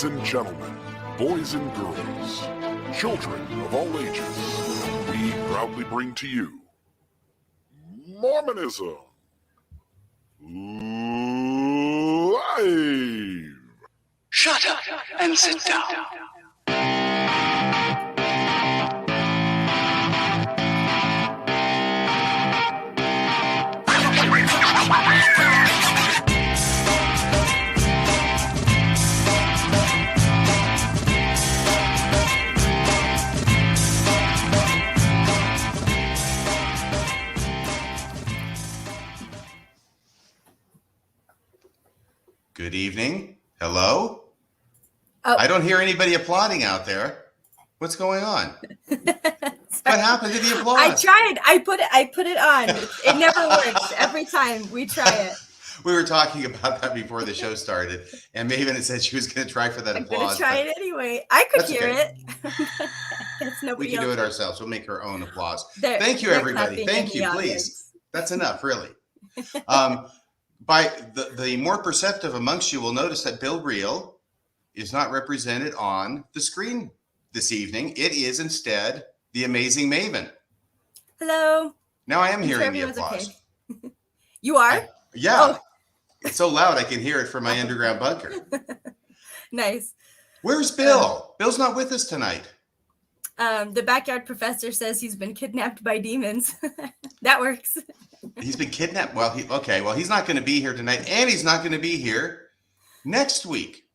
Ladies and gentlemen, boys and girls, children of all ages, we proudly bring to you Mormonism Live! Shut up and sit down. Good evening. Hello? Oh. I don't hear anybody applauding out there. What's going on? What happened to the applause? I tried. I put it on. It never works. Every time we try it. We were talking about that before the show started, and Maven had said she was going to try for that I'm applause. I'm going to try it anyway. I could hear okay. it. We can do it ourselves. We'll make our own applause. Thank you, everybody. Thank you, please. That's enough, really. By the more perceptive amongst you will notice that Bill Reel is not represented on the screen this evening. It is instead the amazing Maven. Hello. Now I am hearing the applause. Okay. You are? Yeah. Oh. It's so loud I can hear it from my underground bunker. Nice. Where's Bill? Bill's not with us tonight. The backyard professor says he's been kidnapped by demons. That works. He's been kidnapped. Well, he's not going to be here tonight, and he's not going to be here next week.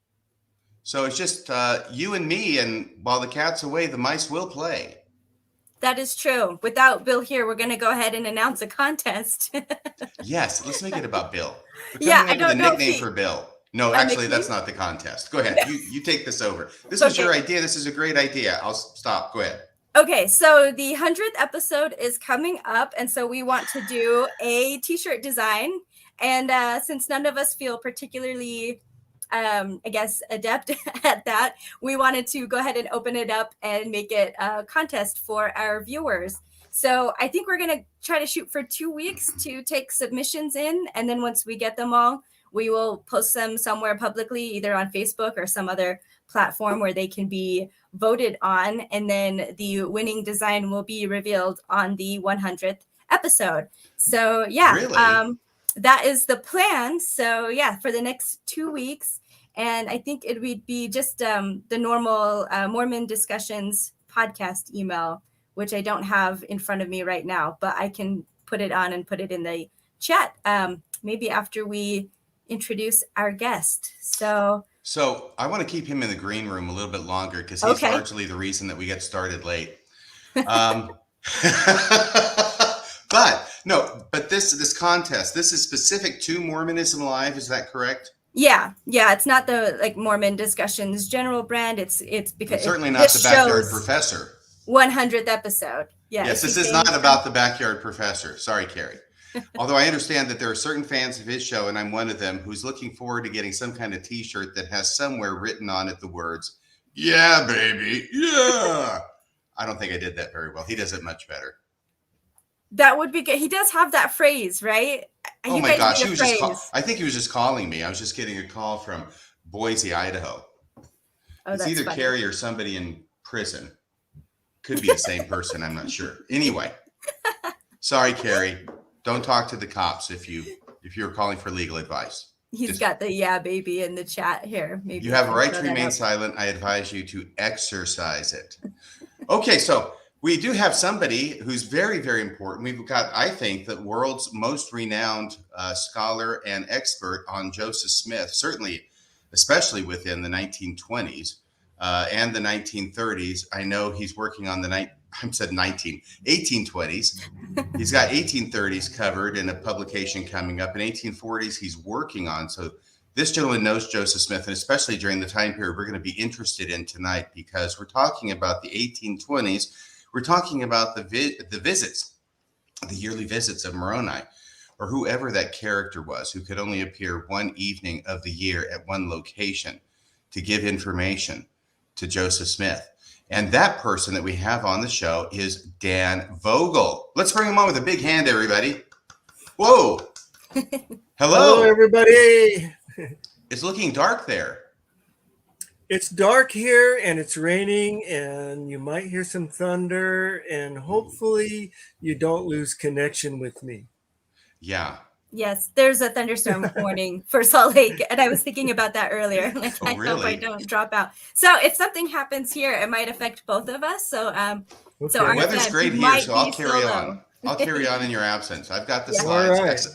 So it's just you and me, and while the cat's away, the mice will play. That is true. Without Bill here, we're going to go ahead and announce a contest. Yes, let's make it about Bill. I don't know. The nickname for Bill. No, actually, that's not the contest. Go ahead. You take this over. This was your idea. This is a great idea. I'll stop. Go ahead. Okay, so the 100th episode is coming up, and so we want to do a t-shirt design. And since none of us feel particularly, adept at that, we wanted to go ahead and open it up and make it a contest for our viewers. So I think we're going to try to shoot for 2 weeks to take submissions in, and then once we get them all, we will post them somewhere publicly, either on Facebook or some other platform where they can be voted on, and then the winning design will be revealed on the 100th episode. So Really? That is the plan. So for the next 2 weeks, and I think it would be just the normal Mormon Discussions podcast email, which I don't have in front of me right now, but I can put it on and put it in the chat maybe after we introduce our guest. So I want to keep him in the green room a little bit longer because he's largely the reason that we get started late. But this contest, this is specific to Mormonism Live. Is that correct? Yeah. It's not the Mormon Discussions general brand. It's because it's certainly not the Backyard Professor. 100th episode. Yes, this is not about the Backyard Professor. Sorry, Carrie. Although I understand that there are certain fans of his show, and I'm one of them, who's looking forward to getting some kind of t-shirt that has somewhere written on it the words, "Yeah, baby, yeah." I don't think I did that very well. He does it much better. That would be good. He does have that phrase, right? Oh my gosh, I think he was just calling me. I was just getting a call from Boise, Idaho. It's either funny. Carrie or somebody in prison. Could be the same person, I'm not sure. Anyway, sorry, Carrie. Don't talk to the cops if you're calling for legal advice. He's got the "yeah, baby" in the chat here. Maybe you have a right to remain silent. I advise you to exercise it. Okay, so we do have somebody who's very, very important. We've got, I think, the world's most renowned scholar and expert on Joseph Smith, certainly, especially within the 1920s and the 1930s. I know he's working on the 1820s. He's got 1830s covered in a publication coming up. In 1840s, he's working on. So this gentleman knows Joseph Smith, and especially during the time period we're going to be interested in tonight, because we're talking about the 1820s. We're talking about the visits, the yearly visits of Moroni, or whoever that character was who could only appear one evening of the year at one location to give information to Joseph Smith. And that person that we have on the show is Dan Vogel. Let's bring him on with a big hand, everybody. Whoa. Hello. Hello, everybody. It's looking dark there. It's dark here and it's raining and you might hear some thunder and hopefully you don't lose connection with me. Yeah. Yes, there's a thunderstorm warning for Salt Lake, and I was thinking about that earlier. Like, Oh, I hope I really? don't drop out. So if something happens here, it might affect both of us. So Okay. our Weather's fam great here, might so I'll be carry solo. on. I'll carry on in your absence. I've got the Yeah. slides. All right.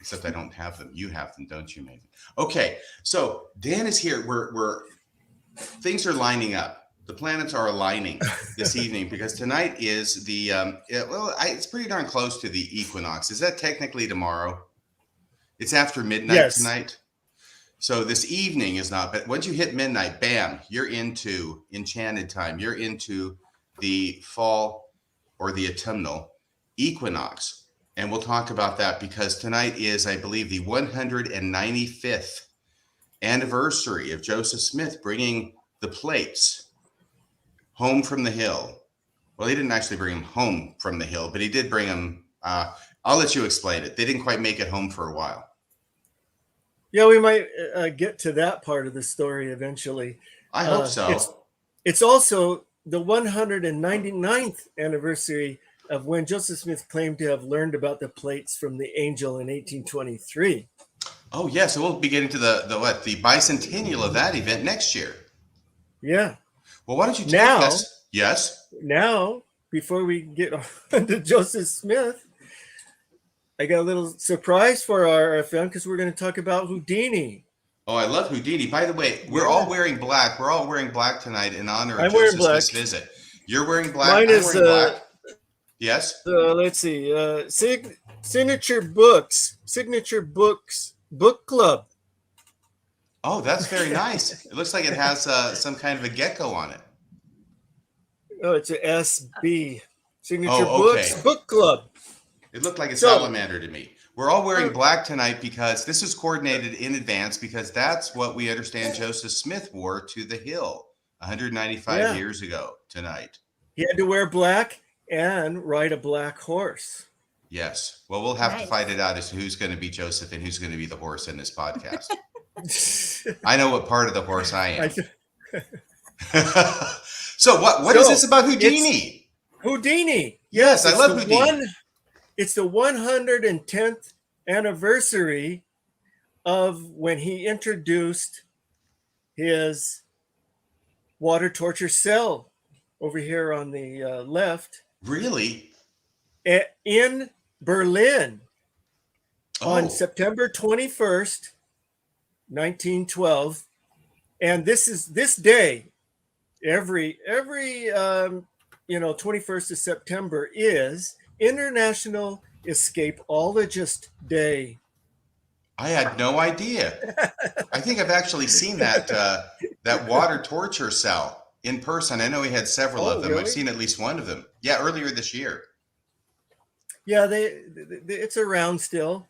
Except I don't have them. You have them, don't you, Nathan? Okay, so Dan is here. We're things are lining up. The planets are aligning this evening because tonight is the it's pretty darn close to the equinox. Is that technically tomorrow? It's after midnight Yes. tonight. So this evening is not, but once you hit midnight, bam, you're into enchanted time. You're into the fall or the autumnal equinox. And we'll talk about that because tonight is, I believe, the 195th anniversary of Joseph Smith bringing the plates home from the hill. Well, he didn't actually bring them home from the hill, but he did bring them. I'll let you explain it. They didn't quite make it home for a while. Yeah, we might get to that part of the story eventually. I hope so. It's also the 199th anniversary of when Joseph Smith claimed to have learned about the plates from the angel in 1823. Oh, yeah. So we'll be getting to the bicentennial of that event next year. Yeah. Well, why don't you take Now- us? Yes. Now, before we get on to Joseph Smith, I got a little surprise for our fan because we're going to talk about Houdini. Oh, I love Houdini. By the way, we're all wearing black. We're all wearing black tonight in honor of I'm wearing Joseph black. Smith's visit. You're wearing black. Mine I'm is, wearing black. Yes. Let's see. Signature Books Book Club. Oh, that's very nice. It looks like it has some kind of a gecko on it. Oh, it's a SB. Signature Oh, okay. Books Book Club. It looked like a So- salamander to me. We're all wearing black tonight because this is coordinated in advance because that's what we understand Joseph Smith wore to the hill 195 years ago tonight. He had to wear black and ride a black horse. Yes. Well, we'll have to Nice. fight it out as to who's going to be Joseph and who's going to be the horse in this podcast. I know what part of the horse I am. So what is this about Houdini? Houdini. Yes, I it's love the Houdini. It's the 110th anniversary of when he introduced his water torture cell over here on the left Really? in Berlin Oh, on September 21st, 1912. And this day, every 21st of September is International Escapologist Day. I had no idea. I think I've actually seen that water torture cell in person. I know he had several Oh, of them. really? I've seen at least one of them. Yeah, earlier this year. Yeah, it's around still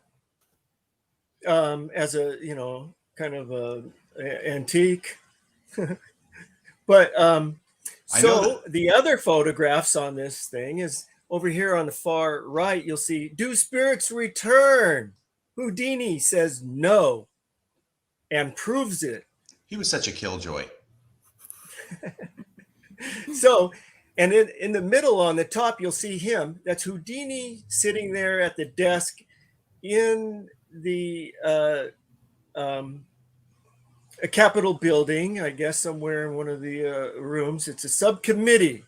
as a kind of a antique. But the other photographs on this thing is over here on the far right. You'll see, do spirits return? Houdini says no and proves it. He was such a killjoy. So, and in the middle on the top, you'll see him. That's Houdini sitting there at the desk in the a Capitol building, I guess somewhere in one of the rooms. It's a subcommittee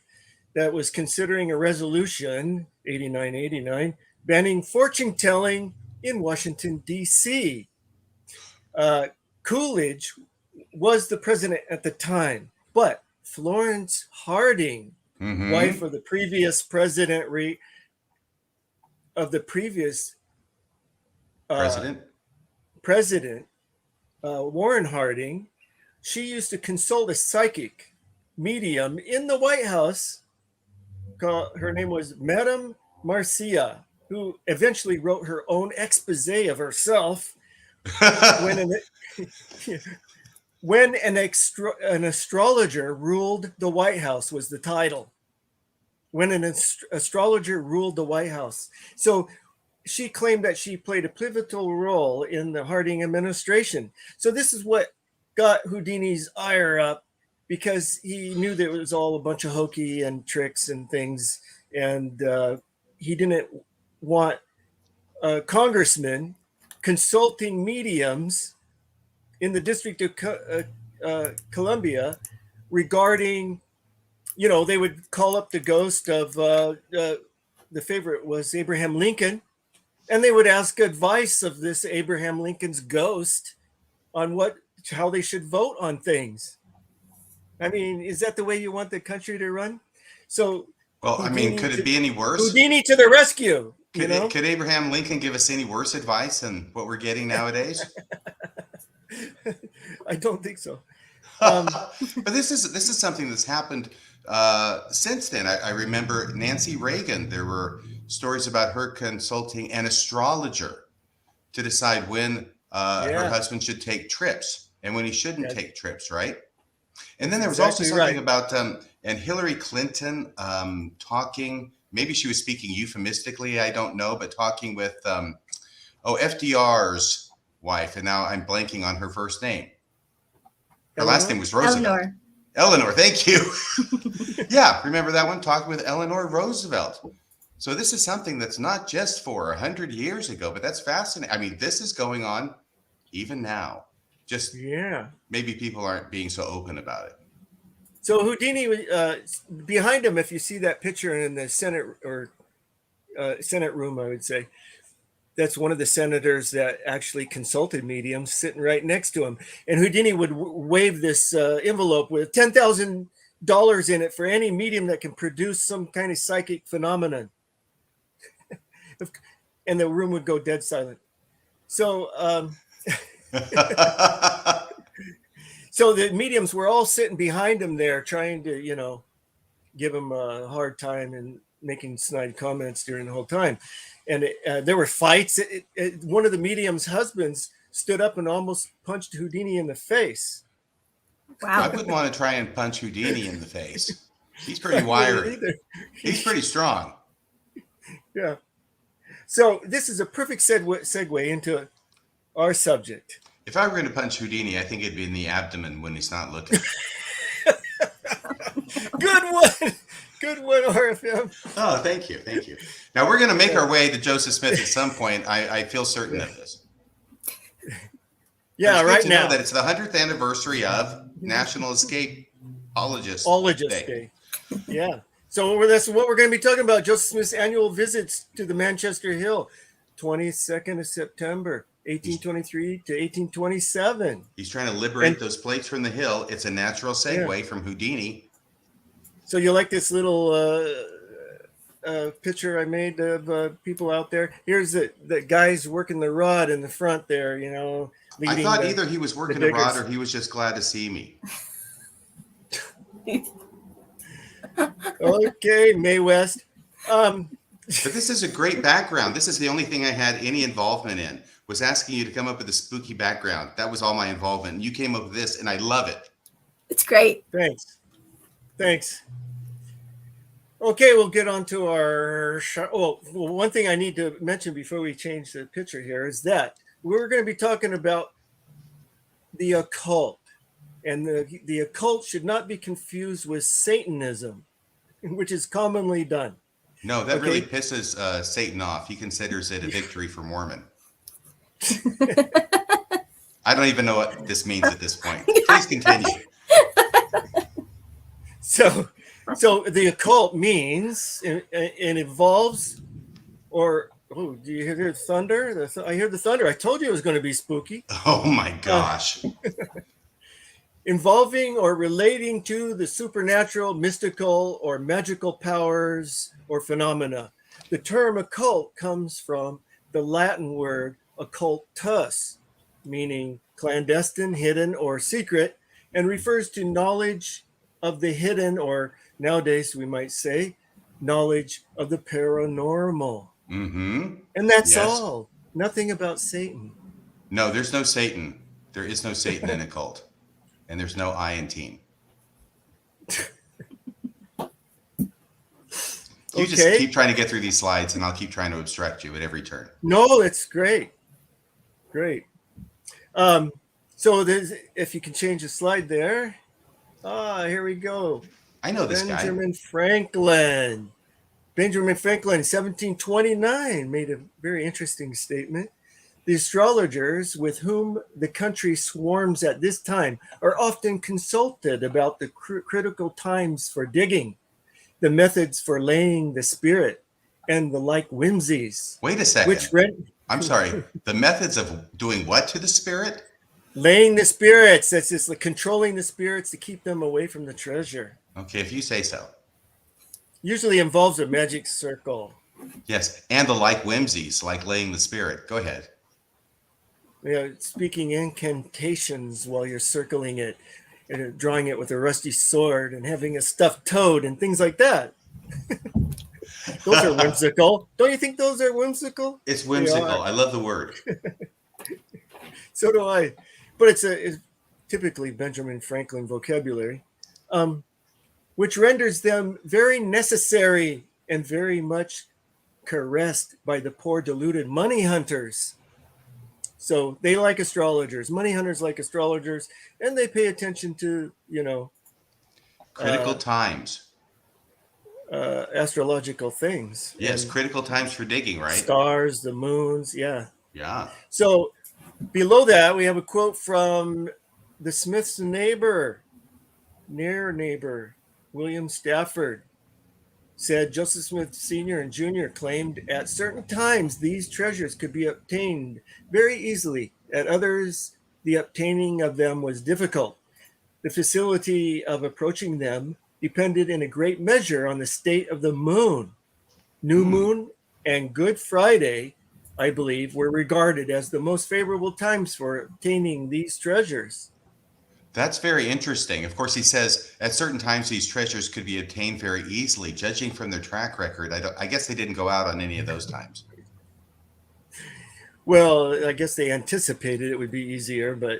that was considering a resolution, 8989, banning fortune telling in Washington, D.C. Coolidge was the president at the time, but Florence Harding, Mhm. wife of the previous president, President Warren Harding, she used to consult a psychic medium in the White House. Her name was Madame Marcia, who eventually wrote her own expose of herself when an astrologer ruled the White House was the title. When an astrologer ruled the White House. So she claimed that she played a pivotal role in the Harding administration. So this is what got Houdini's ire up because he knew that it was all a bunch of hokey and tricks and things, and he didn't want congressmen consulting mediums in the District of Columbia regarding, they would call up the ghost of the favorite was Abraham Lincoln, and they would ask advice of this Abraham Lincoln's ghost on how they should vote on things. I mean, is that the way you want the country to run? So, well, Houdini, could it be any worse? Houdini to the rescue. Could Abraham Lincoln give us any worse advice than what we're getting nowadays? I don't think so. But this is something that's happened since then. I remember Nancy Reagan. There were stories about her consulting an astrologer to decide when her husband should take trips and when he shouldn't take trips, right? And then there was also something about and Hillary Clinton talking. Maybe she was speaking euphemistically, I don't know, but talking with FDR's wife, and now I'm blanking on her first name. Her last name was Roosevelt. Eleanor, thank you. Yeah, remember that one? Talking with Eleanor Roosevelt. So this is something that's not just for 100 years ago, but that's fascinating. I mean, this is going on even now. Just maybe people aren't being so open about it. So Houdini, behind him, if you see that picture in the Senate or Senate room, I would say, that's one of the senators that actually consulted mediums sitting right next to him. And Houdini would wave this envelope with $10,000 in it for any medium that can produce some kind of psychic phenomenon. And the room would go dead silent. So, so the mediums were all sitting behind him there trying to, give him a hard time and making snide comments during the whole time. And there were fights. One of the medium's husbands stood up and almost punched Houdini in the face. Wow. I wouldn't want to try and punch Houdini in the face. He's pretty wiry. He's pretty strong. Yeah. So this is a perfect segue into our subject. If I were going to punch Houdini, I think it'd be in the abdomen when he's not looking. Good one. Good one, RFM. Oh, thank you. Thank you. Now we're going to make our way to Joseph Smith at some point. I feel certain of this. Yeah, right now. That it's the 100th anniversary of National Escapologist Day. Yeah. So that's what we're going to be talking about. Joseph Smith's annual visits to the Manchester Hill, 22nd of September, 1823 to 1827. He's trying to liberate those plates from the hill. It's a natural segue from Houdini. So you like this little picture I made of people out there? Here's the guys working the rod in the front there, I thought either he was working the rod or he was just glad to see me. Okay, Mae West. But this is a great background. This is the only thing I had any involvement in, was asking you to come up with a spooky background. That was all my involvement. You came up with this, and I love it. It's great. Thanks. Okay, we'll get on to our... one thing I need to mention before we change the picture here is that we're going to be talking about the occult. And the occult should not be confused with Satanism, which is commonly done. No, that really pisses Satan off. He considers it a victory for Mormon. I don't even know what this means at this point. Please continue. So the occult means it involves, do you hear the thunder? I hear the thunder. I told you it was going to be spooky. Oh my gosh. Involving or relating to the supernatural, mystical, or magical powers or phenomena. The term occult comes from the Latin word occultus, meaning clandestine, hidden, or secret, and refers to knowledge of the hidden, or nowadays we might say, knowledge of the paranormal. Mm-hmm. And that's all. Nothing about Satan. No, there's no Satan. There is no Satan in occult. And there's no I in team. You just keep trying to get through these slides, and I'll keep trying to abstract you at every turn. No, it's great. So if you can change the slide there. Here we go. I know this guy. Benjamin Franklin. Benjamin Franklin, 1729, made a very interesting statement. The astrologers with whom the country swarms at this time are often consulted about the critical times for digging, the methods for laying the spirit, and the like whimsies. Wait a second. I'm sorry. The methods of doing what to the spirit? Laying the spirits. That's just like controlling the spirits to keep them away from the treasure. Okay, if you say so. Usually involves a magic circle. Yes, and the like whimsies, like laying the spirit. Go ahead. Speaking incantations while you're circling it, and drawing it with a rusty sword, and having a stuffed toad and things like that. Those are whimsical. Don't you think those are whimsical? It's whimsical. I love the word. So do I. But it's typically Benjamin Franklin vocabulary, which renders them very necessary and very much caressed by the poor deluded money hunters. So they like astrologers. Money hunters like astrologers, and they pay attention to, critical times. Astrological things. Yes, critical times for digging, right? Stars, the moons, yeah. Yeah. So below that, we have a quote from the Smith's near neighbor, William Stafford. Said Joseph Smith Sr. and Jr. claimed at certain times these treasures could be obtained very easily. At others, the obtaining of them was difficult. The facility of approaching them depended in a great measure on the state of the moon. New moon and Good Friday, I believe, were regarded as the most favorable times for obtaining these treasures. That's very interesting. Of course, he says at certain times these treasures could be obtained very easily. Judging from their track record, I guess they didn't go out on any of those times. Well, I guess they anticipated it would be easier, but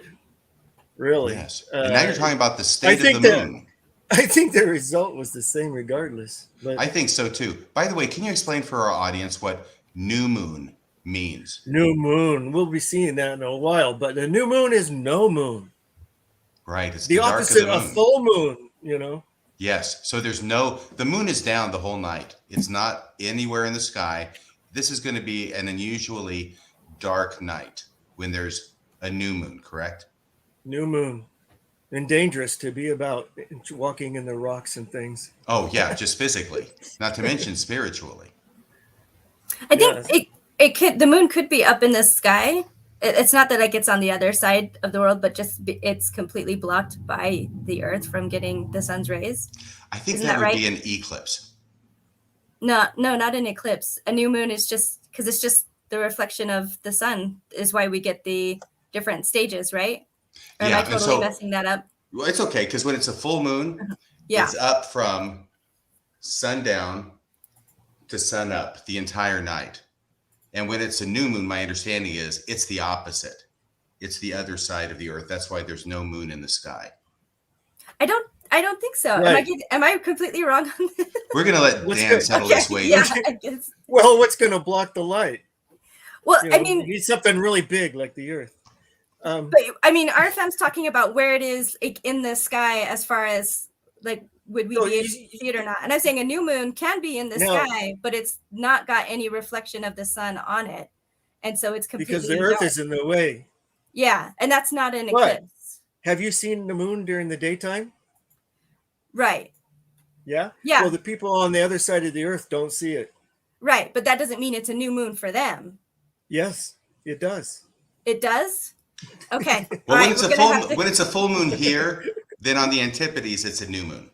really. Yes. And now you're talking about the state of the moon. I think the result was the same regardless. But I think so too. By the way, can you explain for our audience what new moon means? New moon. We'll be seeing that in a while, but the new moon is no moon. Right. It's the dark opposite of of full moon, Yes. So the moon is down the whole night. It's not anywhere in the sky. This is going to be an unusually dark night when there's a new moon, correct? New moon. And dangerous to be about walking in the rocks and things. Oh, yeah, just physically, not to mention spiritually. I think the moon could be up in the sky. It's not that it's on the other side of the world, but just it's completely blocked by the earth from getting the sun's rays. I think Isn't that would right? be an eclipse. No, not an eclipse. A new moon is just because it's just the reflection of the sun is why we get the different stages, right? Or am I totally messing that up? Well, it's okay because when it's a full moon, it's up from sundown to sun up the entire night. And when it's a new moon, my understanding is it's the opposite. It's the other side of the earth. That's why there's no moon in the sky. I don't think so. Right. Am I completely wrong on this? We're going to let Dan settle this way. Yeah, I guess. Well, what's going to block the light? Well, You need something really big like the earth. But RFM's talking about where it is in the sky as far as would we be able to see it or not? And I'm saying a new moon can be in the sky, but it's not got any reflection of the sun on it. And so it's completely because the earth dark. is in the way. Yeah, and that's not an But eclipse. have you seen the moon during the daytime? Right. Yeah? Yeah. Well, the people on the other side of the earth don't see it. Right, but that doesn't mean it's a new moon for them. Yes, it does. It does? Okay. Well, All when right, it's a full moon here, then on the Antipodes, it's a new moon.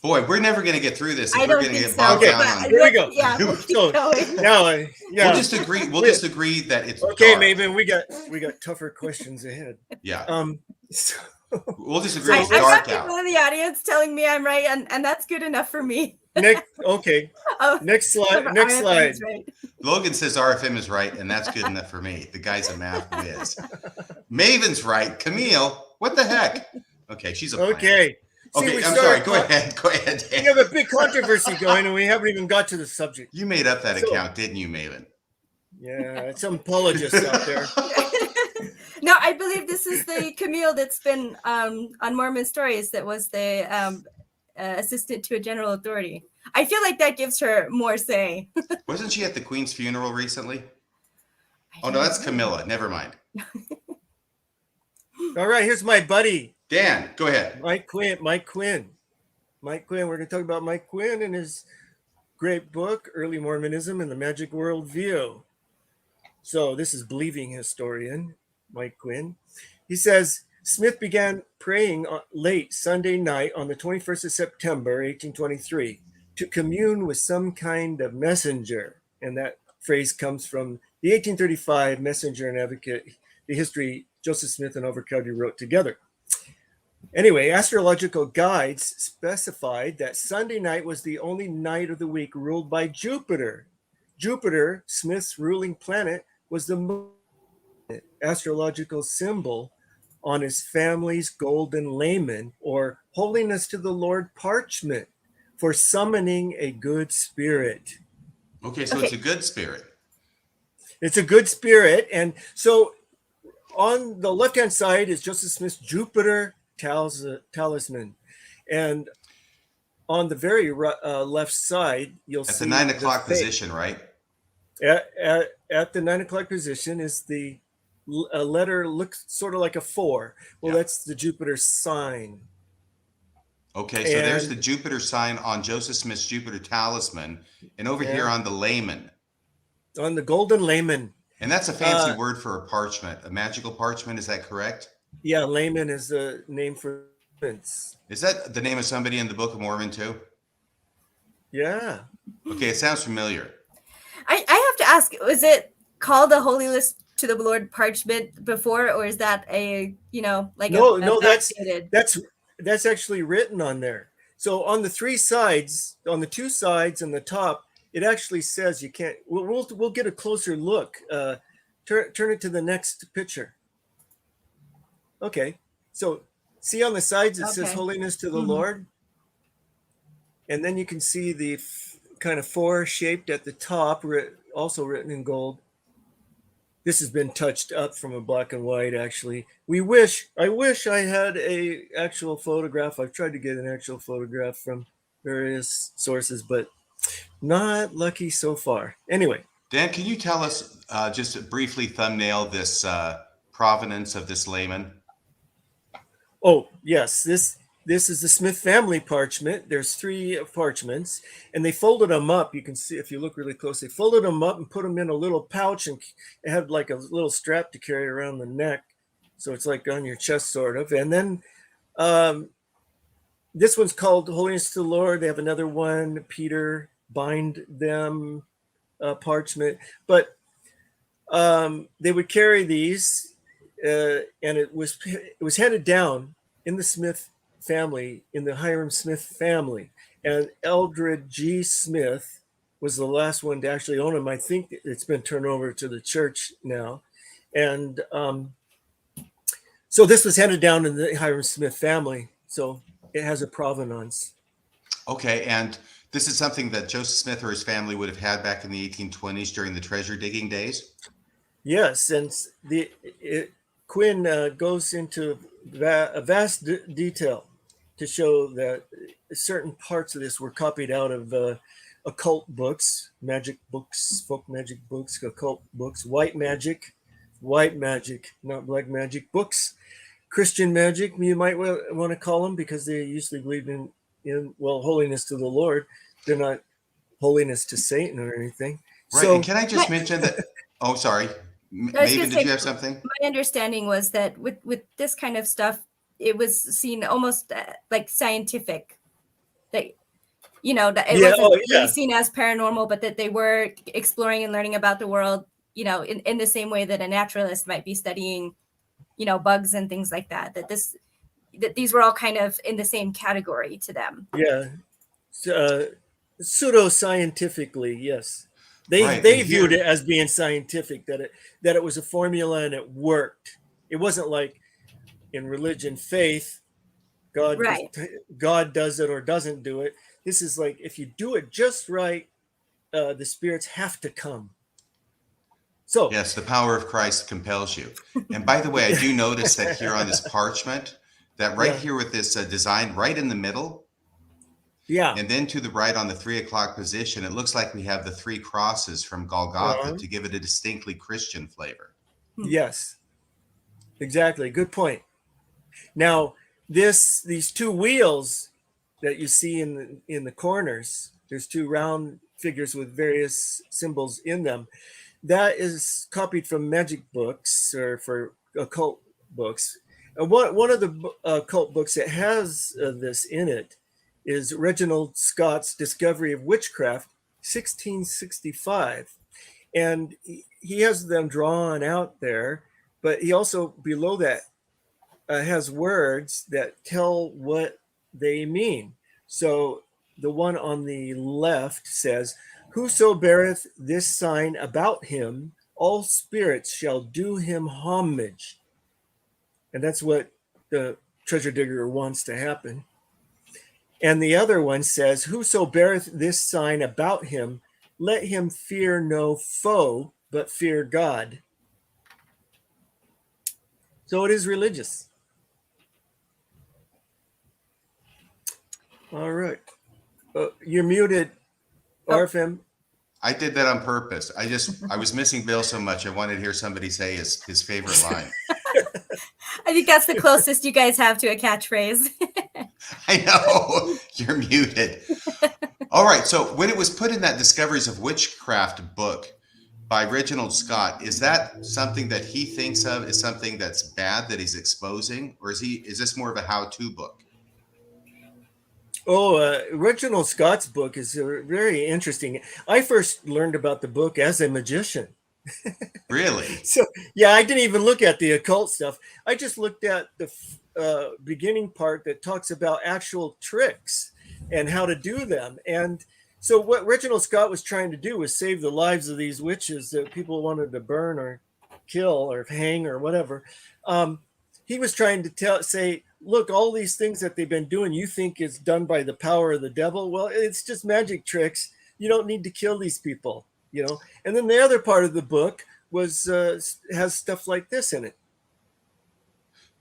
Boy, we're never going to get through this if we're going to get bogged down on. Here we go. Yeah, we'll keep So, going. now, We'll just agree. We'll just agree that it's okay, dark. Maven. We got tougher questions ahead. Yeah. So, We'll just agree it's I've dark got people out. in the audience telling me I'm right, and that's good enough for me. next Oh, slide. whatever, Next RFM slide. is right. Logan says RFM is right, and that's good enough for me. The guy's a math whiz. Maven's right. Camille, what the heck? Okay, she's a plant. Okay. Okay, we I'm started- sorry. Go ahead. Go ahead, We Dan. have a big controversy going, and we haven't even got to the subject. You made up that So- account, didn't you, Maven? Yeah, some apologists out there. No, I believe this is the Camille that's been on Mormon Stories that was the assistant to a general authority. I feel like that gives her more say. Wasn't she at the Queen's funeral recently? Oh, no, that's Camilla. Never mind. All right, here's my buddy. Dan, go ahead. Mike Quinn. We're going to talk about Mike Quinn and his great book, Early Mormonism and the Magic Worldview. So this is believing historian Mike Quinn. He says, Smith began praying late Sunday night on the 21st of September, 1823, to commune with some kind of messenger. And that phrase comes from the 1835 Messenger and Advocate, the history Joseph Smith and Overcrowdy wrote together. Anyway, astrological guides specified that Sunday night was the only night of the week ruled by Jupiter. Jupiter, Smith's ruling planet, was the astrological symbol on his family's golden layman, or holiness to the Lord parchment, for summoning a good spirit. Okay, so it's a good spirit. It's a good spirit. And so on the left-hand side is Joseph Smith's Jupiter talisman. And on the very left side, you'll see at the 9 o'clock position, right? At the 9 o'clock position is the letter looks sort of like a 4. Well, that's the Jupiter sign. Okay, so there's the Jupiter sign on Joseph Smith's Jupiter talisman, and over here on the layman. On the golden layman. And that's a fancy word for a parchment, a magical parchment. Is that correct? Yeah, layman is the name for prince. Is that the name of somebody in the Book of Mormon too? Yeah. Okay, it sounds familiar. I have to ask, was it called the Holiest to the Lord parchment before, or is that a, that's actually written on there. So on the 3 sides, on the 2 sides and the top, it actually says you can't. We'll get a closer look. Turn it to the next picture. Okay, so see on the sides it says holiness to the Lord, and then you can see the kind of 4 shaped at the top, also written in gold. This has been touched up from a black and white. Actually, I wish I had a actual photograph. I've tried to get an actual photograph from various sources, but not lucky so far. Anyway, Dan, can you tell us just briefly thumbnail this provenance of this layman? Oh yes, this is the Smith family parchment. There's 3 parchments, and they folded them up. You can see if you look really close. They folded them up and put them in a little pouch, and it had like a little strap to carry around the neck, so it's like on your chest sort of. And then this one's called Holiness to the Lord. They have another one, Peter bind them parchment, but they would carry these, and it was handed down in the Smith family, in the Hiram Smith family, and Eldred G. Smith was the last one to actually own them. I think it's been turned over to the church now, and so this was handed down in the Hiram Smith family, so it has a provenance. Okay, and this is something that Joseph Smith or his family would have had back in the 1820s during the treasure digging days? Yes, and Quinn goes into a vast detail to show that certain parts of this were copied out of occult books, magic books, folk magic books, occult books, white magic, not black magic books, Christian magic, you might want to call them, because they usually believe in holiness to the Lord. They're not holiness to Satan or anything. Right. So, and can I just mention that? Oh, sorry. Maven, did you have something? My understanding was that with this kind of stuff, it was seen almost like scientific. That that it wasn't really seen as paranormal, but that they were exploring and learning about the world, in the same way that a naturalist might be studying, bugs and things like that. That these were all kind of in the same category to them. Yeah. Pseudo-scientifically, yes. They viewed it as being scientific, that it was a formula and it worked. It wasn't like in religion, faith, God does it or doesn't do it. This is like, if you do it just right, the spirits have to come. So yes, the power of Christ compels you. And by the way, I do notice that here on this parchment, that right here with this design right in the middle, and then to the right on the 3 o'clock position, it looks like we have the 3 crosses from Golgotha to give it a distinctly Christian flavor. Yes, exactly. Good point. Now, these 2 wheels that you see in the corners, there's 2 round figures with various symbols in them. That is copied from magic books or for occult books. One of the occult books that has this in it is Reginald Scott's Discovery of Witchcraft, 1665. And he has them drawn out there, but he also, below that, has words that tell what they mean. So the one on the left says, "Whoso beareth this sign about him, all spirits shall do him homage." And that's what the treasure digger wants to happen. And the other one says, "Whoso beareth this sign about him, let him fear no foe, but fear God." So it is religious. All right. You're muted, RFM. I did that on purpose. I was missing Bill so much. I wanted to hear somebody say his favorite line. I think that's the closest you guys have to a catchphrase. I know, you're muted. All right. So when it was put in that Discoveries of Witchcraft book by Reginald Scott, is that something that he thinks of as something that's bad that he's exposing? Or is this more of a how-to book? Reginald Scott's book is very interesting. I first learned about the book as a magician. Really? So, yeah, I didn't even look at the occult stuff. I just looked at the beginning part that talks about actual tricks and how to do them. And so what Reginald Scott was trying to do was save the lives of these witches that people wanted to burn or kill or hang or whatever. He was trying to say, look, all these things that they've been doing, you think is done by the power of the devil. Well, it's just magic tricks. You don't need to kill these people, you know? And then the other part of the book has stuff like this in it.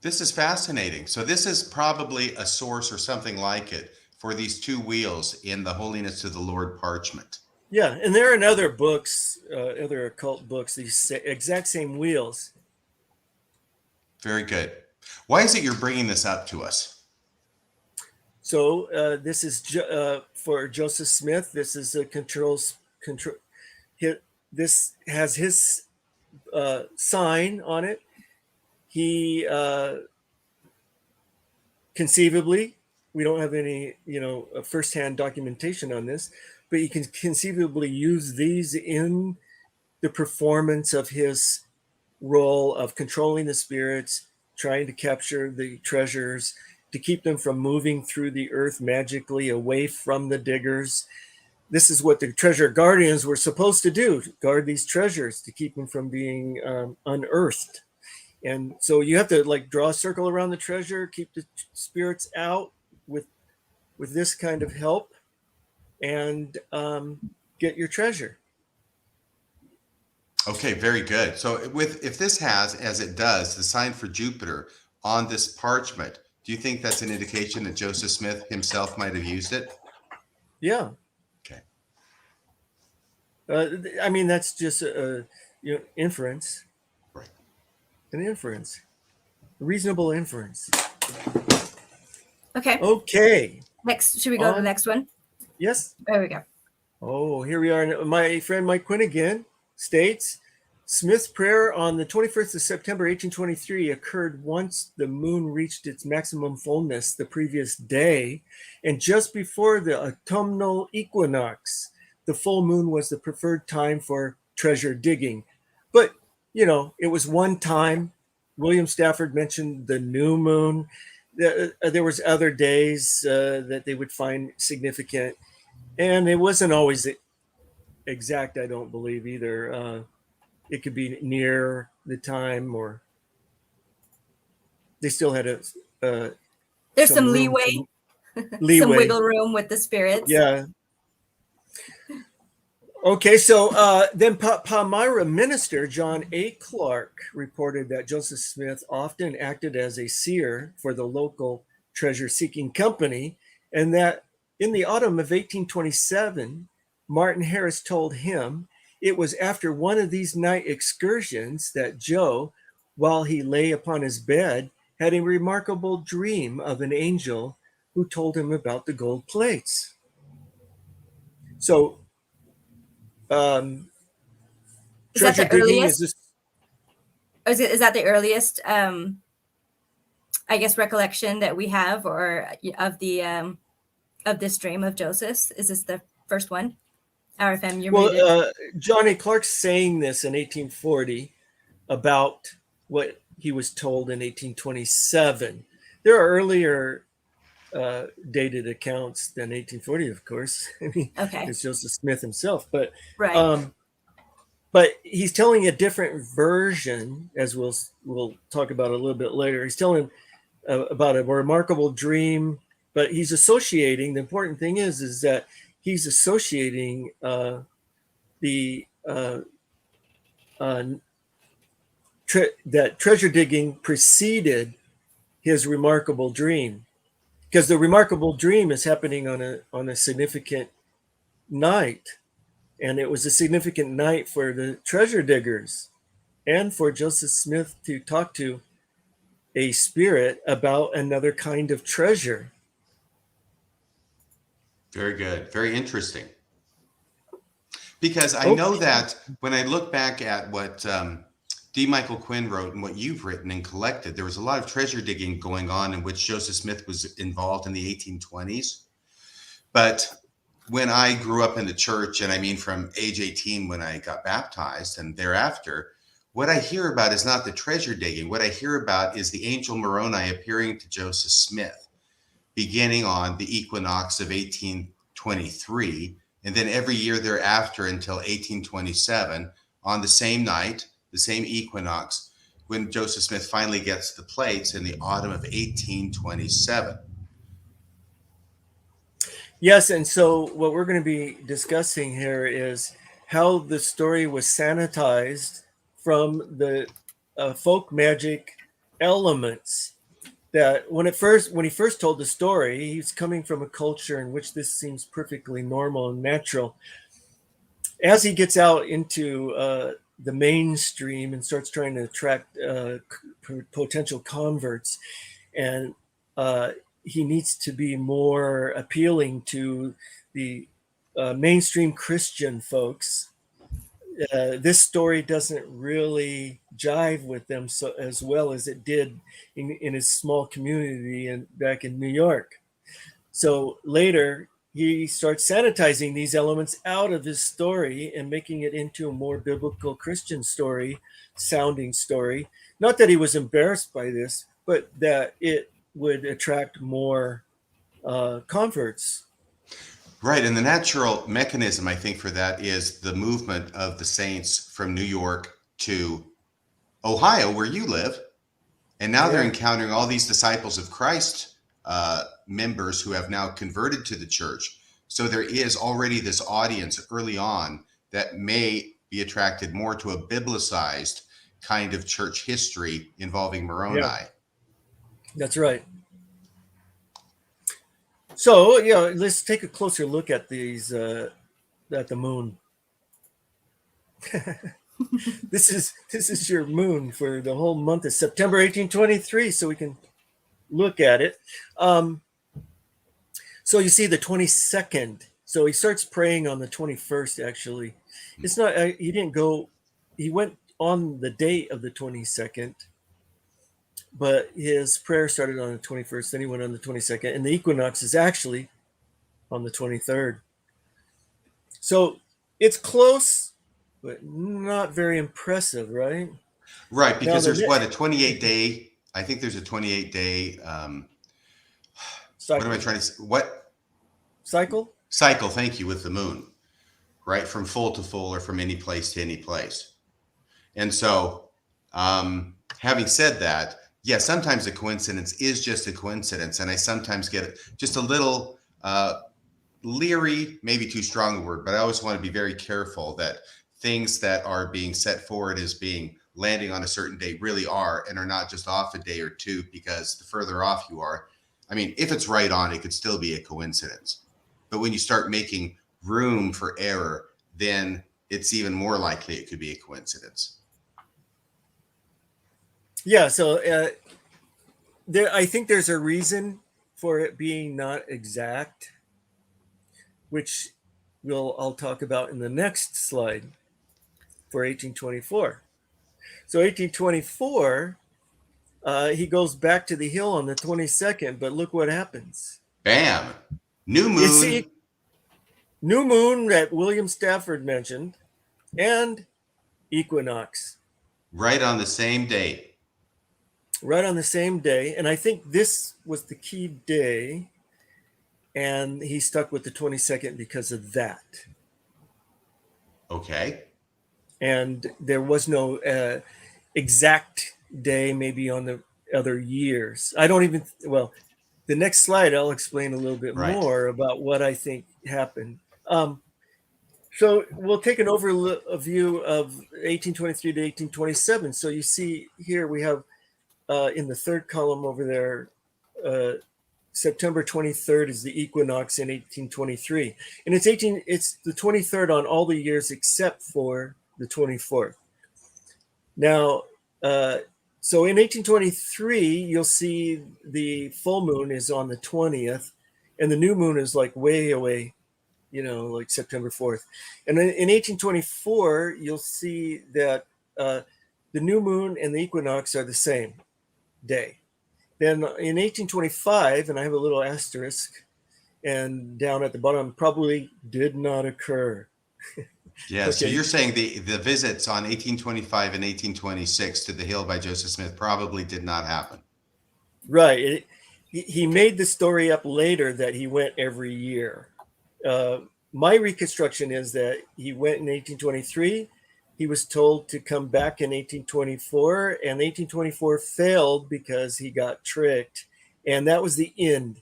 This is fascinating. So this is probably a source or something like it for these 2 wheels in the Holiness to the Lord parchment. Yeah. And there are in other books, other occult books, these exact same wheels. Very good. Why is it you're bringing this up to us? So this is for Joseph Smith. This is a control. This has his sign on it. He conceivably, we don't have any, firsthand documentation on this, but he can conceivably use these in the performance of his role of controlling the spirits, trying to capture the treasures, to keep them from moving through the earth magically away from the diggers. This is what the treasure guardians were supposed to do, to guard these treasures, to keep them from being unearthed. And so you have to draw a circle around the treasure, keep the spirits out with this kind of help, and get your treasure. Okay, very good. So if this has, as it does, the sign for Jupiter on this parchment, do you think that's an indication that Joseph Smith himself might have used it? Yeah. Okay. I mean, that's just inference. Right. An inference. A reasonable inference. Okay. Okay. Next, should we go to the next one? Yes. There we go. Oh, here we are. My friend Mike Quinn again states, Smith's prayer on the 21st of September, 1823 occurred once the moon reached its maximum fullness the previous day, and just before the autumnal equinox. The full moon was the preferred time for treasure digging. But, it was one time. William Stafford mentioned the new moon. There was other days that they would find significant. And it wasn't always exact, I don't believe either. It could be near the time, or they still had there's some leeway. Some wiggle room with the spirits. Yeah. Okay, so then Palmyra minister John A. Clark reported that Joseph Smith often acted as a seer for the local treasure-seeking company, and that in the autumn of 1827, Martin Harris told him it was after one of these night excursions that Joe, while he lay upon his bed, had a remarkable dream of an angel who told him about the gold plates. So, Is that treasure the digging earliest? Is that the earliest, I guess, recollection that we have, or of this dream of Joseph's? Is this the first one? RFM, you're muted. Johnny Clark's saying this in 1840 about what he was told in 1827. There are earlier dated accounts than 1840, of course. I mean, Okay. it's Joseph Smith himself, but Right. but he's telling a different version, as we'll talk about a little bit later. He's telling about a remarkable dream, but he's associating. The important thing is that he's associating that treasure digging preceded his remarkable dream, because the remarkable dream is happening on a significant night, and it was a significant night for the treasure diggers and for Joseph Smith to talk to a spirit about another kind of treasure. Very good. Very interesting. Because I know that when I look back at what D. Michael Quinn wrote and what you've written and collected, there was a lot of treasure digging going on in which Joseph Smith was involved in the 1820s. But when I grew up in the church, and I mean from age 18 when I got baptized and thereafter, what I hear about is not the treasure digging. What I hear about is the angel Moroni appearing to Joseph Smith, beginning on the equinox of 1823, and then every year thereafter until 1827, on the same night, the same equinox, when Joseph Smith finally gets the plates in the autumn of 1827. Yes, and so what we're going to be discussing here is how the story was sanitized from the folk magic elements. That when he first told the story, he's coming from a culture in which this seems perfectly normal and natural. As he gets out into the mainstream and starts trying to attract potential converts, and he needs to be more appealing to the mainstream Christian folks. This story doesn't really jive with them so as well as it did in his small community and back in New York. So later, he starts sanitizing these elements out of his story and making it into a more biblical Christian story, sounding story. Not that he was embarrassed by this, but that it would attract more converts. Right. And the natural mechanism, I think, for that is the movement of the saints from New York to Ohio, where you live. And now they're encountering all these disciples of Christ, members who have now converted to the church. So there is already this audience early on that may be attracted more to a biblicized kind of church history involving Moroni. Yeah. That's right. So, let's take a closer look at these, at the moon. This is your moon for the whole month of September 1823, so we can look at it. So you see the 22nd. So he starts praying on the 21st, actually. It's not, he went on the date of the 22nd, but his prayer started on the 21st, then he went on the 22nd, and the equinox is actually on the 23rd. So it's close, but not very impressive, right? Right, because there's a 28-day, I think there's a 28-day, what am I trying to say? What? Cycle? Cycle, thank you, with the moon, right? From full to full or from any place to any place. And so, having said that, yes, sometimes a coincidence is just a coincidence. And I sometimes get just a little leery, maybe too strong a word, but I always want to be very careful that things that are being set forward as being landing on a certain date really are, and are not just off a day or two, because the further off you are, I mean, if it's right on, it could still be a coincidence. But when you start making room for error, then it's even more likely it could be a coincidence. Yeah, so I think there's a reason for it being not exact, which I'll talk about in the next slide for 1824. So 1824, he goes back to the hill on the 22nd, but look what happens. Bam! New moon. You see, new moon that William Stafford mentioned, and equinox. Right on the same date. Right on the same day. And I think this was the key day, and he stuck with the 22nd because of that. Okay. And there was no exact day maybe on the other years. I don't even, well, the next slide, I'll explain a little bit more about what I think happened. So we'll take an overview of 1823 to 1827. So you see here we have in the third column over there, September 23rd is the equinox in 1823. And it's the 23rd on all the years except for the 24th. Now, so in 1823, you'll see the full moon is on the 20th, and the new moon is like way away, like September 4th. And then in 1824, you'll see that the new moon and the equinox are the same day. Then in 1825, and I have a little asterisk, and down at the bottom, probably did not occur. Yeah, okay. So you're saying the visits on 1825 and 1826 to the hill by Joseph Smith probably did not happen. Right. He made the story up later that he went every year. My reconstruction is that he went in 1823. He was told to come back in 1824, and 1824 failed because he got tricked. And that was the end.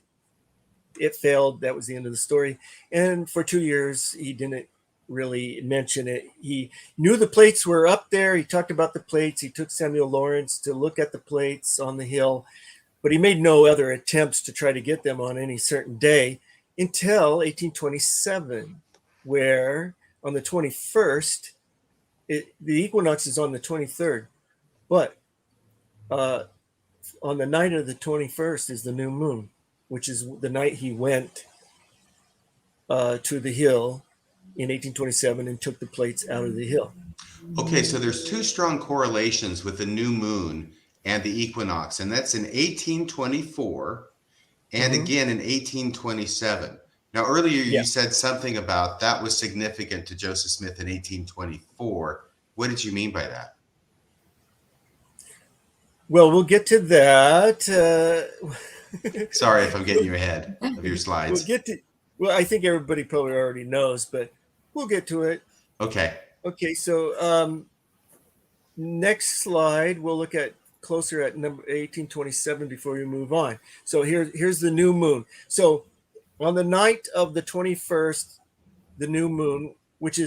It failed. That was the end of the story. And for 2 years, he didn't really mention it. He knew the plates were up there. He talked about the plates. He took Samuel Lawrence to look at the plates on the hill, but he made no other attempts to try to get them on any certain day until 1827, where on the 21st, the equinox is on the 23rd, but on the night of the 21st is the new moon, which is the night he went to the hill in 1827 and took the plates out of the hill. Okay, so there's two strong correlations with the new moon and the equinox, and that's in 1824 and again in 1827. Now, earlier you said something about that was significant to Joseph Smith in 1824. What did you mean by that? Well, we'll get to that. Sorry if I'm getting you ahead of your slides. Well, I think everybody probably already knows, but we'll get to it. Okay. Okay, so next slide, we'll look at closer at number 1827 before we move on. So here's the new moon. So on the night of the 21st, the new moon, which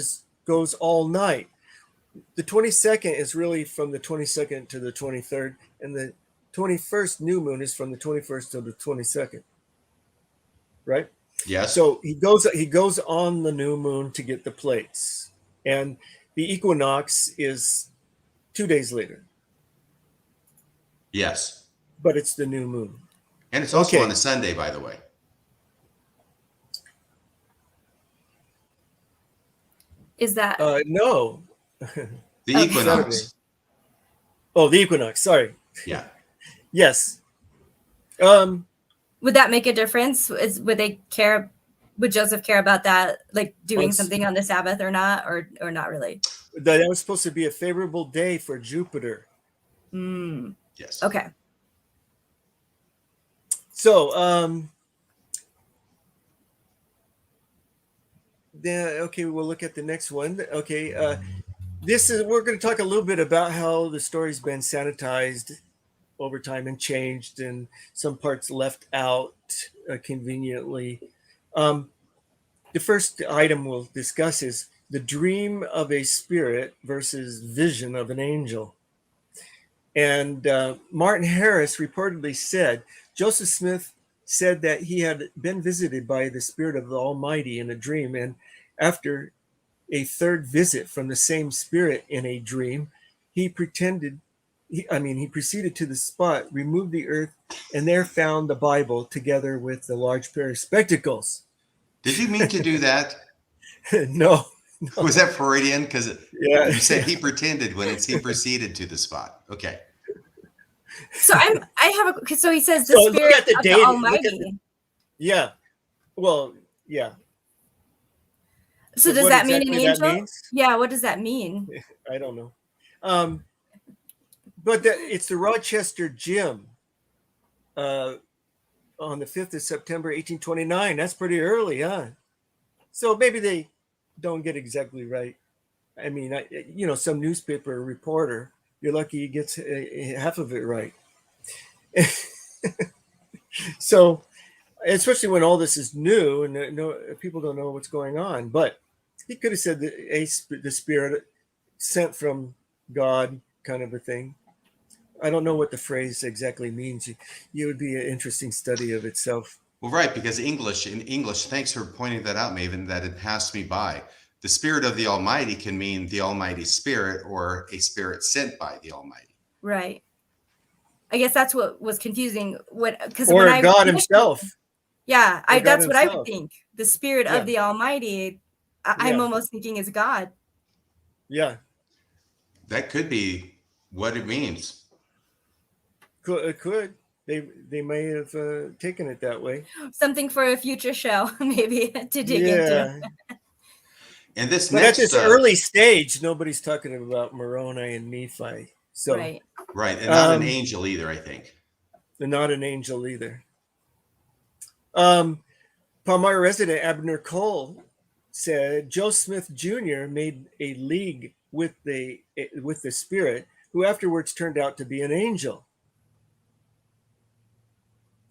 goes all night. The 22nd is really from the 22nd to the 23rd, and the 21st new moon is from the 21st to the 22nd. Right? Yes. So he goes on the new moon to get the plates, and the equinox is 2 days later. Yes. But it's the new moon. And it's also on a Sunday, by the way. Is that no? The equinox. Oh, the equinox. Sorry. Yeah. Yes. Would that make a difference? Would Joseph care about that, like doing something on the Sabbath or not, or not really? That was supposed to be a favorable day for Jupiter. Yes. Okay. So, we'll look at the next one. Okay, we're going to talk a little bit about how the story's been sanitized over time and changed, and some parts left out conveniently. the first item we'll discuss is the dream of a spirit versus vision of an angel. And Martin Harris reportedly said, Joseph Smith said that he had been visited by the Spirit of the Almighty in a dream. And after a third visit from the same spirit in a dream, he proceeded to the spot, removed the earth, and there found the Bible together with the large pair of spectacles. Did you mean to do that? No. Was that Freudian? Because Yeah. you said he pretended when he proceeded to the spot. Okay. So so he says the So look spirit at the of date, the look at Almighty. Yeah. Well, yeah. So does what that mean an exactly that angel? means? Yeah, what does that mean? I don't know. But it's the Rochester Gym on the 5th of September, 1829. That's pretty early, huh? So maybe they don't get exactly right. I mean, some newspaper reporter, you're lucky he gets half of it right. So, especially when all this is new and people don't know what's going on. But he could have said that the spirit sent from God kind of a thing. I don't know what the phrase exactly means. It would be an interesting study of itself. Well, right, because in English, thanks for pointing that out, Maven, that had passed me by. The Spirit of the Almighty can mean the Almighty Spirit or a spirit sent by the Almighty. Right. I guess that's what was confusing. Because Or when I God himself. Yeah, God that's what I himself. would think. The spirit Yeah. of the Almighty, I'm almost thinking is God. Yeah. That could be what it means. It could. They may have taken it that way. Something for a future show, maybe, to dig into. And this But next at this early stage, nobody's talking about Moroni and Nephi. So Right. Right, and not an angel either, I think. They're not an angel either. Palmyra resident Abner Cole said Joe Smith Jr. made a league with the spirit, who afterwards turned out to be an angel.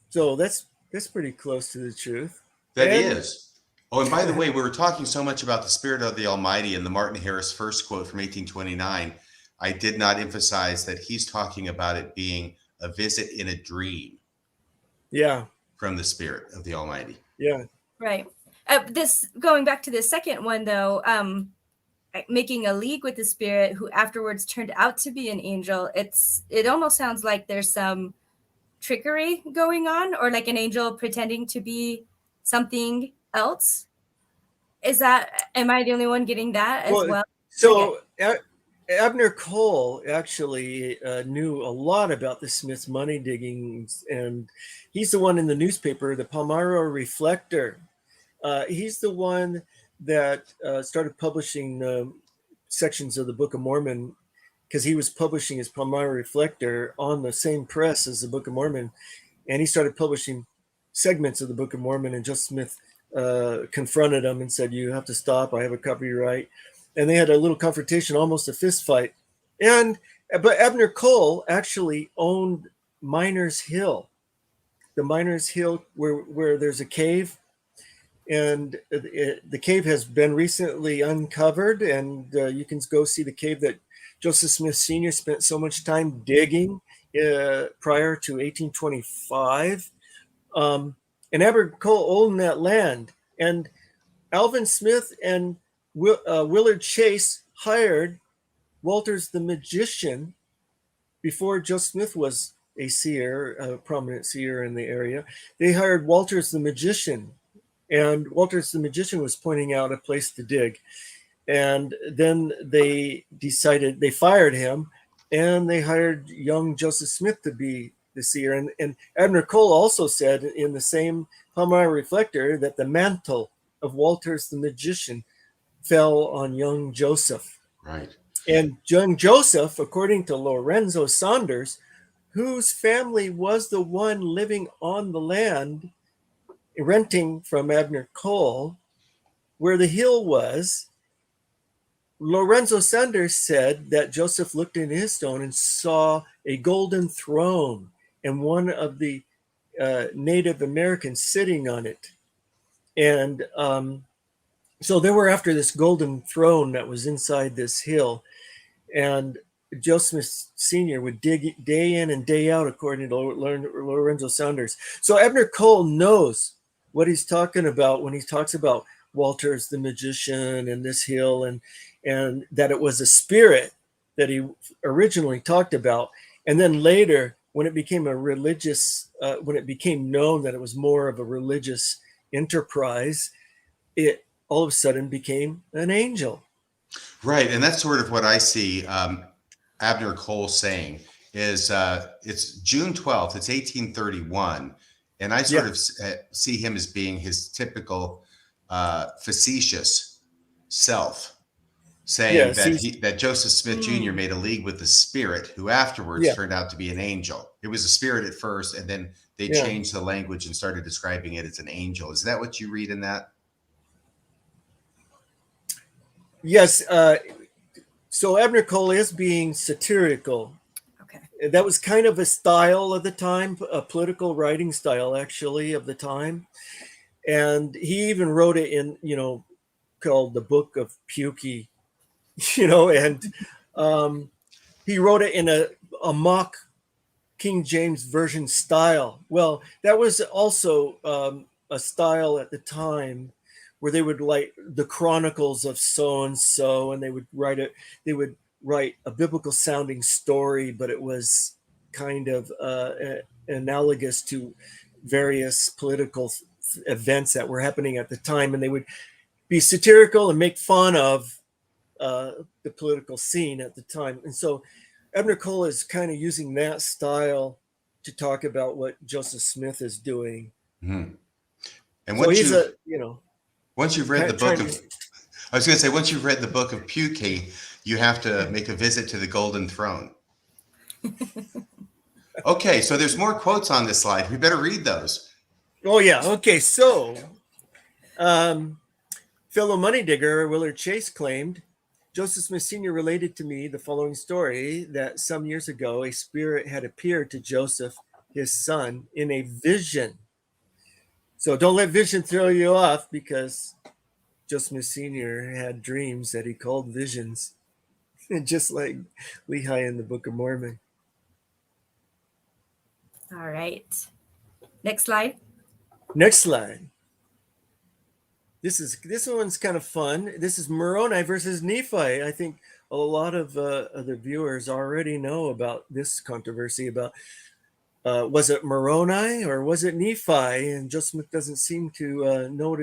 So that's pretty close to the truth. That is. Oh, and by the way, we were talking so much about the Spirit of the Almighty and the Martin Harris first quote from 1829. I did not emphasize that he's talking about it being a visit in a dream. Yeah. From the Spirit of the Almighty. Yeah. Right. This going back to the second one though, making a league with the spirit who afterwards turned out to be an angel. It almost sounds like there's some trickery going on, or like an angel pretending to be something else. Am I the only one getting that as well? So Abner Cole actually knew a lot about the Smiths' money diggings, and he's the one in the newspaper, the Palmyra Reflector. He's the one that started publishing sections of the Book of Mormon, because he was publishing his Palmyra Reflector on the same press as the Book of Mormon, and he started publishing segments of the Book of Mormon, and Joseph Smith confronted him and said, "You have to stop. I have a copyright." And they had a little confrontation, almost a fist fight. But Abner Cole actually owned Miners Hill, the Miners Hill where there's a cave, and the cave has been recently uncovered, and you can go see the cave that Joseph Smith Sr. spent so much time digging prior to 1825. And Abner Cole owned that land, and Alvin Smith and Willard Chase hired Walters the magician before Joseph Smith was a seer, a prominent seer in the area. They hired Walters the magician, and Walters the magician was pointing out a place to dig. And then they decided, they fired him, and they hired young Joseph Smith to be the seer. And Abner Cole also said in the same Palmyra Reflector that the mantle of Walters the magician fell on young Joseph. Right. And young Joseph, according to Lorenzo Saunders, whose family was the one living on the land, renting from Abner Cole, where the hill was, Lorenzo Saunders said that Joseph looked into his stone and saw a golden throne and one of the Native Americans sitting on it. And So they were after this golden throne that was inside this hill, and Joseph Smith Sr. would dig day in and day out, according to Lorenzo Saunders. So Abner Cole knows what he's talking about when he talks about Walter's the magician and this hill, and that it was a spirit that he originally talked about. And then later, when it became a religious, when it became known that it was more of a religious enterprise, it all of a sudden became an angel. Right. And that's sort of what I see Abner Cole saying is it's June 12th, it's 1831. And I sort of see him as being his typical facetious self, saying that Joseph Smith Jr. made a league with the spirit, who afterwards turned out to be an angel. It was a spirit at first, and then they changed the language and started describing it as an angel. Is that what you read in that? Yes. So Abner Cole is being satirical. Okay. That was kind of a style of the time, a political writing style, actually, of the time. And he even wrote it in, called the Book of Pukey, and he wrote it in a mock King James Version style. Well, that was also a style at the time where they would like the chronicles of so and so, and they would write a biblical sounding story, but it was kind of analogous to various political events that were happening at the time, and they would be satirical and make fun of the political scene at the time. And so Abner Cole is kind of using that style to talk about what Joseph Smith is doing. Mm-hmm. And so he's once you've read the book of, I was going to say, once you've read the Book of Pukey, you have to make a visit to the Golden Throne. Okay, so there's more quotes on this slide. We better read those. Oh, yeah. Okay, so fellow money digger Willard Chase claimed, Joseph Smith Sr. related to me the following story, that some years ago a spirit had appeared to Joseph, his son, in a vision. So don't let vision throw you off, because Joseph Smith Sr. had dreams that he called visions, just like Lehi in the Book of Mormon. All right. Next slide. Next slide. This one's kind of fun. This is Moroni versus Nephi. I think a lot of the viewers already know about this controversy about was it Moroni or was it Nephi? And Joseph Smith doesn't seem to know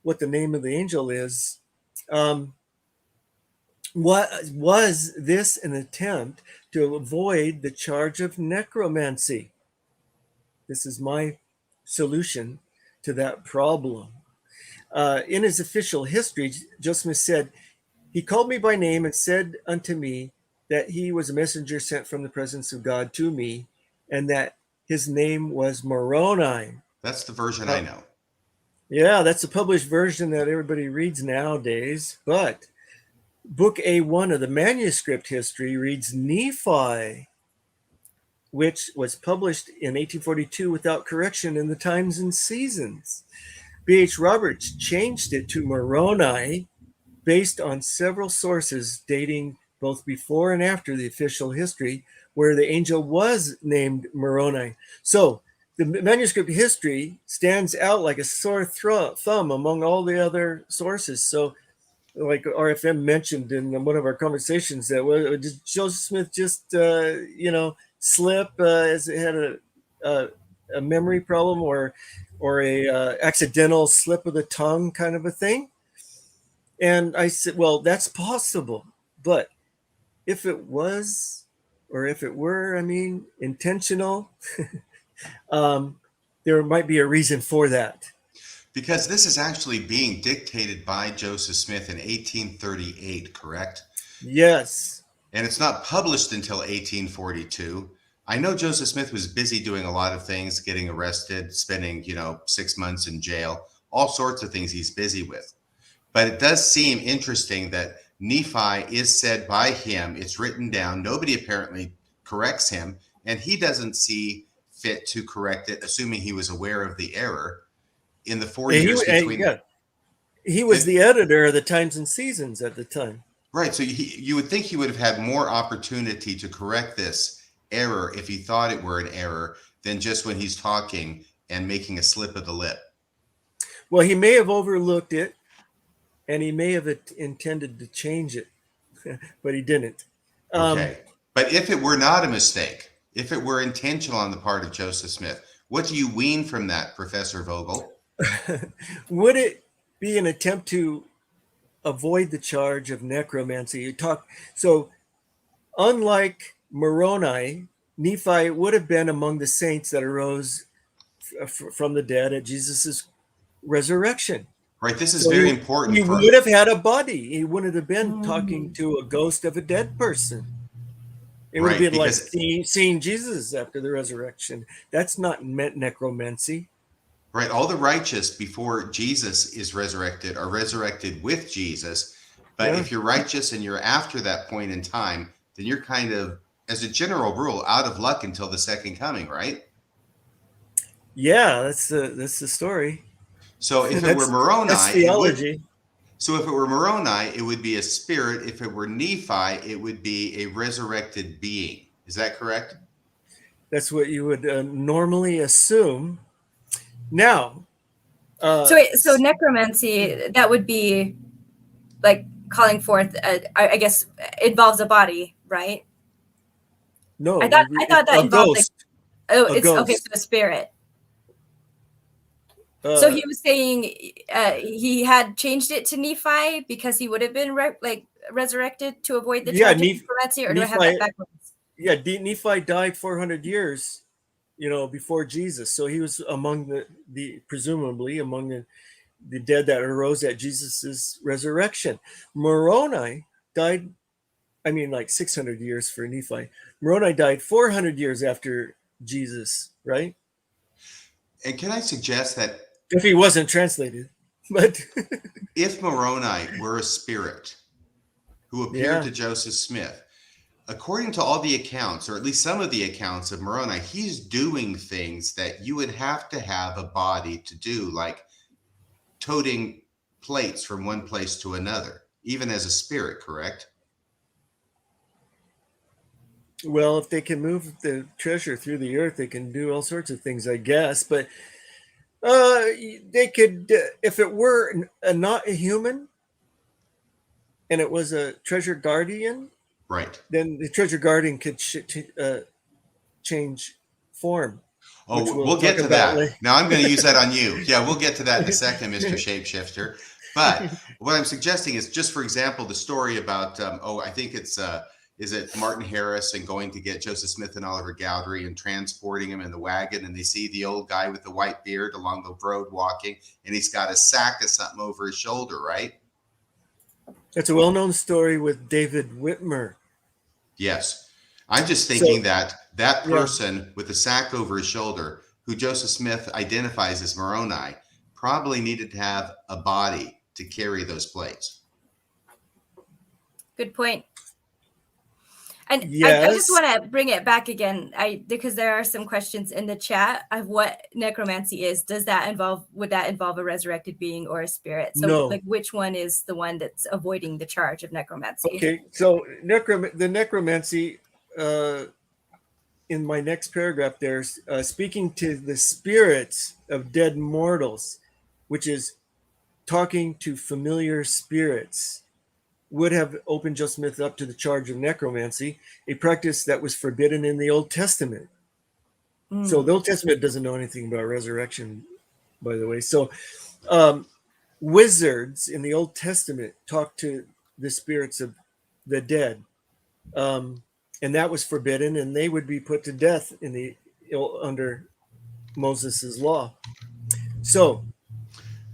what the name of the angel is. What was this an attempt to avoid the charge of necromancy? This is my solution to that problem. In his official history, Joseph Smith said, he called me by name and said unto me that he was a messenger sent from the presence of God to me, and that his name was Moroni. That's the version I know. Yeah, that's the published version that everybody reads nowadays. But Book A1 of the manuscript history reads Nephi, which was published in 1842 without correction in the Times and Seasons. B.H. Roberts changed it to Moroni based on several sources dating both before and after the official history, where the angel was named Moroni. So the manuscript history stands out like a sore thumb among all the other sources. So like RFM mentioned in one of our conversations, that did Joseph Smith just, slip as it had a memory problem or a accidental slip of the tongue kind of a thing? And I said, well, that's possible. But if it was, or if it were, intentional, there might be a reason for that. Because this is actually being dictated by Joseph Smith in 1838, correct? Yes. And it's not published until 1842. I know Joseph Smith was busy doing a lot of things, getting arrested, spending, 6 months in jail, all sorts of things he's busy with. But it does seem interesting that Nephi is said by him, it's written down, nobody apparently corrects him, and he doesn't see fit to correct it, assuming he was aware of the error in the 4 years between. he was the editor of the Times and Seasons at the time. Right. So you would think he would have had more opportunity to correct this error if he thought it were an error than just when he's talking and making a slip of the lip. Well, he may have overlooked it, and he may have intended to change it, but he didn't. Okay. But if it were not a mistake, if it were intentional on the part of Joseph Smith, what do you wean from that, Professor Vogel? Would it be an attempt to avoid the charge of necromancy? So unlike Moroni, Nephi would have been among the saints that arose from the dead at Jesus's resurrection. Right. This is very important. He would have had a body. He wouldn't have been talking to a ghost of a dead person. It would have been like seeing Jesus after the resurrection. That's not necromancy. Right. All the righteous before Jesus is resurrected are resurrected with Jesus. But if you're righteous and you're after that point in time, then you're kind of, as a general rule, out of luck until the second coming, right? Yeah, that's the story. So if it were Moroni, that's theology. So if it were Moroni, it would be a spirit. If it were Nephi, it would be a resurrected being. Is that correct? That's what you would normally assume. Now, so necromancy, that would be like calling forth, I guess, involves a body, right? No, I thought that involved ghost. It's ghost. Okay, so a spirit. So he was saying he had changed it to Nephi because he would have been resurrected to avoid the charge of necromancy, or do I have that backwards? Yeah, Nephi died 400 years, before Jesus. So he was among presumably among the dead that arose at Jesus's resurrection. Moroni died, like 600 years for Nephi. Moroni died 400 years after Jesus, right? And can I suggest that if he wasn't translated, but if Moroni were a spirit who appeared to Joseph Smith, according to all the accounts, or at least some of the accounts of Moroni, he's doing things that you would have to have a body to do, like toting plates from one place to another, even as a spirit, correct? Well, if they can move the treasure through the earth, they can do all sorts of things, I guess. But they could, if it were not a human and it was a treasure guardian, right? Then the treasure guardian could change form. Oh, we'll get to that. Later. Now I'm going to use that on you. Yeah, we'll get to that in a second, Mr. Shapeshifter. But what I'm suggesting is, just for example, the story about, I think it's, is it Martin Harris and going to get Joseph Smith and Oliver Gowdery and transporting him in the wagon, and they see the old guy with the white beard along the road walking, and he's got a sack of something over his shoulder, right? It's a well-known story with David Whitmer. Yes. I'm just thinking that person with the sack over his shoulder, who Joseph Smith identifies as Moroni, probably needed to have a body to carry those plates. Good point. And I just want to bring it back again, because there are some questions in the chat of what necromancy is. Would that involve a resurrected being or a spirit? So no. Which one is the one that's avoiding the charge of necromancy? Okay, so the necromancy, in my next paragraph there's speaking to the spirits of dead mortals, which is talking to familiar spirits, would have opened Joseph Smith up to the charge of necromancy, a practice that was forbidden in the Old Testament. So the Old Testament doesn't know anything about resurrection, by the way. So wizards in the Old Testament talk to the spirits of the dead, and that was forbidden, and they would be put to death under Moses's law. So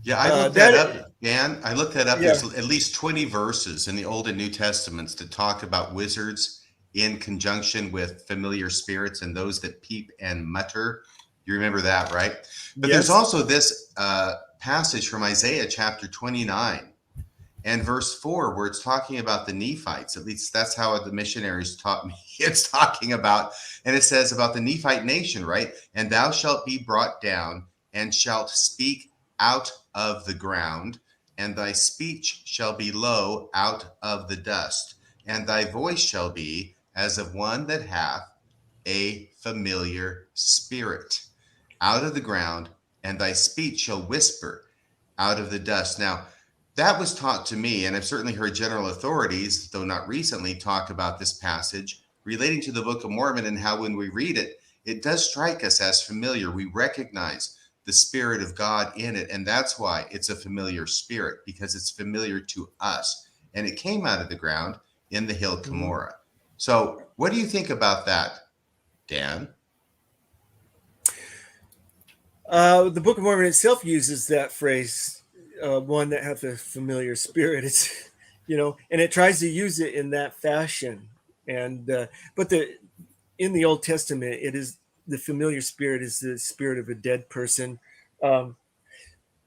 yeah, I looked that up, Dan. I looked that up. There's at least 20 verses in the Old and New Testaments that talk about wizards in conjunction with familiar spirits and those that peep and mutter. You remember that, right? But there's also this passage from Isaiah chapter 29 and verse 4, where it's talking about the Nephites. At least that's how the missionaries taught me. It's talking about, and it says about the Nephite nation, right? And thou shalt be brought down and shalt speak out of the ground, and thy speech shall be low out of the dust, and thy voice shall be as of one that hath a familiar spirit out of the ground, and thy speech shall whisper out of the dust. Now, that was taught to me, and I've certainly heard general authorities, though not recently, talk about this passage relating to the Book of Mormon, and how when we read it, it does strike us as familiar. We recognize the Spirit of God in it, and that's why it's a familiar spirit, because it's familiar to us. And it came out of the ground in the hill Cumorah. So what do you think about that, Dan? The Book of Mormon itself uses that phrase, one that hath a familiar spirit. It's, and it tries to use it in that fashion. And but in the Old Testament, it is the familiar spirit is the spirit of a dead person.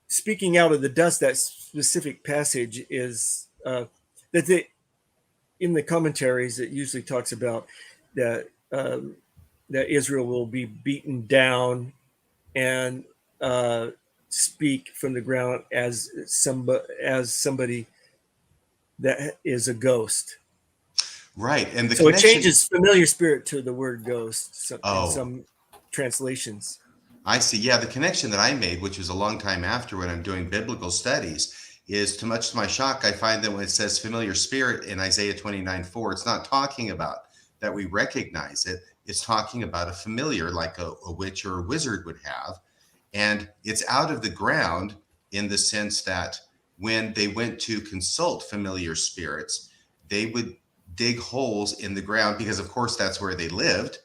Speaking out of the dust, that specific passage is that in the commentaries, it usually talks about that that Israel will be beaten down and speak from the ground as somebody that is a ghost. Right. And so it changes familiar spirit to the word ghost in some translations. I see. Yeah, the connection that I made, which was a long time after when I'm doing biblical studies, is to much to my shock, I find that when it says familiar spirit in Isaiah 29:4, it's not talking about that we recognize it. It's talking about a familiar, like a witch or a wizard would have. And it's out of the ground in the sense that when they went to consult familiar spirits, they would dig holes in the ground because, of course, that's where they lived.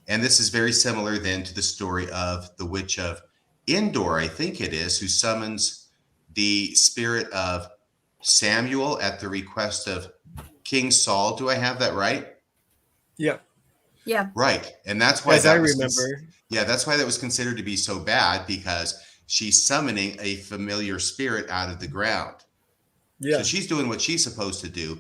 And this is very similar then to the story of the witch of Endor, I think it is, who summons the spirit of Samuel at the request of King Saul. Do I have that right? Yeah. Yeah. Right. And that's why that's why that was considered to be so bad, because she's summoning a familiar spirit out of the ground. Yeah. So she's doing what she's supposed to do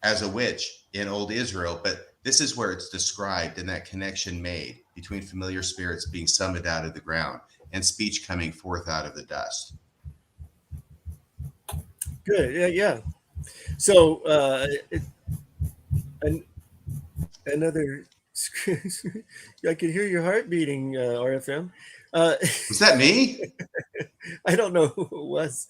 as a witch in old Israel, but this is where it's described and that connection made between familiar spirits being summoned out of the ground and speech coming forth out of the dust. Good. Yeah. So another, I could hear your heart beating, RFM. Was that me? I don't know who it was.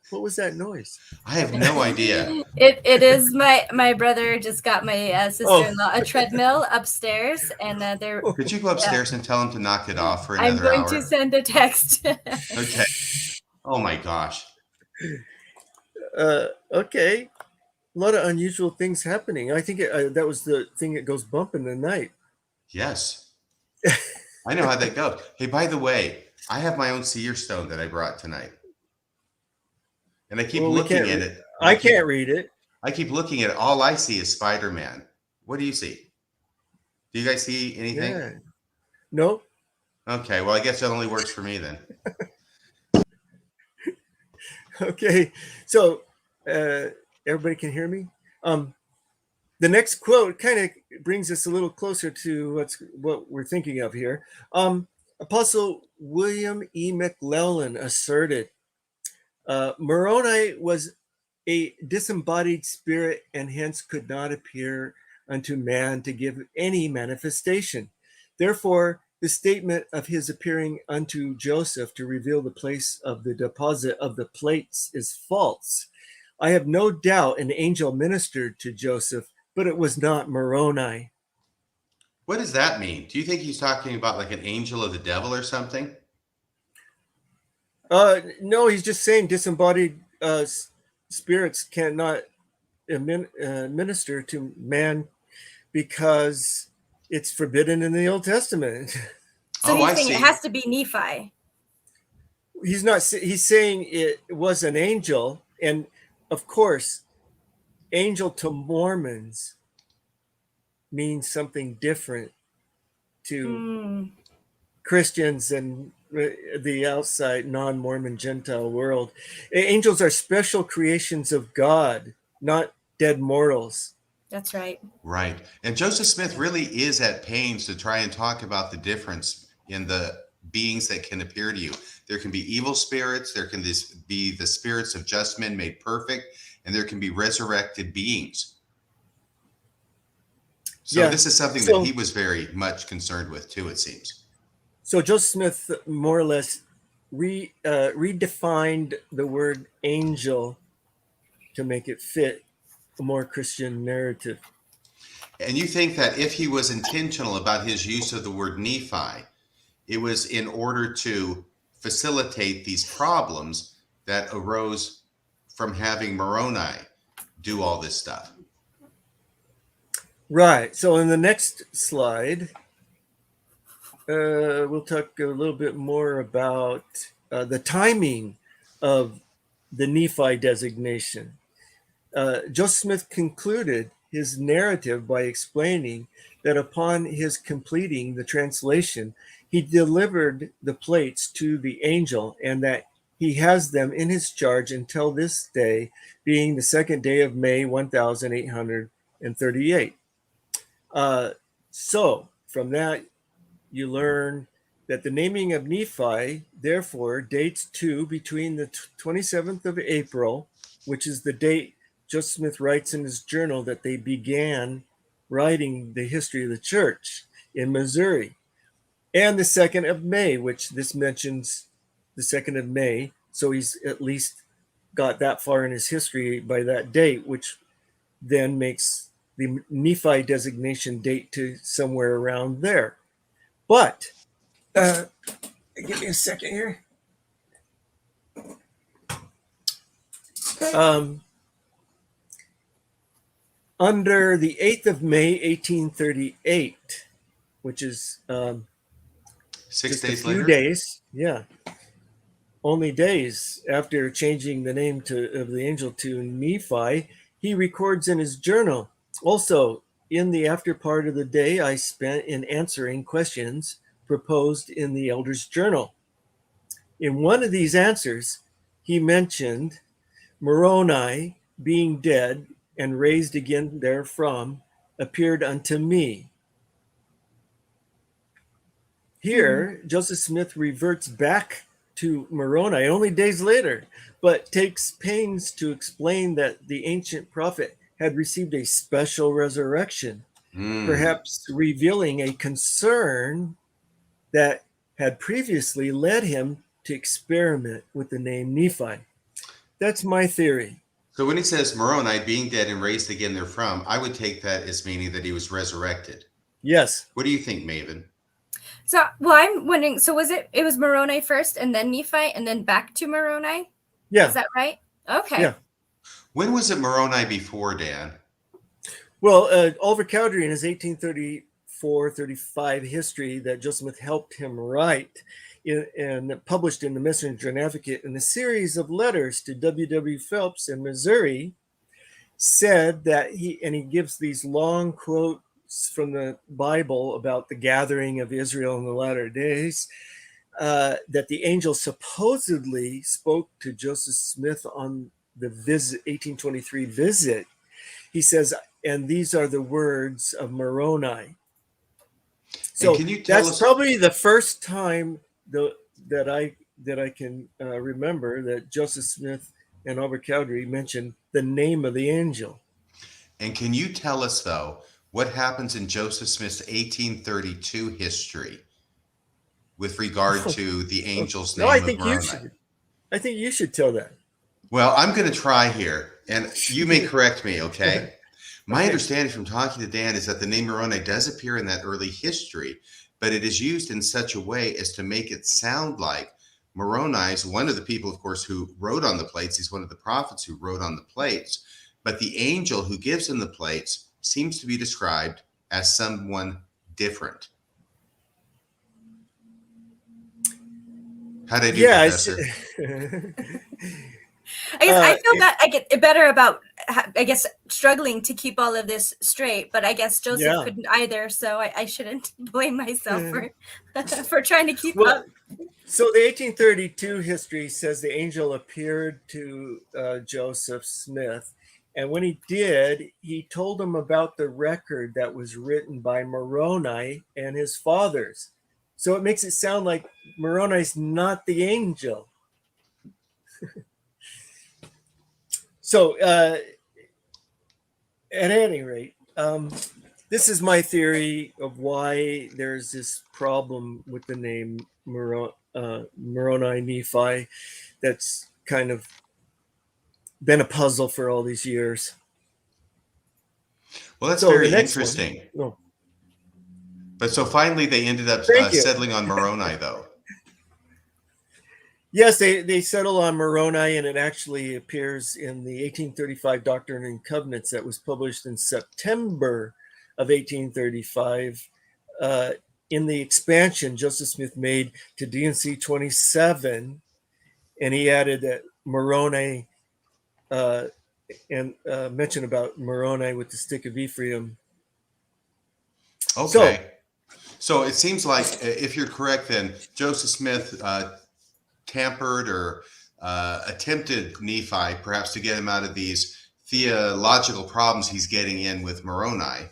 What was that noise? I have no idea. It is my brother just got my sister-in-law a treadmill upstairs, and they're. Could you go upstairs and tell him to knock it off for another hour? I'm going to send a text. Okay. Oh my gosh. Okay. A lot of unusual things happening. I think that was the thing that goes bump in the night. Yes. I know how that goes. Hey, by the way, I have my own Seer Stone that I brought tonight. And I keep looking at it. I can't read it. I keep looking at it. All I see is Spider-Man. What do you see? Do you guys see anything? Yeah. Nope. Okay. Well, I guess that only works for me then. Okay. So everybody can hear me? The next quote kind of brings us a little closer to what we're thinking of here. Apostle William E. McLellan asserted, Moroni was a disembodied spirit and hence could not appear unto man to give any manifestation. Therefore, the statement of his appearing unto Joseph to reveal the place of the deposit of the plates is false. I have no doubt an angel ministered to Joseph, but it was not Moroni. What does that mean? Do you think he's talking about like an angel of the devil or something? No, he's just saying disembodied spirits cannot minister to man because it's forbidden in the Old Testament. So he's saying it has to be Nephi. He's saying it was an angel, and of course, angel to Mormons means something different to Christians and the outside non-Mormon Gentile world. Angels are special creations of God, not dead mortals. That's right. Right. And Joseph Smith really is at pains to try and talk about the difference in the beings that can appear to you. There can be evil spirits, there can be the spirits of just men made perfect, and there can be resurrected beings. So this is something that he was very much concerned with too, it seems. So Joseph Smith more or less redefined the word angel to make it fit a more Christian narrative. And you think that if he was intentional about his use of the word Nephi, it was in order to facilitate these problems that arose from having Moroni do all this stuff. Right. So in the next slide, we'll talk a little bit more about the timing of the Nephi designation. Joseph Smith concluded his narrative by explaining that upon his completing the translation, he delivered the plates to the angel and that he has them in his charge until this day, being the second day of May, 1838. So from that, you learn that the naming of Nephi, therefore, dates to between the 27th of April, which is the date Joseph Smith writes in his journal that they began writing the history of the church in Missouri, and the 2nd of May, which this mentions the 2nd of May. So he's at least got that far in his history by that date, which then makes the Nephi designation date to somewhere around there. But give me a second here. Under the 8th of May, 1838, which is 6 just days a few later? days, only days after changing the name of the angel to Nephi, he records in his journal, also, in the after part of the day I spent in answering questions proposed in the elder's journal. In one of these answers, he mentioned Moroni being dead and raised again therefrom appeared unto me. Here, Joseph Smith reverts back to Moroni only days later, but takes pains to explain that the ancient prophet had received a special resurrection, perhaps revealing a concern that had previously led him to experiment with the name Nephi. That's my theory. So when he says Moroni being dead and raised again therefrom, I would take that as meaning that he was resurrected. Yes. What do you think, Maven? So, well, I'm wondering, so it was Moroni first and then Nephi and then back to Moroni? Yeah. Is that right? Okay. Yeah. When was it Moroni before, Dan? Well, Oliver Cowdery in his 1834-35 history that Joseph Smith helped him write and published in the Messenger and Advocate in a series of letters to W.W. Phelps in Missouri, said that he gives these long quotes from the Bible about the gathering of Israel in the latter days, that the angel supposedly spoke to Joseph Smith on the 1823 visit. He says, and these are the words of Moroni. So that's probably the first time that I can remember that Joseph Smith and Albert Cowdery mentioned the name of the angel. And can you tell us, though, what happens in Joseph Smith's 1832 history with regard to the angel's name of Moroni? I think you should tell that. Well, I'm going to try here, and you may correct me, okay? My understanding from talking to Dan is that the name Moroni does appear in that early history, but it is used in such a way as to make it sound like Moroni is one of the people, of course, who wrote on the plates. He's one of the prophets who wrote on the plates, but the angel who gives him the plates seems to be described as someone different. How did I do, Professor? I guess I feel that I get better about, I guess, struggling to keep all of this straight, but I guess Joseph couldn't either, so I shouldn't blame myself for trying to keep up. So the 1832 history says the angel appeared to Joseph Smith, and when he did, he told him about the record that was written by Moroni and his fathers. So it makes it sound like Moroni's not the angel. So at any rate, this is my theory of why there's this problem with the name Moroni Nephi that's kind of been a puzzle for all these years. Well, that's So very the next interesting. one- oh, But so finally they ended up Thank you. settling on Moroni, though. yes, they settle on Moroni, and it actually appears in the 1835 Doctrine and Covenants that was published in September of 1835. In the expansion Joseph Smith made to D&C 27, and he added that Moroni and mention about Moroni with the stick of Ephraim. Okay. So it seems like, if you're correct, then Joseph Smith tampered or attempted Nephi, perhaps to get him out of these theological problems he's getting in with Moroni.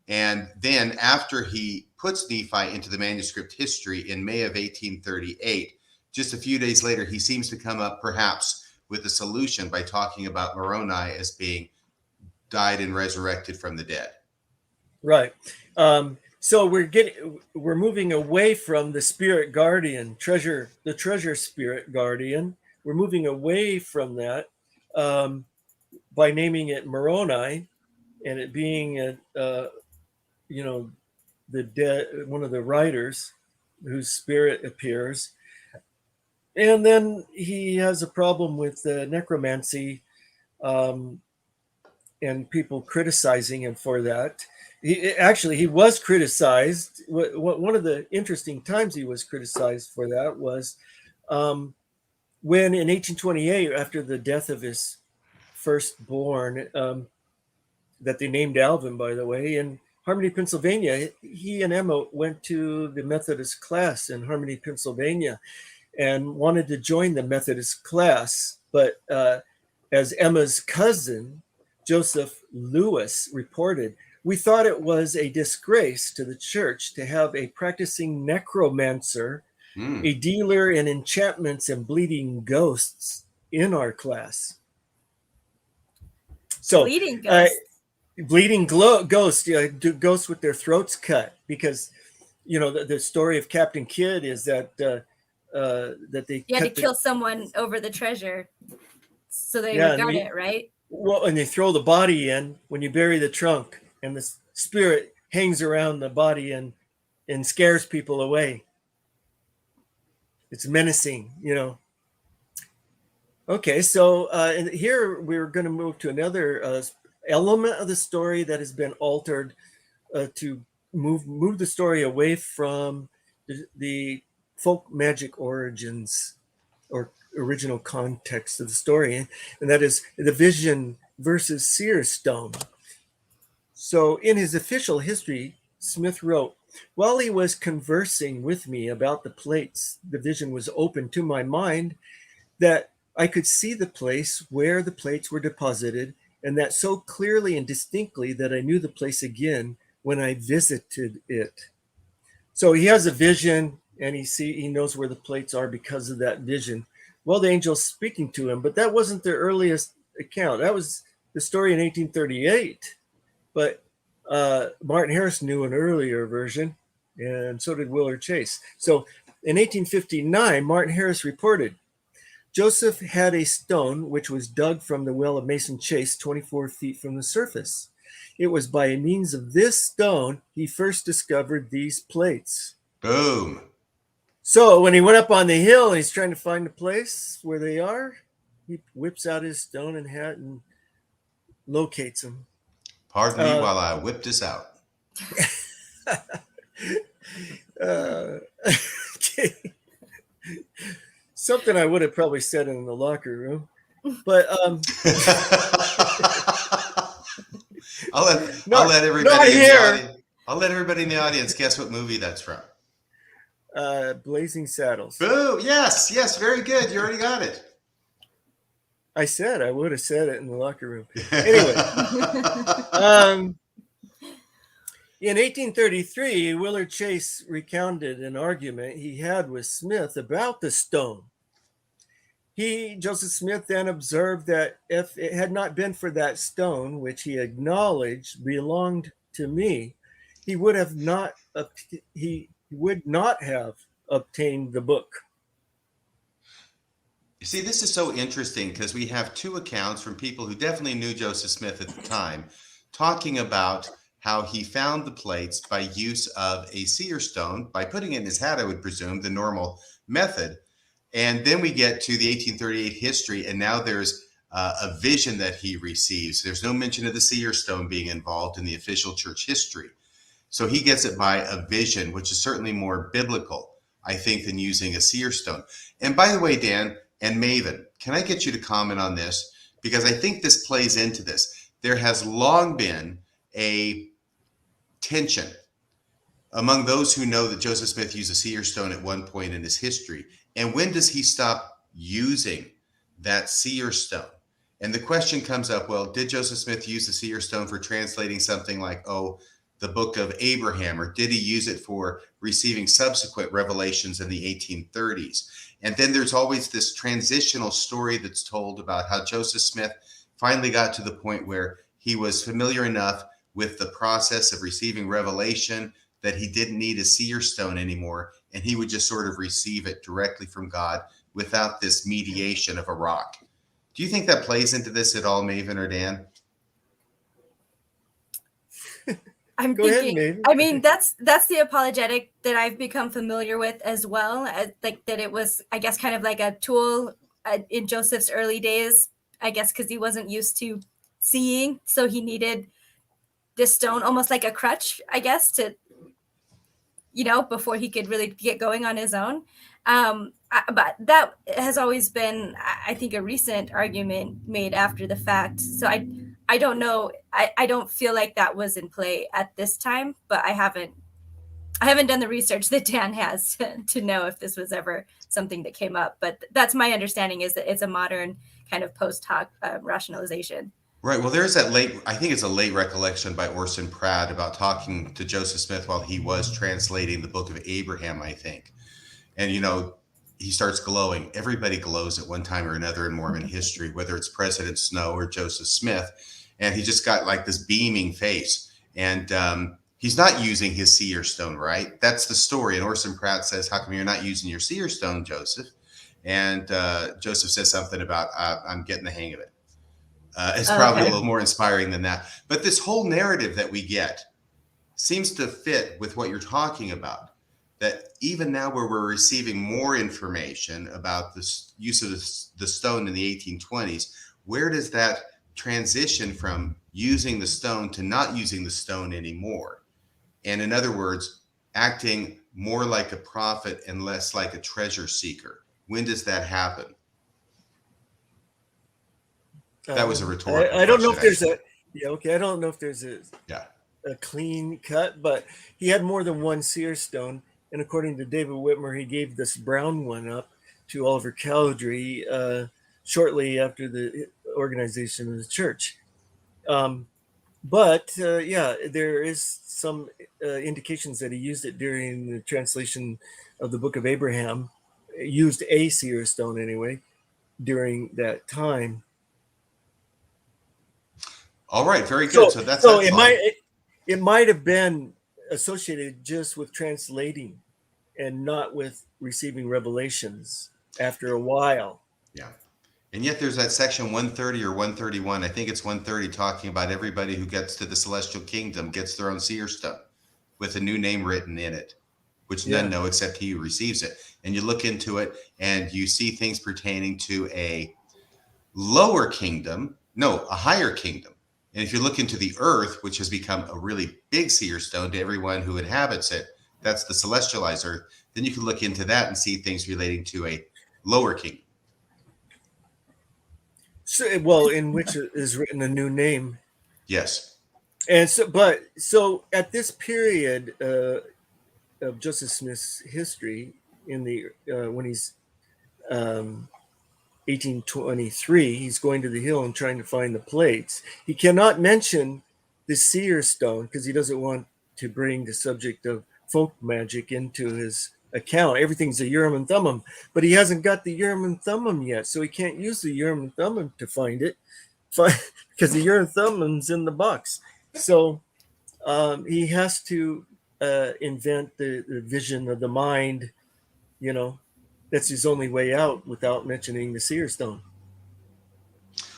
And then after he puts Nephi into the manuscript history in May of 1838, just a few days later, he seems to come up perhaps with a solution by talking about Moroni as being died and resurrected from the dead. Right. So we're moving away from the spirit guardian, the treasure spirit guardian. We're moving away from that by naming it Moroni, and it being the dead, one of the writers whose spirit appears. And then he has a problem with necromancy and people criticizing him for that. He was criticized. One of the interesting times he was criticized for that was when in 1828, after the death of his firstborn, that they named Alvin, by the way, in Harmony, Pennsylvania, he and Emma went to the Methodist class in Harmony, Pennsylvania, and wanted to join the Methodist class. But as Emma's cousin, Joseph Lewis, reported, we thought it was a disgrace to the church to have a practicing necromancer, a dealer in enchantments and bleeding ghosts in our class. So Bleeding ghosts. Ghosts, ghosts with their throats cut, because the story of Captain Kidd is that they You had to kill someone over the treasure so they Yeah, would guard and it, right? Well, and they throw the body in when you bury the trunk, and the spirit hangs around the body and scares people away. It's menacing, Okay, so and here we're going to move to another element of the story that has been altered to move the story away from the folk magic origins or original context of the story, and that is the vision versus Seer Stone. So in his official history, Smith wrote, while he was conversing with me about the plates, the vision was open to my mind that I could see the place where the plates were deposited, and that so clearly and distinctly that I knew the place again when I visited it. So he has a vision, and he knows where the plates are because of that vision. Well, the angel's speaking to him, but that wasn't the earliest account. That was the story in 1838. But Martin Harris knew an earlier version, and so did Willard Chase. So in 1859, Martin Harris reported, Joseph had a stone which was dug from the well of Mason Chase 24 feet from the surface. It was by means of this stone he first discovered these plates. Boom. So when he went up on the hill and he's trying to find the place where they are, he whips out his stone and hat and locates them. Pardon me while I whip this out. Okay. Something I would have probably said in the locker room, but I'll let everybody in the audience guess what movie that's from. Blazing Saddles. Boo! Yes, very good. You already got it. I would have said it in the locker room. Anyway, In 1833, Willard Chase recounted an argument he had with Smith about the stone. Joseph Smith, then observed that if it had not been for that stone, which he acknowledged belonged to me, he would not have obtained the book. You see, this is so interesting because we have two accounts from people who definitely knew Joseph Smith at the time, talking about how he found the plates by use of a seer stone, by putting it in his hat, I would presume, the normal method. And then we get to the 1838 history, and now there's a vision that he receives. There's no mention of the seer stone being involved in the official church history. So he gets it by a vision, which is certainly more biblical, I think, than using a seer stone. And by the way, Dan and Maven, can I get you to comment on this? Because I think this plays into this. There has long been a tension among those who know that Joseph Smith used a seer stone at one point in his history. And when does he stop using that seer stone? And the question comes up, well, did Joseph Smith use the seer stone for translating something like, the book of Abraham, or did he use it for receiving subsequent revelations in the 1830s? And then there's always this transitional story that's told about how Joseph Smith finally got to the point where he was familiar enough with the process of receiving revelation that he didn't need a seer stone anymore, and he would just sort of receive it directly from God without this mediation of a rock. Do you think that plays into this at all, Maven or Dan? I'm Go thinking, ahead, Maven. I mean, that's the apologetic that I've become familiar with as well. Like that it was, I guess, kind of like a tool in Joseph's early days, I guess, because he wasn't used to seeing. So he needed this stone almost like a crutch, I guess, to, before he could really get going on his own. But that has always been, I think, a recent argument made after the fact. So I don't know. I don't feel like that was in play at this time, but I haven't done the research that Dan has to know if this was ever something that came up. But that's my understanding, is that it's a modern kind of post hoc rationalization. Right. Well, there's that I think it's a late recollection by Orson Pratt about talking to Joseph Smith while he was translating the book of Abraham, I think. And, he starts glowing. Everybody glows at one time or another in Mormon history, whether it's President Snow or Joseph Smith. And he just got like this beaming face. And he's not using his seer stone, right? That's the story. And Orson Pratt says, how come you're not using your seer stone, Joseph? And Joseph says something about, I'm getting the hang of it. It's probably a little more inspiring than that. But this whole narrative that we get seems to fit with what you're talking about. That even now where we're receiving more information about the use of the stone in the 1820s, where does that transition from using the stone to not using the stone anymore? And in other words, acting more like a prophet and less like a treasure seeker. When does that happen? That was a rhetorical I don't know if question, there's I don't know if there's a clean cut, but he had more than one seer stone. And according to David Whitmer, he gave this brown one up to Oliver Cowdery shortly after the organization of the church. But there is some indications that he used it during the translation of the Book of Abraham, used a seer stone anyway, during that time. All right, very good. So it might have been associated just with translating and not with receiving revelations after a while. Yeah. And yet there's that section 130 or 131. I think it's 130, talking about everybody who gets to the celestial kingdom gets their own seer stone with a new name written in it, which none know except he who receives it. And you look into it and you see things pertaining to a higher kingdom. And if you look into the earth, which has become a really big seer stone to everyone who inhabits it, that's the celestialized earth, then you can look into that and see things relating to a lower kingdom. So, in which is written a new name. Yes. And so at this period of Joseph Smith's history, in the when he's 1823, he's going to the hill and trying to find the plates. He cannot mention the seer stone because he doesn't want to bring the subject of folk magic into his account. Everything's a Urim and Thummim, but he hasn't got the Urim and Thummim yet, so he can't use the Urim and Thummim to find it because the Urim and Thummim's in the box. So he has to invent the vision of the mind. That's his only way out without mentioning the Seer Stone.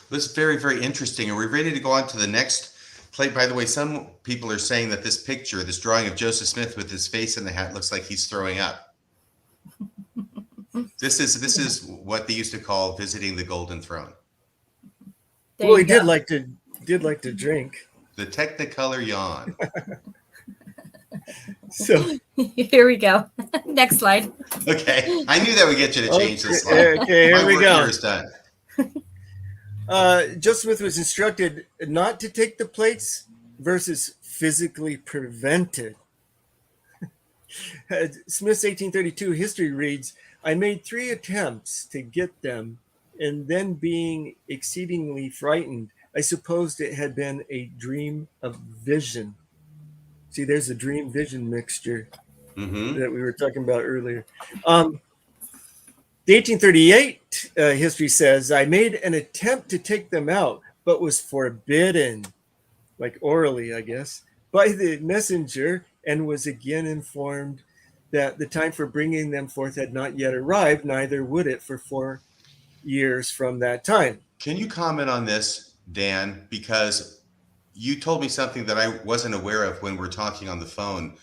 This is very, very interesting. Are we ready to go on to the next plate? By the way, some people are saying that this picture, this drawing of Joseph Smith with his face in the hat, looks like he's throwing up. This is what they used to call visiting the golden throne. Well, he did like to drink. The Technicolor yawn. So here we go. Next slide. Okay, I knew that would get you to change this slide. Okay, here we go. Here is done. Joseph Smith was instructed not to take the plates versus physically prevented. Smith's 1832 history reads, I made 3 attempts to get them, and then being exceedingly frightened, I supposed it had been a dream of vision. See, there's a dream vision mixture that we were talking about earlier. The 1838 history says, I made an attempt to take them out, but was forbidden, like orally, I guess, by the messenger, and was again informed that the time for bringing them forth had not yet arrived, neither would it for 4 years from that time. Can you comment on this, Dan? Because you told me something that I wasn't aware of when we were talking on the phone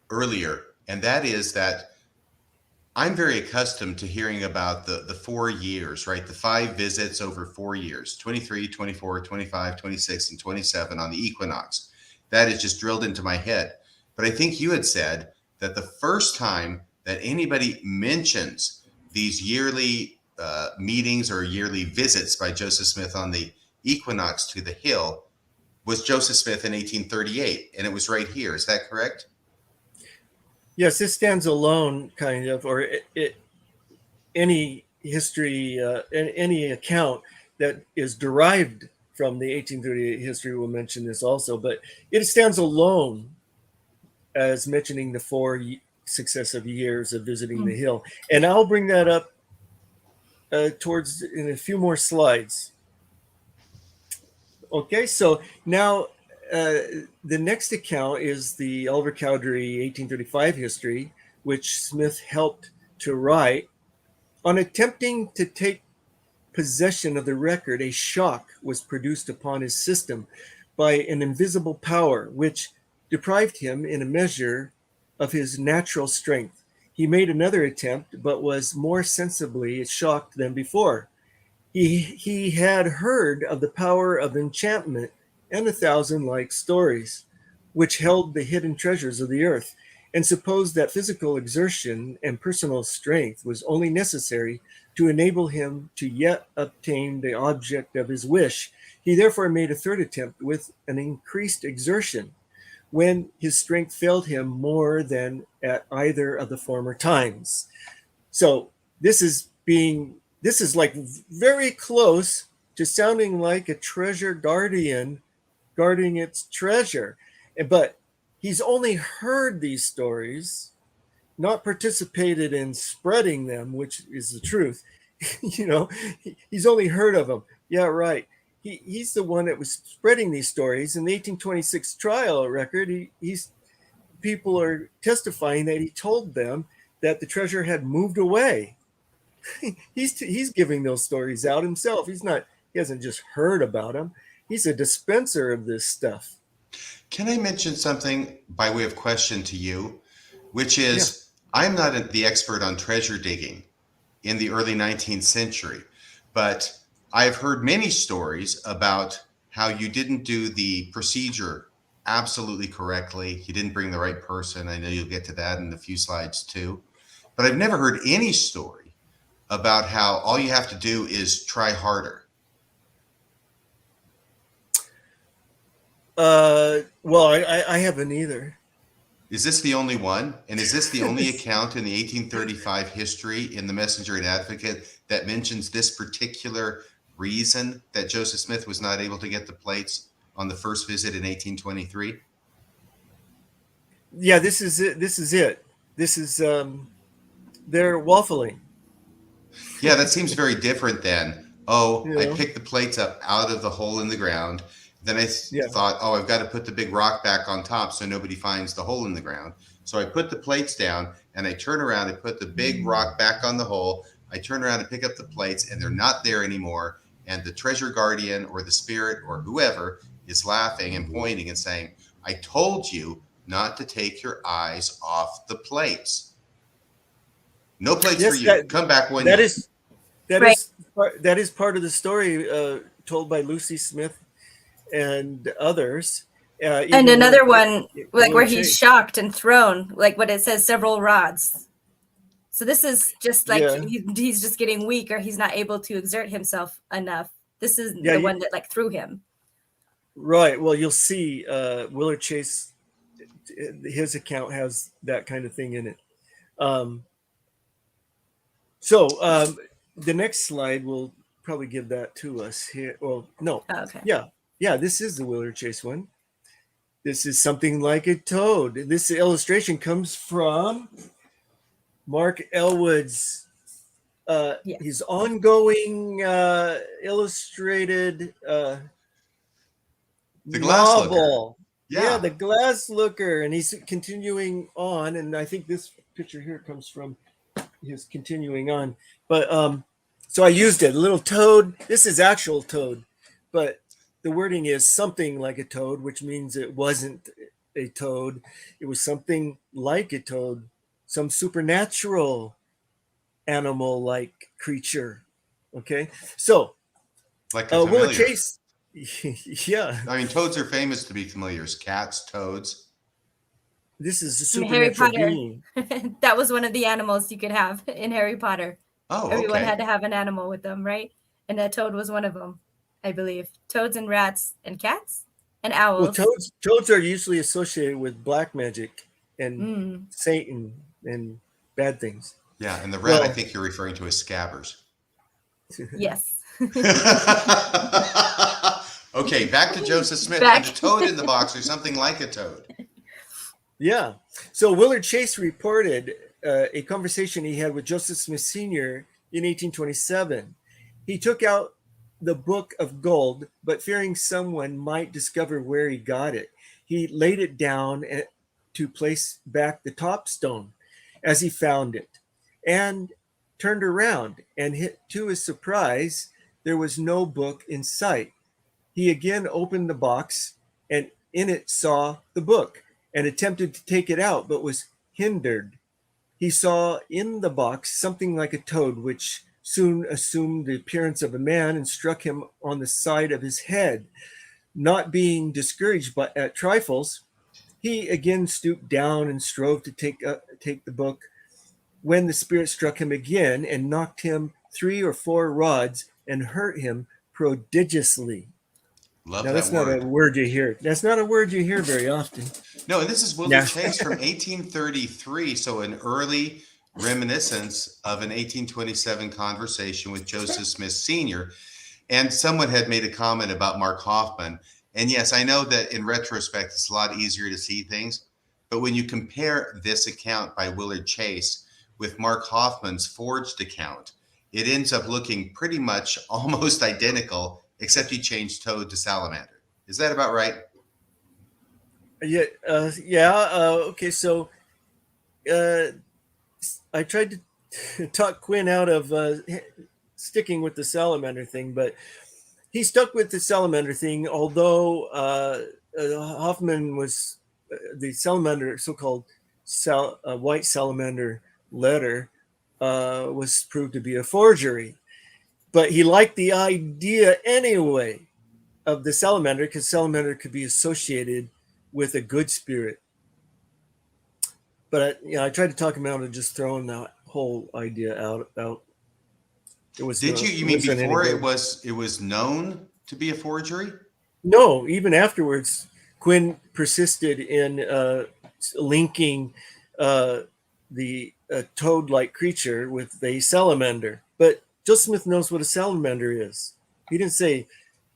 earlier, and that is that I'm very accustomed to hearing about the 4 years, right? The 5 visits over 4 years, 23, 24, 25, 26, and 27 on the equinox. That is just drilled into my head. But I think you had said that the first time that anybody mentions these yearly meetings or yearly visits by Joseph Smith on the equinox to the hill was Joseph Smith in 1838. And it was right here. Is that correct? Yes, this stands alone, kind of, or any history, any account that is derived from the 1838 history will mention this also, but it stands alone as mentioning the 4 successive years of visiting the hill. And I'll bring that up in a few more slides. Okay, so now the next account is the Oliver Cowdery 1835 history, which Smith helped to write. On attempting to take possession of the record, a shock was produced upon his system by an invisible power, which deprived him in a measure of his natural strength. He made another attempt, but was more sensibly shocked than before. He had heard of the power of enchantment and 1,000 like stories, which held the hidden treasures of the earth, and supposed that physical exertion and personal strength was only necessary to enable him to yet obtain the object of his wish. He therefore made a 3rd attempt with an increased exertion, when his strength failed him more than at either of the former times. So this is like very close to sounding like a treasure guardian guarding its treasure. But he's only heard these stories, not participated in spreading them, which is the truth. He's only heard of them. Yeah, right. He's the one that was spreading these stories. In the 1826 trial record, people are testifying that he told them that the treasure had moved away. He's giving those stories out himself. He hasn't just heard about them. He's a dispenser of this stuff. Can I mention something by way of question to you, which is, I'm not the expert on treasure digging in the early 19th century, but I've heard many stories about how you didn't do the procedure absolutely correctly. You didn't bring the right person. I know you'll get to that in a few slides too, but I've never heard any story about how all you have to do is try harder. Well, I haven't either. Is this the only one? And is this the only account in the 1835 history in the Messenger and Advocate that mentions this particular reason that Joseph Smith was not able to get the plates on the first visit in 1823? Yeah, this is it. This is they're waffling. Yeah, that seems very different than, oh, You I know? picked the plates up out of the hole in the ground. Then I Yeah. thought, oh, I've got to put the big rock back on top so nobody finds the hole in the ground. So I put the plates down and I turn around and put the big rock back on the hole. I turn around and pick up the plates and they're not there anymore. And the treasure guardian or the spirit or whoever is laughing and pointing and saying, I told you not to take your eyes off the plates. No plates Yes, for you. that- Come back when That you. is that Right. is that is part of the story told by Lucy Smith and others. And even another Willard- one, like where Willard he's Chase. shocked and thrown, like what it says, several rods. So this is just like Yeah. he's just getting weak, or he's not able to exert himself enough. This is Yeah, the you- one that like threw him. Right. Well, you'll see Willard Chase, his account has that kind of thing in it. The next slide will probably give that to us here. Well, no. Oh, okay. Yeah, this is the Willard Chase one. This is something like a toad. This illustration comes from Mark Elwood's Yeah. his ongoing illustrated The Glass Looker. novel. Yeah. The Glass Looker, and he's continuing on, and I think this picture here comes from his continuing on. But so I used it, a little toad. This is actual toad, but the wording is something like a toad, which means it wasn't a toad. It was something like a toad, some supernatural animal-like creature. Okay, so Like a Willard familiar. Chase. Yeah, I mean, toads are famous to be familiars. Cats, toads. this is a In Harry supernatural Potter. being. That was one of the animals you could have in Harry Potter. Oh, Everyone okay. had to have an animal with them, right? And a toad was one of them, I believe. Toads and rats and cats and owls. Well, toads are usually associated with black magic and Mm. Satan and bad things. Yeah, and the rat I Well- think you're referring to is scabbers. Yes. Okay, back to Joseph Smith Back. and the toad in the box or something like a toad. Yeah. So Willard Chase reported a conversation he had with Joseph Smith Sr. in 1827. He took out the book of gold, but fearing someone might discover where he got it, he laid it down to place back the top stone as he found it, and turned around, and to his surprise, there was no book in sight. He again opened the box and in it saw the book and attempted to take it out, but was hindered. He saw in the box something like a toad, which soon assumed the appearance of a man and struck him on the side of his head. Not being discouraged at trifles, he again stooped down and strove to take the book, when the spirit struck him again and knocked him 3 or 4 rods and hurt him prodigiously. Love Now, that that's word. not a word you hear. That's not a word you hear very often. No, and this is Willard Yeah. Chase from 1833, so an early reminiscence of an 1827 conversation with Joseph Smith Sr. And someone had made a comment about Mark Hoffman. And yes, I know that in retrospect, it's a lot easier to see things. But when you compare this account by Willard Chase with Mark Hoffman's forged account, it ends up looking pretty much almost identical, except he changed toad to salamander. Is that about right? Okay, so I tried to talk Quinn out of sticking with the salamander thing, but he stuck with the salamander thing, although Hoffman was the salamander, so-called white salamander letter was proved to be a forgery. But he liked the idea anyway of the salamander, because salamander could be associated with a good spirit. But I tried to talk him out of just throwing that whole idea out. It was. Did you mean wasn't before any it was known to be a forgery? No, even afterwards, Quinn persisted in linking the toad-like creature with a salamander. But Joseph Smith knows what a salamander is. He didn't say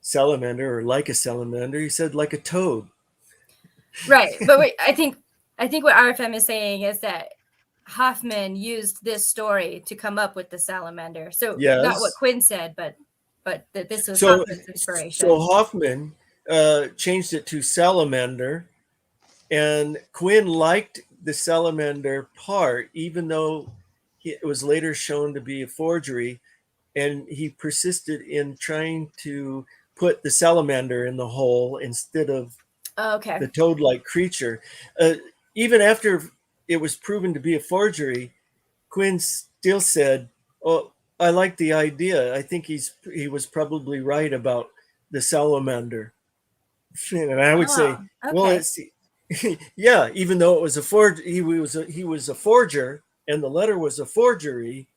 salamander or like a salamander. He said like a toad. Right. But wait, I think I think what RFM is saying is that Hoffman used this story to come up with the salamander. So not what Yes. Quinn said, but that this was So, Hoffman's inspiration. so Hoffman changed it to salamander, and Quinn liked the salamander part, even though it was later shown to be a forgery, and he persisted in trying to put the salamander in the hole instead of okay. the toad-like creature. Even after it was proven to be a forgery, Quinn still said, "Oh, I like the idea. I think he was probably right about the salamander." And I would say, okay. well, it's yeah. Even though it was he was a forger, and the letter was a forgery,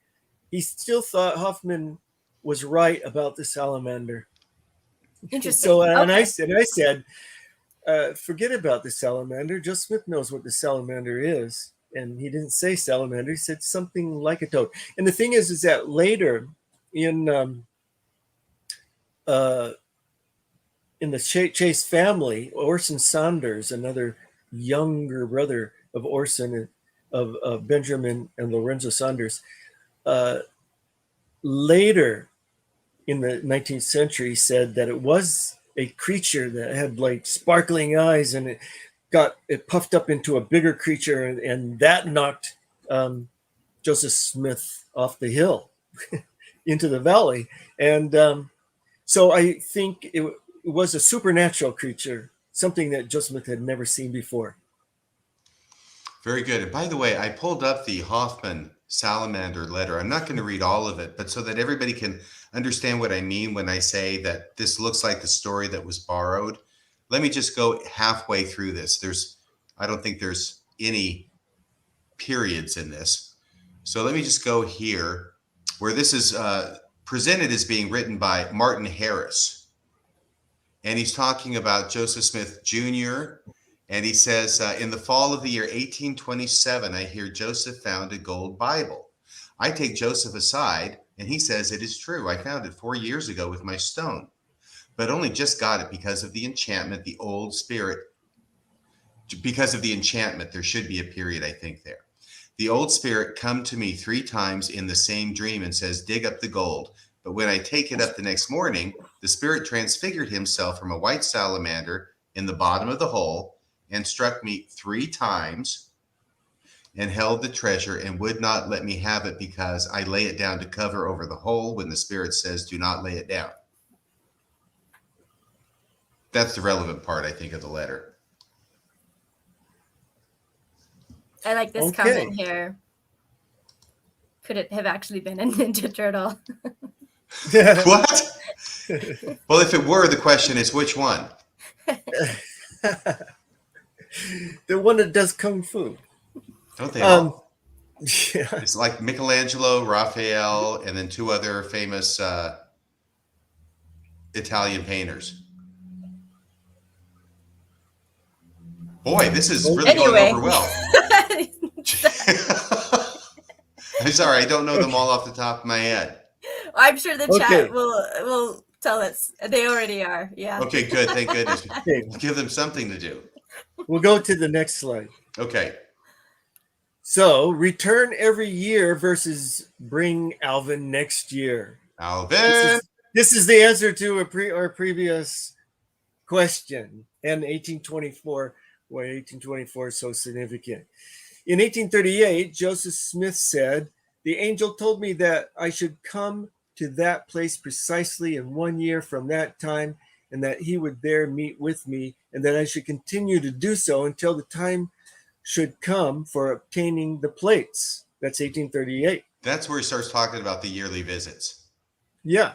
he still thought Hoffman was right about the salamander. Interesting. So, and okay. I said, forget about the salamander. Joe Smith knows what the salamander is. And he didn't say salamander. He said something like a toad. And the thing is that later in the Chase family, Orson Saunders, another younger brother of Orson, of Benjamin and Lorenzo Saunders, later in the 19th century said that it was a creature that had like sparkling eyes, and it puffed up into a bigger creature, and that knocked Joseph Smith off the hill into the valley. And so I think it was a supernatural creature, something that Joseph Smith had never seen before. Very good. And by the way, I pulled up the Hoffman salamander letter. I'm not going to read all of it, but so that everybody can understand what I mean when I say that this looks like the story that was borrowed. Let me just go halfway through this. I don't think there's any periods in this. So let me just go here where this is presented as being written by Martin Harris. And he's talking about Joseph Smith Jr., and he says, in the fall of the year 1827, I hear Joseph found a gold Bible. I take Joseph aside, and he says, it is true. I found it 4 years ago with my stone, but only just got it because of the enchantment, the old spirit. Because of the enchantment, there should be a period, I think, there. The old spirit come to me 3 times in the same dream and says, dig up the gold. But when I take it up the next morning, the spirit transfigured himself from a white salamander in the bottom of the hole, and struck me 3 times and held the treasure and would not let me have it because I lay it down to cover over the hole when the spirit says, do not lay it down. That's the relevant part, I think, of the letter. I like this comment here. Could it have actually been a Ninja Turtle? What? Well, if it were, the question is which one? The one that does kung fu. Don't they all? Yeah. It's like Michelangelo, Raphael, and then 2 other famous Italian painters. Boy, this is really going over well. I'm sorry, I don't know them all off the top of my head. I'm sure the chat will tell us. They already are. Yeah. Okay, good. Thank goodness. We'll give them something to do. We'll go to the next slide. Okay. So, return every year versus bring Alvin next year. Alvin! This is the answer to our previous question. And 1824, why 1824 is so significant. In 1838, Joseph Smith said, the angel told me that I should come to that place precisely in 1 year from that time, and that he would there meet with me, and that I should continue to do so until the time should come for obtaining the plates. That's 1838. That's where he starts talking about the yearly visits. Yeah.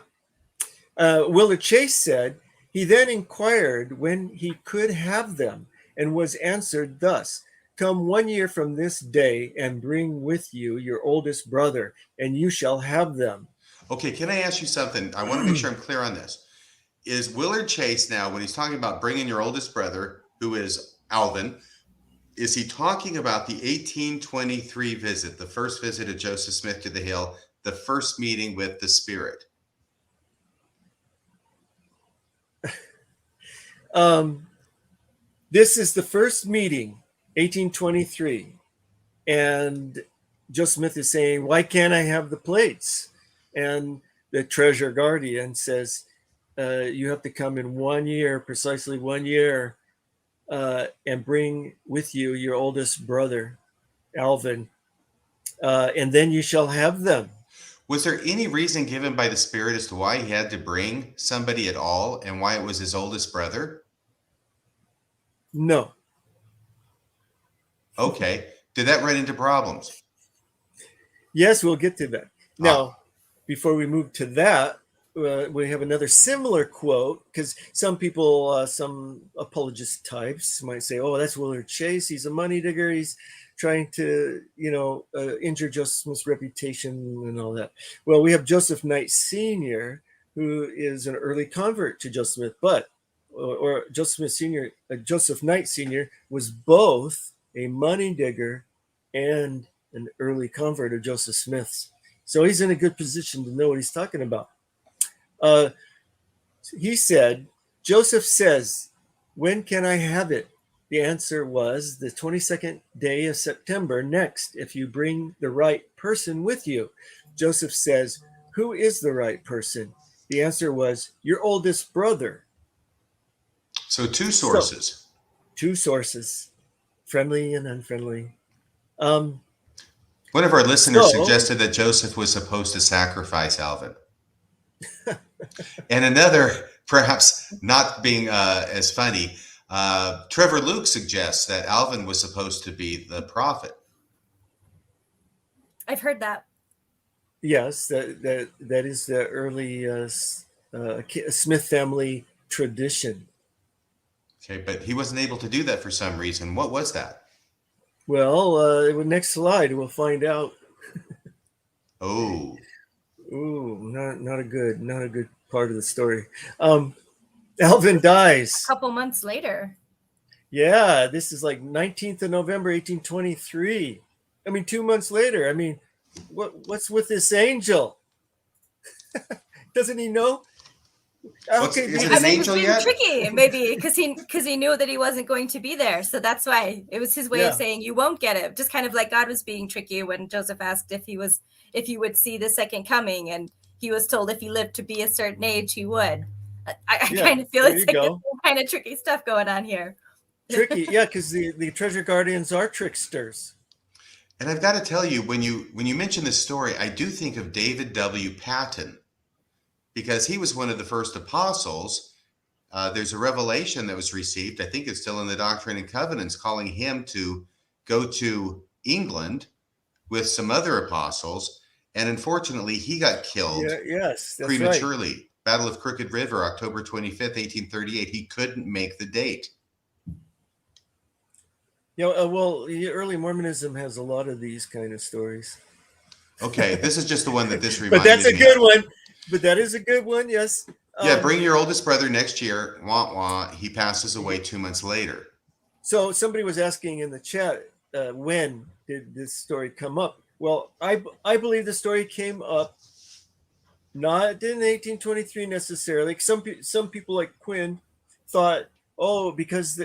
Willard Chase said, he then inquired when he could have them, and was answered thus, come 1 year from this day and bring with you your oldest brother, and you shall have them. Okay, can I ask you something? I want to make sure I'm clear on this. Is Willard Chase now, when he's talking about bringing your oldest brother, who is Alvin, is he talking about the 1823 visit, the first visit of Joseph Smith to the hill, the first meeting with the spirit? This is the first meeting 1823. And Joseph Smith is saying, why can't I have the plates? And the treasure guardian says, you have to come in 1 year, precisely 1 year, and bring with you your oldest brother, Alvin, and then you shall have them. Was there any reason given by the Spirit as to why he had to bring somebody at all and why it was his oldest brother? No. Okay. Did that run into problems? Yes, we'll get to that. Now, before we move to that, we have another similar quote, because some people, some apologist types might say, oh, that's Willard Chase. He's a money digger. He's trying to, injure Joseph Smith's reputation and all that. Well, we have Joseph Knight Sr., who is an early convert to Joseph Smith, or Joseph Knight Sr. was both a money digger and an early convert of Joseph Smith's. So he's in a good position to know what he's talking about. He said, Joseph says, when can I have it? The answer was the 22nd day of September next, if you bring the right person with you. Joseph says, who is the right person? The answer was your oldest brother. So two sources. Two sources, friendly and unfriendly. One of our listeners suggested that Joseph was supposed to sacrifice Alvin. And another, perhaps not being as funny, Trevor Luke suggests that Alvin was supposed to be the prophet. I've heard that. Yes, that is the early Smith family tradition. Okay, but he wasn't able to do that for some reason. What was that? Well, next slide, we'll find out. Oh. Ooh, not a good part of the story. Alvin dies A couple months later. Yeah, this is like 19th of November, 1823. 2 months later. What's with this angel? Doesn't he know? Okay, is it an angel yet? Tricky, maybe, because he knew that he wasn't going to be there, so that's why it was his way of saying you won't get it. Just kind of like God was being tricky when Joseph asked if he would see the second coming, and he was told if he lived to be a certain age, he would. I kind of feel it's like kind of tricky stuff going on here. Tricky, yeah, because the treasure guardians are tricksters. And I've got to tell you, when you mention this story, I do think of David W. Patton, because he was one of the first apostles. There's a revelation that was received, I think it's still in the Doctrine and Covenants, calling him to go to England with some other apostles. And unfortunately, he got killed prematurely. Right. Battle of Crooked River, October 25th, 1838. He couldn't make the date. Well, early Mormonism has a lot of these kind of stories. Okay, this is just the one that this reminds me of. But that's a good one. But that is a good one, yes. Yeah, bring your oldest brother next year. Wah, wah. He passes away 2 months later. So somebody was asking in the chat, when did this story come up? Well, I believe the story came up not in 1823 necessarily. Some people like Quinn thought, because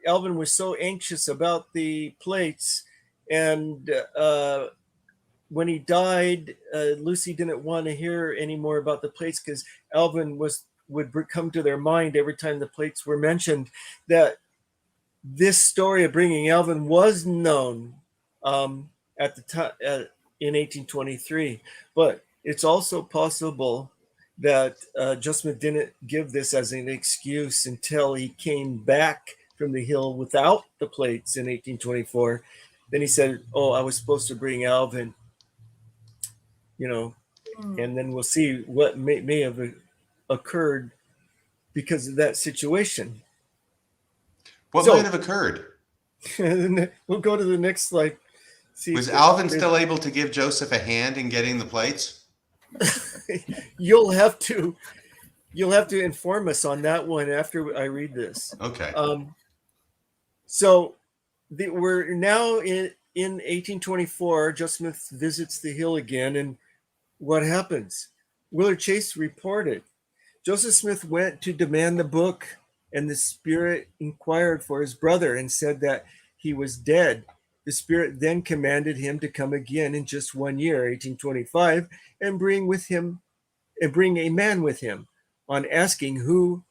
Alvin was so anxious about the plates, and when he died, Lucy didn't want to hear any more about the plates because Alvin would come to their mind every time the plates were mentioned. That this story of bringing Alvin was known at the time in 1823, but it's also possible that Joseph Smith didn't give this as an excuse until he came back from the hill without the plates in 1824. Then he said, I was supposed to bring Alvin, and then we'll see what may have occurred because of that situation. What might have occurred? We'll go to the next slide. Was Alvin still able to give Joseph a hand in getting the plates? You'll have to inform us on that one after I read this. Okay. So we're now in 1824. Joseph Smith visits the hill again, and what happens? Willard Chase reported Joseph Smith went to demand the book, and the Spirit inquired for his brother and said that he was dead. The Spirit then commanded him to come again in just 1 year, 1825, and bring a man with him. On asking who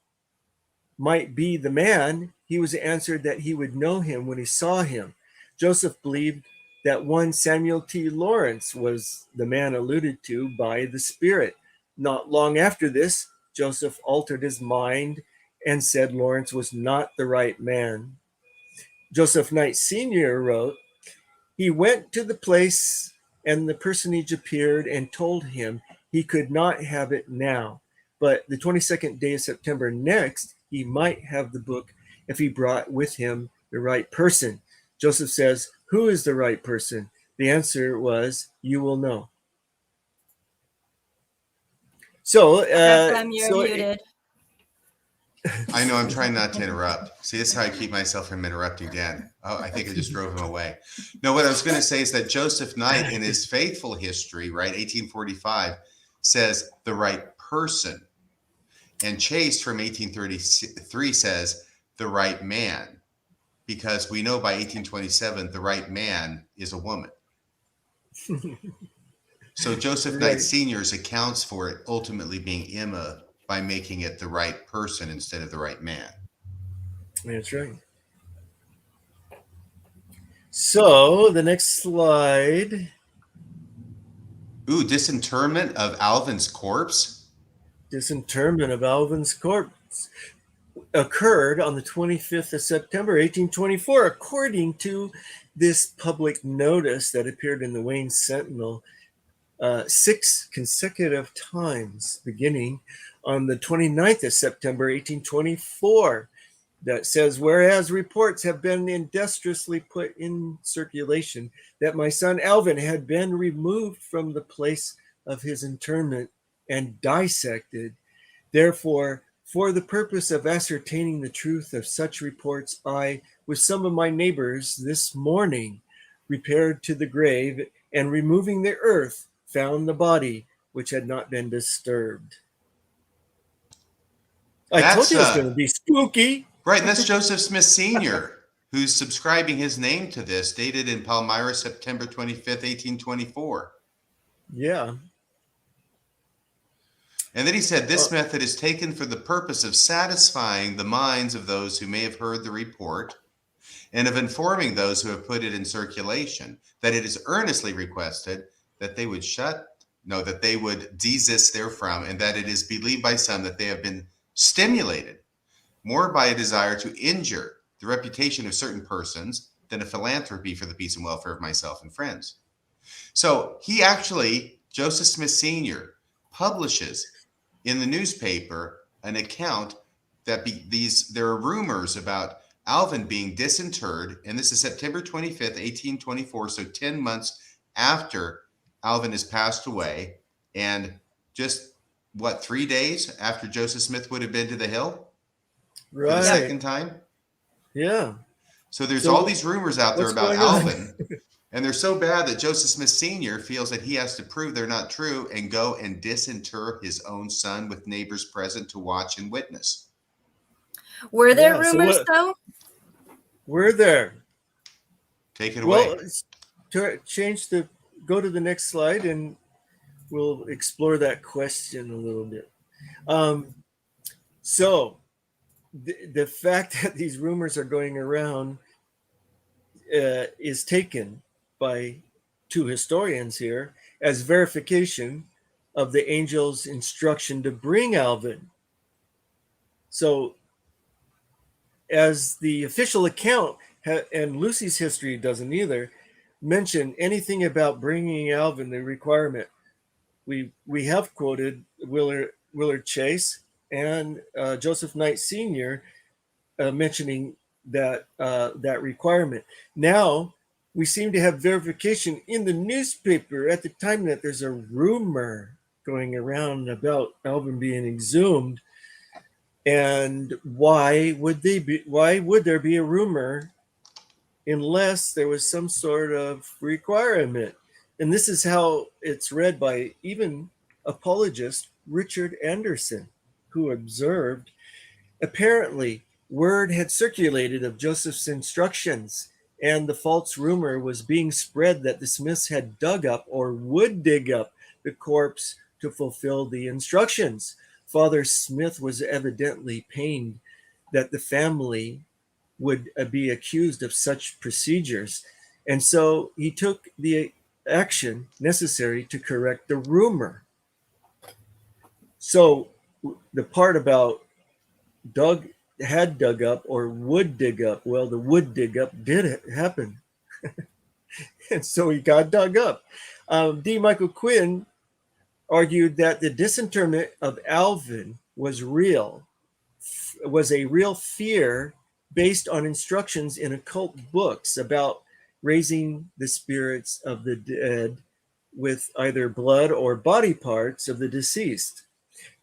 might be the man, he was answered that he would know him when he saw him. Joseph believed that one Samuel T. Lawrence was the man alluded to by the Spirit. Not long after this, Joseph altered his mind and said Lawrence was not the right man. Joseph Knight Sr. wrote, "He went to the place and the personage appeared and told him he could not have it now, but the 22nd day of September next, he might have the book if he brought with him the right person." Joseph says, "Who is the right person?" The answer was, "You will know." So, You're muted. I know, I'm trying not to interrupt. See, this is how I keep myself from interrupting Dan. Oh, I think I just drove him away. No, what I was going to say is that Joseph Knight, in his faithful history, right, 1845, says the right person. And Chase from 1833 says the right man, because we know by 1827, the right man is a woman. So Joseph Knight Sr.'s accounts for it ultimately being Emma by making it the right person instead of the right man. That's right. So the next slide. Ooh, disinterment of Alvin's corpse? Disinterment of Alvin's corpse occurred on the 25th of September, 1824, according to this public notice that appeared in the Wayne Sentinel 6 consecutive times, beginning on the 29th of September, 1824, that says, "Whereas reports have been industriously put in circulation that my son Alvin had been removed from the place of his interment and dissected. Therefore, for the purpose of ascertaining the truth of such reports, I, with some of my neighbors, this morning repaired to the grave and removing the earth, found the body which had not been disturbed." I told you it was going to be spooky. Right, and that's Joseph Smith Sr., who's subscribing his name to this, dated in Palmyra, September 25th, 1824. Yeah. And then he said, "This method is taken for the purpose of satisfying the minds of those who may have heard the report and of informing those who have put it in circulation that it is earnestly requested that they would desist therefrom, and that it is believed by some that they have been stimulated more by a desire to injure the reputation of certain persons than a philanthropy for the peace and welfare of myself and friends." So he actually, Joseph Smith Sr., publishes in the newspaper an account that there are rumors about Alvin being disinterred, and this is September 25th, 1824, so 10 months after Alvin has passed away, and just 3 days after Joseph Smith would have been to the Hill for the second time? Yeah. So there's all these rumors out there about Alvin, and they're so bad that Joseph Smith Sr. feels that he has to prove they're not true and go and disinter his own son with neighbors present to watch and witness. Were there rumors, though? Were there? Take it away. Well, go to the next slide and we'll explore that question a little bit. So the fact that these rumors are going around is taken by two historians here as verification of the angel's instruction to bring Alvin. So as the official account, and Lucy's history doesn't either, mention anything about bringing Alvin, the requirement. We have quoted Willard Chase and Joseph Knight Sr. Mentioning that requirement. Now we seem to have verification in the newspaper at the time that there's a rumor going around about Alvin being exhumed. And why would there be a rumor unless there was some sort of requirement? And this is how it's read by even apologist Richard Anderson, who observed, apparently word had circulated of Joseph's instructions and the false rumor was being spread that the Smiths had dug up or would dig up the corpse to fulfill the instructions. Father Smith was evidently pained that the family would be accused of such procedures, and so he took the action necessary to correct the rumor. So the part about had dug up or would dig up, well, the would dig up did happen. And so he got dug up. D. Michael Quinn argued that the disinterment of Alvin was a real fear based on instructions in occult books about raising the spirits of the dead with either blood or body parts of the deceased.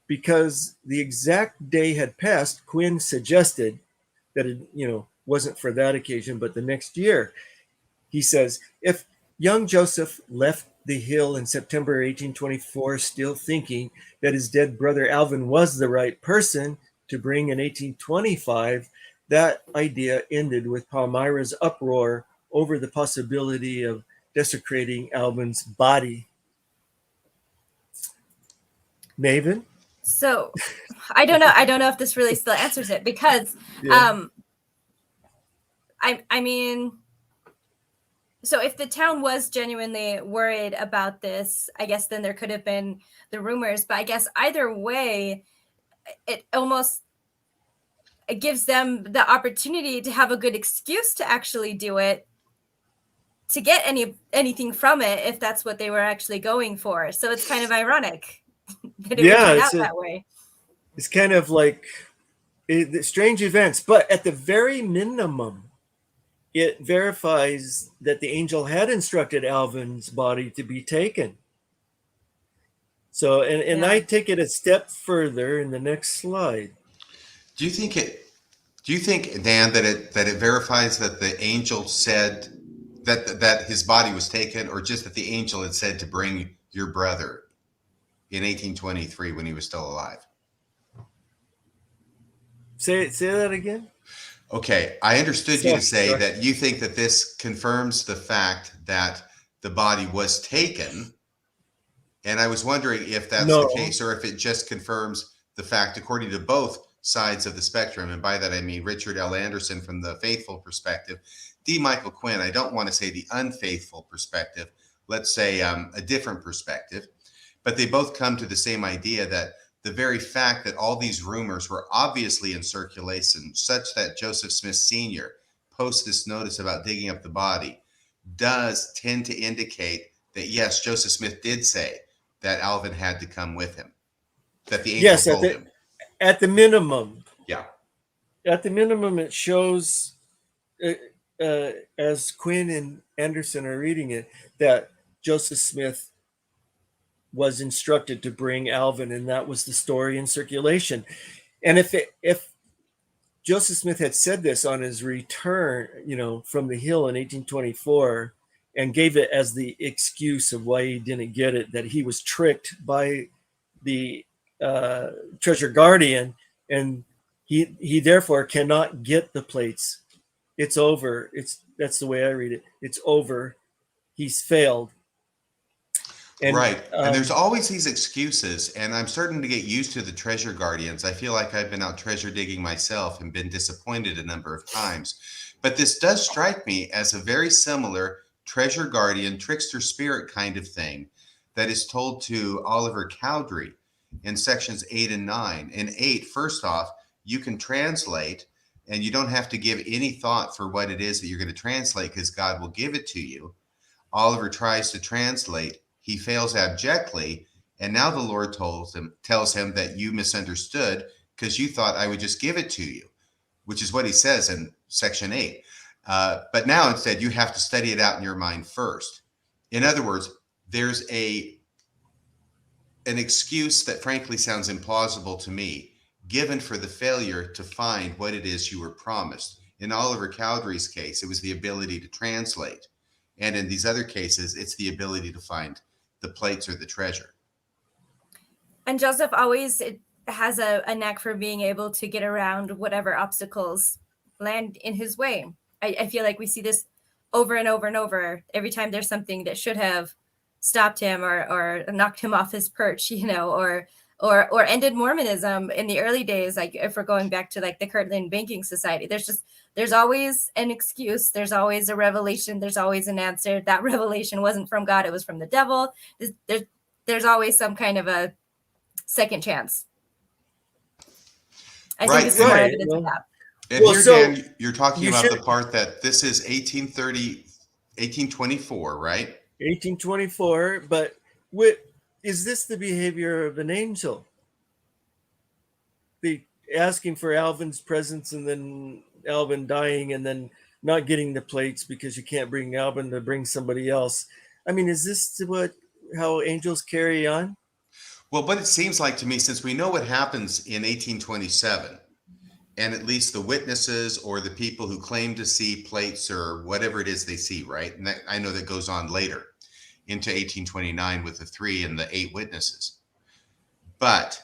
Because the exact day had passed, Quinn suggested that it, wasn't for that occasion, but the next year. He says, if young Joseph left the hill in September 1824, still thinking that his dead brother Alvin was the right person to bring in 1825, that idea ended with Palmyra's uproar over the possibility of desecrating Alvin's body. Maven? So I don't know if this really still answers it, because I mean, so if the town was genuinely worried about this, I guess then there could have been the rumors. But I guess either way, it gives them the opportunity to have a good excuse to actually do it, to get anything from it, if that's what they were actually going for. So it's kind of ironic that it would turn out that way. It's kind of like strange events, but at the very minimum, it verifies that the angel had instructed Alvin's body to be taken. So, and I take it a step further in the next slide. Do you think, Dan, that it verifies that the angel said that his body was taken, or just that the angel had said to bring your brother in 1823 when he was still alive? Say that again. Okay, I understood you to say that you think that this confirms the fact that the body was taken, and I was wondering if that's the case, or if it just confirms the fact, according to both sides of the spectrum, and by that I mean Richard L. Anderson from the faithful perspective, D. Michael Quinn, I don't want to say the unfaithful perspective, let's say a different perspective, but they both come to the same idea that the very fact that all these rumors were obviously in circulation, such that Joseph Smith Sr. posts this notice about digging up the body, does tend to indicate that, yes, Joseph Smith did say that Alvin had to come with him, that the angel told him. At the minimum. Yeah. At the minimum, it shows, as Quinn and Anderson are reading it, that Joseph Smith was instructed to bring Alvin, and that was the story in circulation. And if Joseph Smith had said this on his return, from the hill in 1824, and gave it as the excuse of why he didn't get it, that he was tricked by the treasure guardian, and he therefore cannot get the plates. It's over. That's the way I read it. It's over. He's failed. And, right. And there's always these excuses, and I'm starting to get used to the treasure guardians. I feel like I've been out treasure digging myself and been disappointed a number of times. But this does strike me as a very similar treasure guardian, trickster spirit kind of thing that is told to Oliver Cowdery in sections 8 and 9. In 8, first off, you can translate, and you don't have to give any thought for what it is that you're going to translate, because God will give it to you. Oliver tries to translate. He fails abjectly, and now the Lord tells him that you misunderstood because you thought I would just give it to you, which is what he says in section 8. But now instead, you have to study it out in your mind first. In other words, there's an excuse that frankly sounds implausible to me, given for the failure to find what it is you were promised. In Oliver Cowdery's case, it was the ability to translate. And in these other cases, it's the ability to find the plates or the treasure. And Joseph always has a knack for being able to get around whatever obstacles land in his way. I feel like we see this over and over and over. Every time there's something that should have stopped him or knocked him off his perch, or ended Mormonism in the early days. Like if we're going back to like the Kirtland Banking Society, there's always an excuse. There's always a revelation. There's always an answer. That revelation wasn't from God. It was from the devil. There's always some kind of a second chance. I think this is more evidence of that. And here, Dan, you're talking about the part that this is 1824, right? 1824, but is this the behavior of an angel? Asking for Alvin's presence and then Alvin dying and then not getting the plates because you can't bring Alvin to bring somebody else. I mean, is this how angels carry on? Well, what it seems like to me, since we know what happens in 1827, and at least the witnesses or the people who claim to see plates or whatever it is they see, right? And I know that goes on later into 1829 with the 3 and the 8 witnesses. But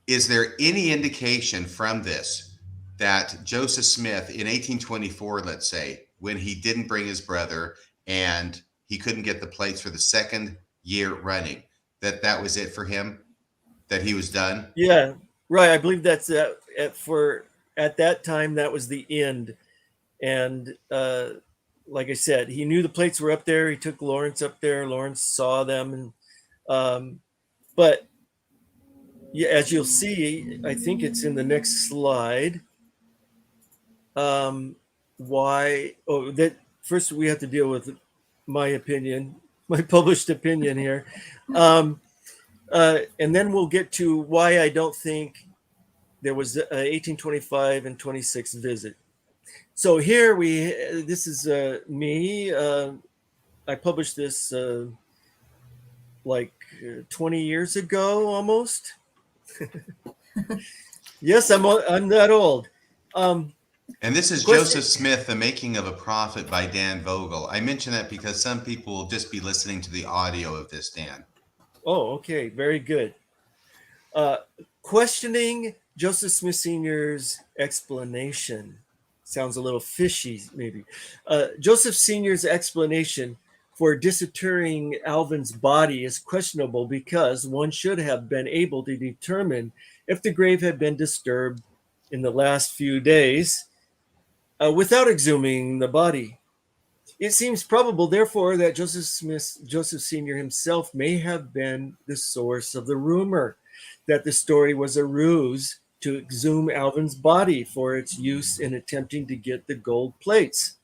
is there any indication from this that Joseph Smith in 1824, let's say, when he didn't bring his brother and he couldn't get the plates for the second year running, that was it for him, that he was done? Yeah, right. I believe that's at that time, that was the end. And like I said, he knew the plates were up there. He took Lawrence up there. Lawrence saw them. And but yeah, as you'll see, I think it's in the next slide. First we have to deal with my opinion, my published opinion here. And then we'll get to why I don't think there was a 1825 and 26 visit. So here this is me. I published this like 20 years ago, almost. Yes, I'm that old. And this is Joseph Smith, The Making of a Prophet by Dan Vogel. I mention that because some people will just be listening to the audio of this, Dan. Oh, okay. Very good. Questioning Joseph Smith Sr.'s explanation. Sounds a little fishy, maybe. Joseph Sr.'s explanation for disinterring Alvin's body is questionable because one should have been able to determine if the grave had been disturbed in the last few days without exhuming the body. It seems probable, therefore, that Joseph Sr. himself may have been the source of the rumor that the story was a ruse to exhume Alvin's body for its use in attempting to get the gold plates.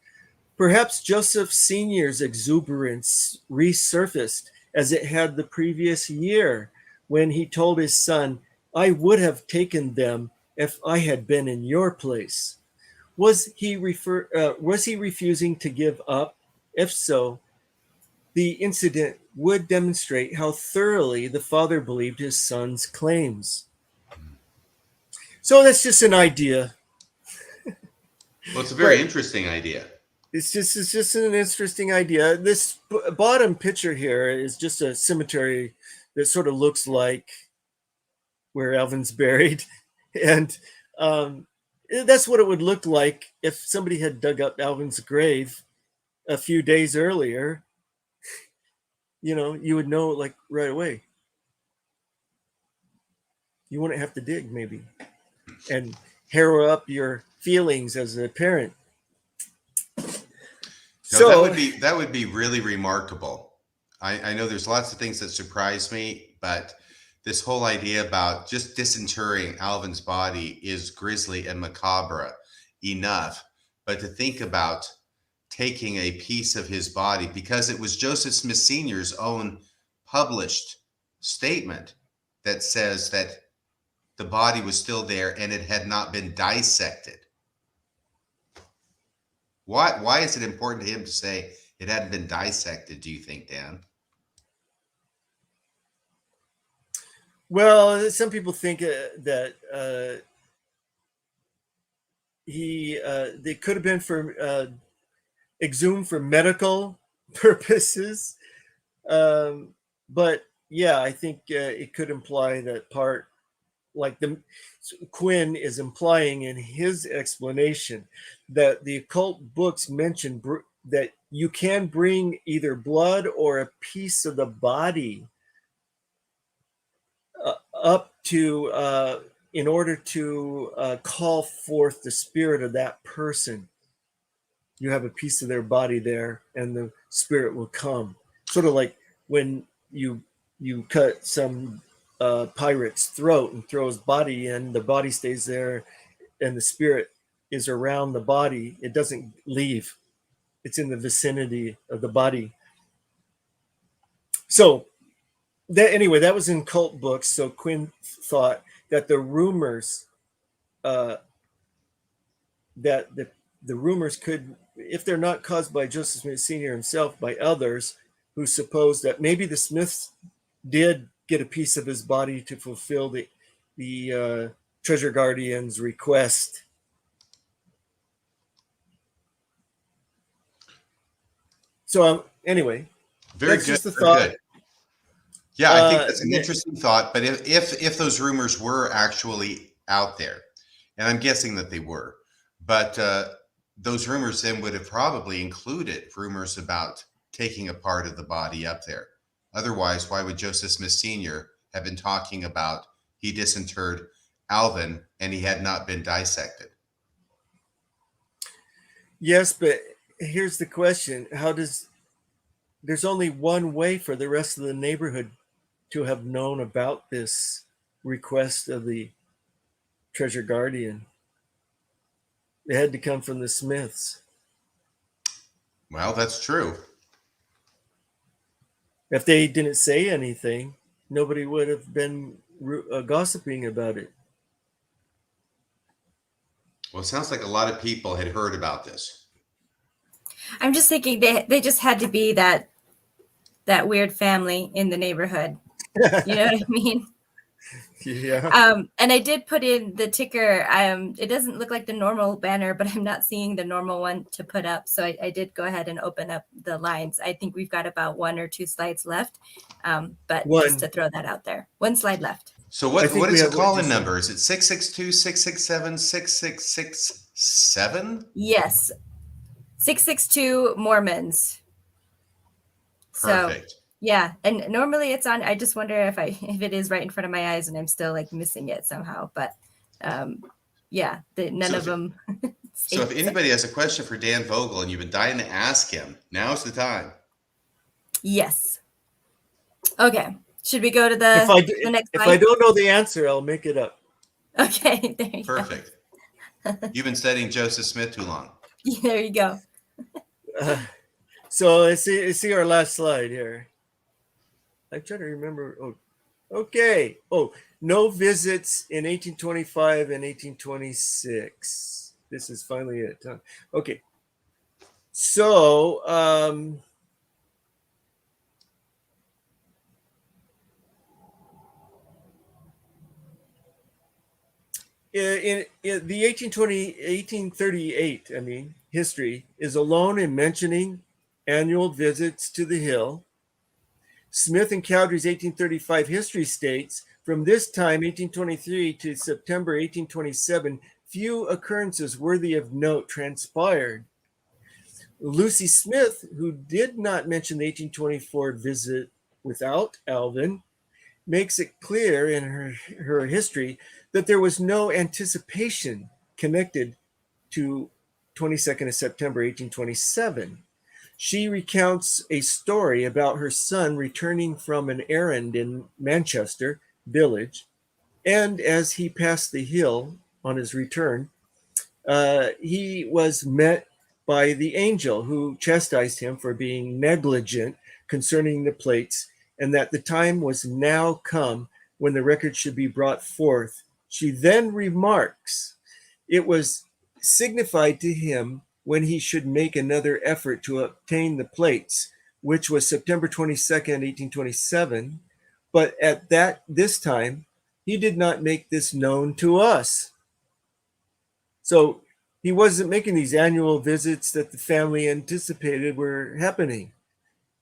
Perhaps Joseph Sr.'s exuberance resurfaced as it had the previous year when he told his son, "I would have taken them if I had been in your place." Was he refusing to give up? If so, the incident would demonstrate how thoroughly the father believed his son's claims. So that's just an idea. Well, it's a very interesting idea. It's just an interesting idea. This bottom picture here is just a cemetery that sort of looks like where Alvin's buried. And that's what it would look like if somebody had dug up Alvin's grave a few days earlier. You would know like right away. You wouldn't have to dig maybe and harrow up your feelings as a parent. No, that would be really remarkable. I know there's lots of things that surprise me, but this whole idea about just disinterring Alvin's body is grisly and macabre enough. But to think about taking a piece of his body, because it was Joseph Smith Sr.'s own published statement that says that the body was still there and it had not been dissected. Why is it important to him to say it hadn't been dissected, do you think, Dan? Well, some people think that they could have been for exhumed for medical purposes. But yeah, I think it could imply that part Quinn is implying in his explanation that the occult books mention that you can bring either blood or a piece of the body up to in order to call forth the spirit of that person. You have a piece of their body there, and the spirit will come. Sort of like when you cut some pirate's throat and throw his body in, the body stays there, and the spirit is around the body. It doesn't leave. It's in the vicinity of the body. So that was in cult books. So Quinn thought that the rumors, that the rumors could, if they're not caused by Joseph Smith Sr. himself, by others who suppose that maybe the Smiths did get a piece of his body to fulfill the treasure guardian's request. So anyway, very that's good. Just a very thought. good. Yeah, I think that's an interesting thought. But if those rumors were actually out there, and I'm guessing that they were, but those rumors then would have probably included rumors about taking a part of the body up there. Otherwise, why would Joseph Smith Sr. have been talking about he disinterred Alvin and he had not been dissected? Yes, but here's the question. There's only one way for the rest of the neighborhood to have known about this request of the treasure guardian. It had to come from the Smiths. Well, that's true. If they didn't say anything, nobody would have been gossiping about it. Well, it sounds like a lot of people had heard about this. I'm just thinking they just had to be that weird family in the neighborhood. You know what I mean? Yeah. And I did put in the ticker. It doesn't look like the normal banner, but I'm not seeing the normal one to put up. So I did go ahead and open up the lines. I think we've got about 1 or 2 slides left. But just to throw that out there, 1 slide left. So what is the call-in number? Is it 662-667-6667? Yes. 662 Mormons. Perfect. So, yeah, and normally it's on. I just wonder if it is right in front of my eyes and I'm still like missing it somehow. But yeah, none of them. So if anybody has a question for Dan Vogel and you've been dying to ask him, now's the time. Yes. Okay. Should we go to the next slide? If I don't know the answer, I'll make it up. Okay. There you Perfect. You've been studying Joseph Smith too long. There you go. So let's see our last slide here. I'm trying to remember. Oh, okay. Oh, no visits in 1825 and 1826. This is finally it. Huh? Okay. So, in the 1838, history is alone in mentioning annual visits to the hill. Smith and Cowdery's 1835 history states, from this time, 1823 to September 1827, few occurrences worthy of note transpired. Lucy Smith, who did not mention the 1824 visit without Alvin, makes it clear in her history that there was no anticipation connected to 22nd of September 1827. She recounts a story about her son returning from an errand in Manchester village, and as he passed the hill on his return, he was met by the angel who chastised him for being negligent concerning the plates, and that the time was now come when the record should be brought forth. She then remarks, it was signified to him when he should make another effort to obtain the plates, which was September 22nd, 1827. But at this time, he did not make this known to us. So he wasn't making these annual visits that the family anticipated were happening.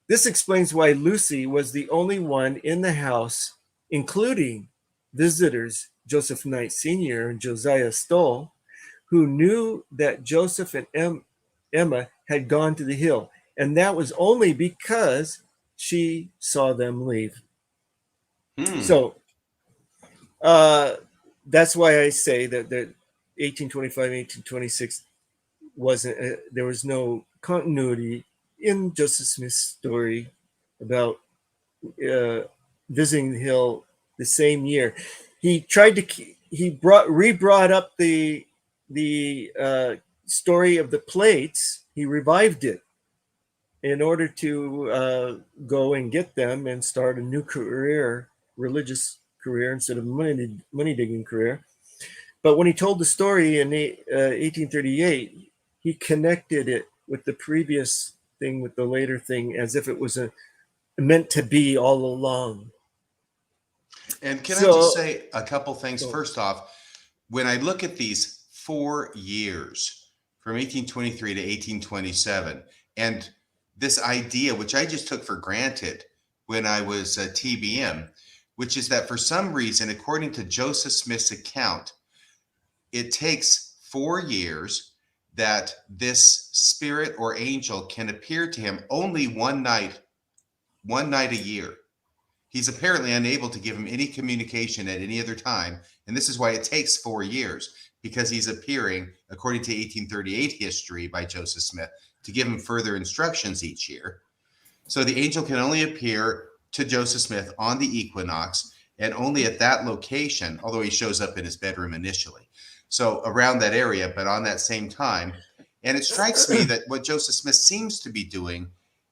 This explains why Lucy was the only one in the house, including visitors Joseph Knight Sr. and Josiah Stoll, who knew that Joseph and Emma had gone to the hill. And that was only because she saw them leave. So that's why I say that 1825, 1826 wasn't, there was no continuity in Joseph Smith's story about visiting the hill the same year. He tried to, re-brought up the story of the plates. He revived it in order to go and get them and start a new career, religious career, instead of money digging career. But when he told the story in 1838, he connected it with the previous thing, with the later thing, as if it was meant to be all along. And can I just say a couple things? First off, when I look at these 4 years from 1823 to 1827, and this idea, which I just took for granted when I was a TBM, which is that for some reason, according to Joseph Smith's account, it takes 4 years that this spirit or angel can appear to him only one night a year. He's apparently unable to give him any communication at any other time. And this is why it takes 4 years, because he's appearing, according to 1838 history by Joseph Smith, to give him further instructions each year. So the angel can only appear to Joseph Smith on the equinox and only at that location, although he shows up in his bedroom initially. So around that area, but on that same time. And it strikes me that what Joseph Smith seems to be doing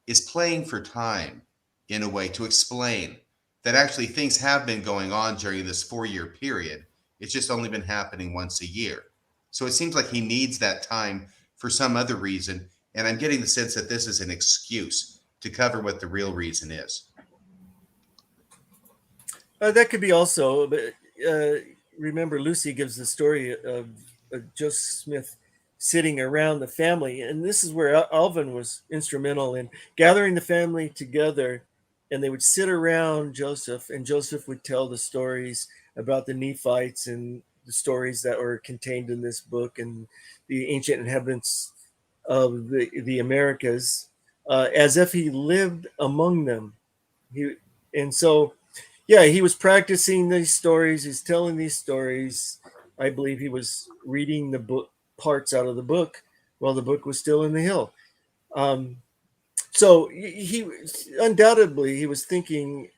is playing for time in a way to explain that actually things have been going on during this 4-year period. It's just only been happening once a year. So it seems like he needs that time for some other reason. And I'm getting the sense that this is an excuse to cover what the real reason is. That could be also, but remember, Lucy gives the story of Joseph Smith sitting around the family. And this is where Alvin was instrumental in gathering the family together. And they would sit around Joseph, and Joseph would tell the stories about the Nephites and the stories that were contained in this book and the ancient inhabitants of the Americas, as if he lived among them. He was practicing these stories. He's telling these stories. I believe he was reading the book, parts out of the book, while the book was still in the hill. So he undoubtedly he was thinking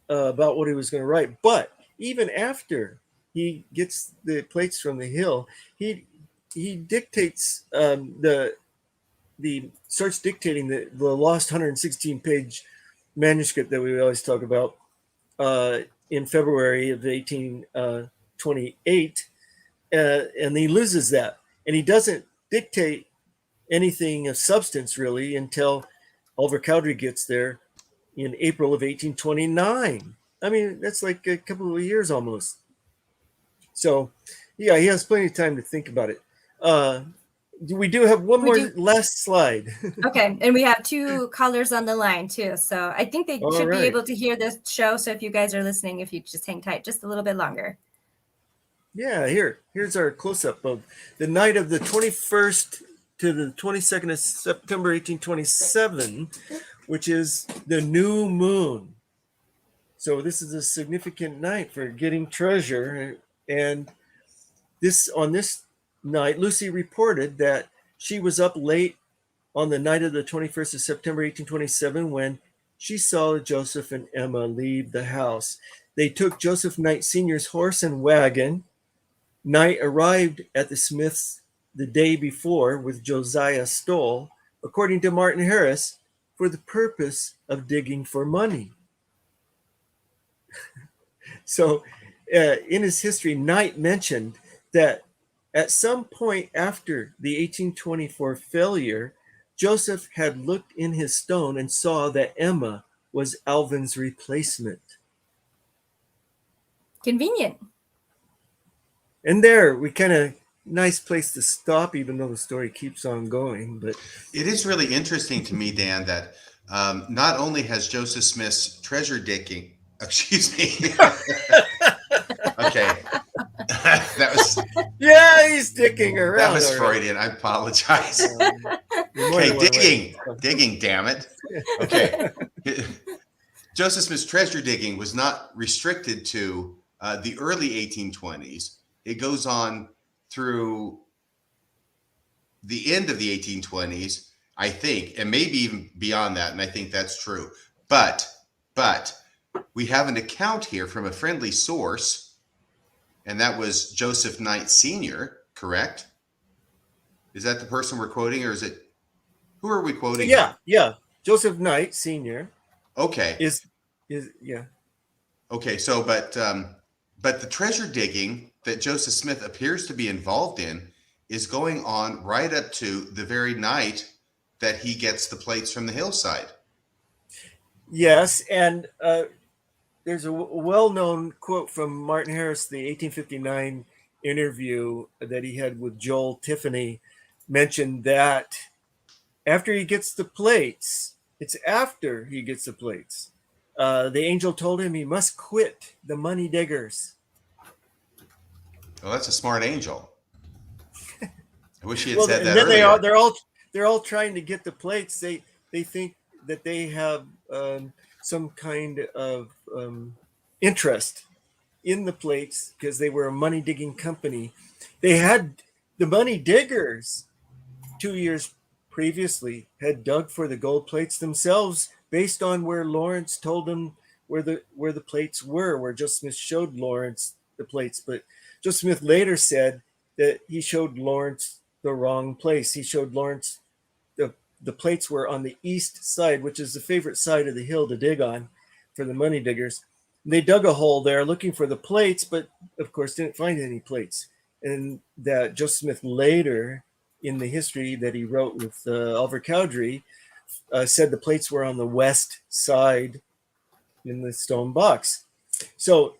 about what he was going to write. But even after he gets the plates from the hill, he dictates starts dictating the lost 116-page manuscript that we always talk about in February of 1828, and he loses that, and he doesn't dictate anything of substance really until Oliver Cowdery gets there in April of 1829. I mean, that's like a couple of years almost. So, yeah, he has plenty of time to think about it. We do have last slide. Okay, and we have 2 callers on the line too. So I think they should be able to hear this show. So if you guys are listening, if you just hang tight just a little bit longer. Yeah, here's our close-up of the night of the 21st to the 22nd of September, 1827, which is the new moon. So this is a significant night for getting treasure. And on this night, Lucy reported that she was up late on the night of the 21st of September, 1827, when she saw Joseph and Emma leave the house. They took Joseph Knight Sr.'s horse and wagon. Knight arrived at the Smiths the day before with Josiah Stoll, according to Martin Harris, for the purpose of digging for money. So in his history, Knight mentioned that at some point after the 1824 failure, Joseph had looked in his stone and saw that Emma was Alvin's replacement. Convenient. And there, we kind of nice place to stop, even though the story keeps on going. But it is really interesting to me, Dan, that not only has Joseph Smith's treasure digging, excuse me. Okay, That was Yeah, he's dicking around. that was already. Freudian. I apologize. You're more Okay, than one digging, way. digging. Damn it. Okay. Joseph Smith's treasure digging was not restricted to the early 1820s. It goes on through the end of the 1820s, I think, and maybe even beyond that. And I think that's true. But we have an account here from a friendly source, and that was Joseph Knight Sr., correct? Is that the person we're quoting, or is it, who are we quoting? Yeah. Joseph Knight Sr. Okay. is yeah. Okay, so but the treasure digging that Joseph Smith appears to be involved in is going on right up to the very night that he gets the plates from the hillside. Yes, and there's a well-known quote from Martin Harris, the 1859 interview that he had with Joel Tiffany, mentioned that after he gets the plates, it's after he gets the plates, the angel told him he must quit the money diggers. Well, that's a smart angel. I wish he had Well, said and that then earlier. they're all trying to get the plates. They think that they have some kind of interest in the plates because they were a money digging company. They had the money diggers 2 years previously had dug for the gold plates themselves based on where Lawrence told them where the plates were, where Joseph Smith showed Lawrence the plates. But Joseph Smith later said that he showed Lawrence the wrong place. He showed Lawrence the plates were on the east side, which is the favorite side of the hill to dig on for the money diggers. They dug a hole there looking for the plates, but of course didn't find any plates. And that Joseph Smith later, in the history that he wrote with Oliver Cowdery, said the plates were on the west side in the stone box. So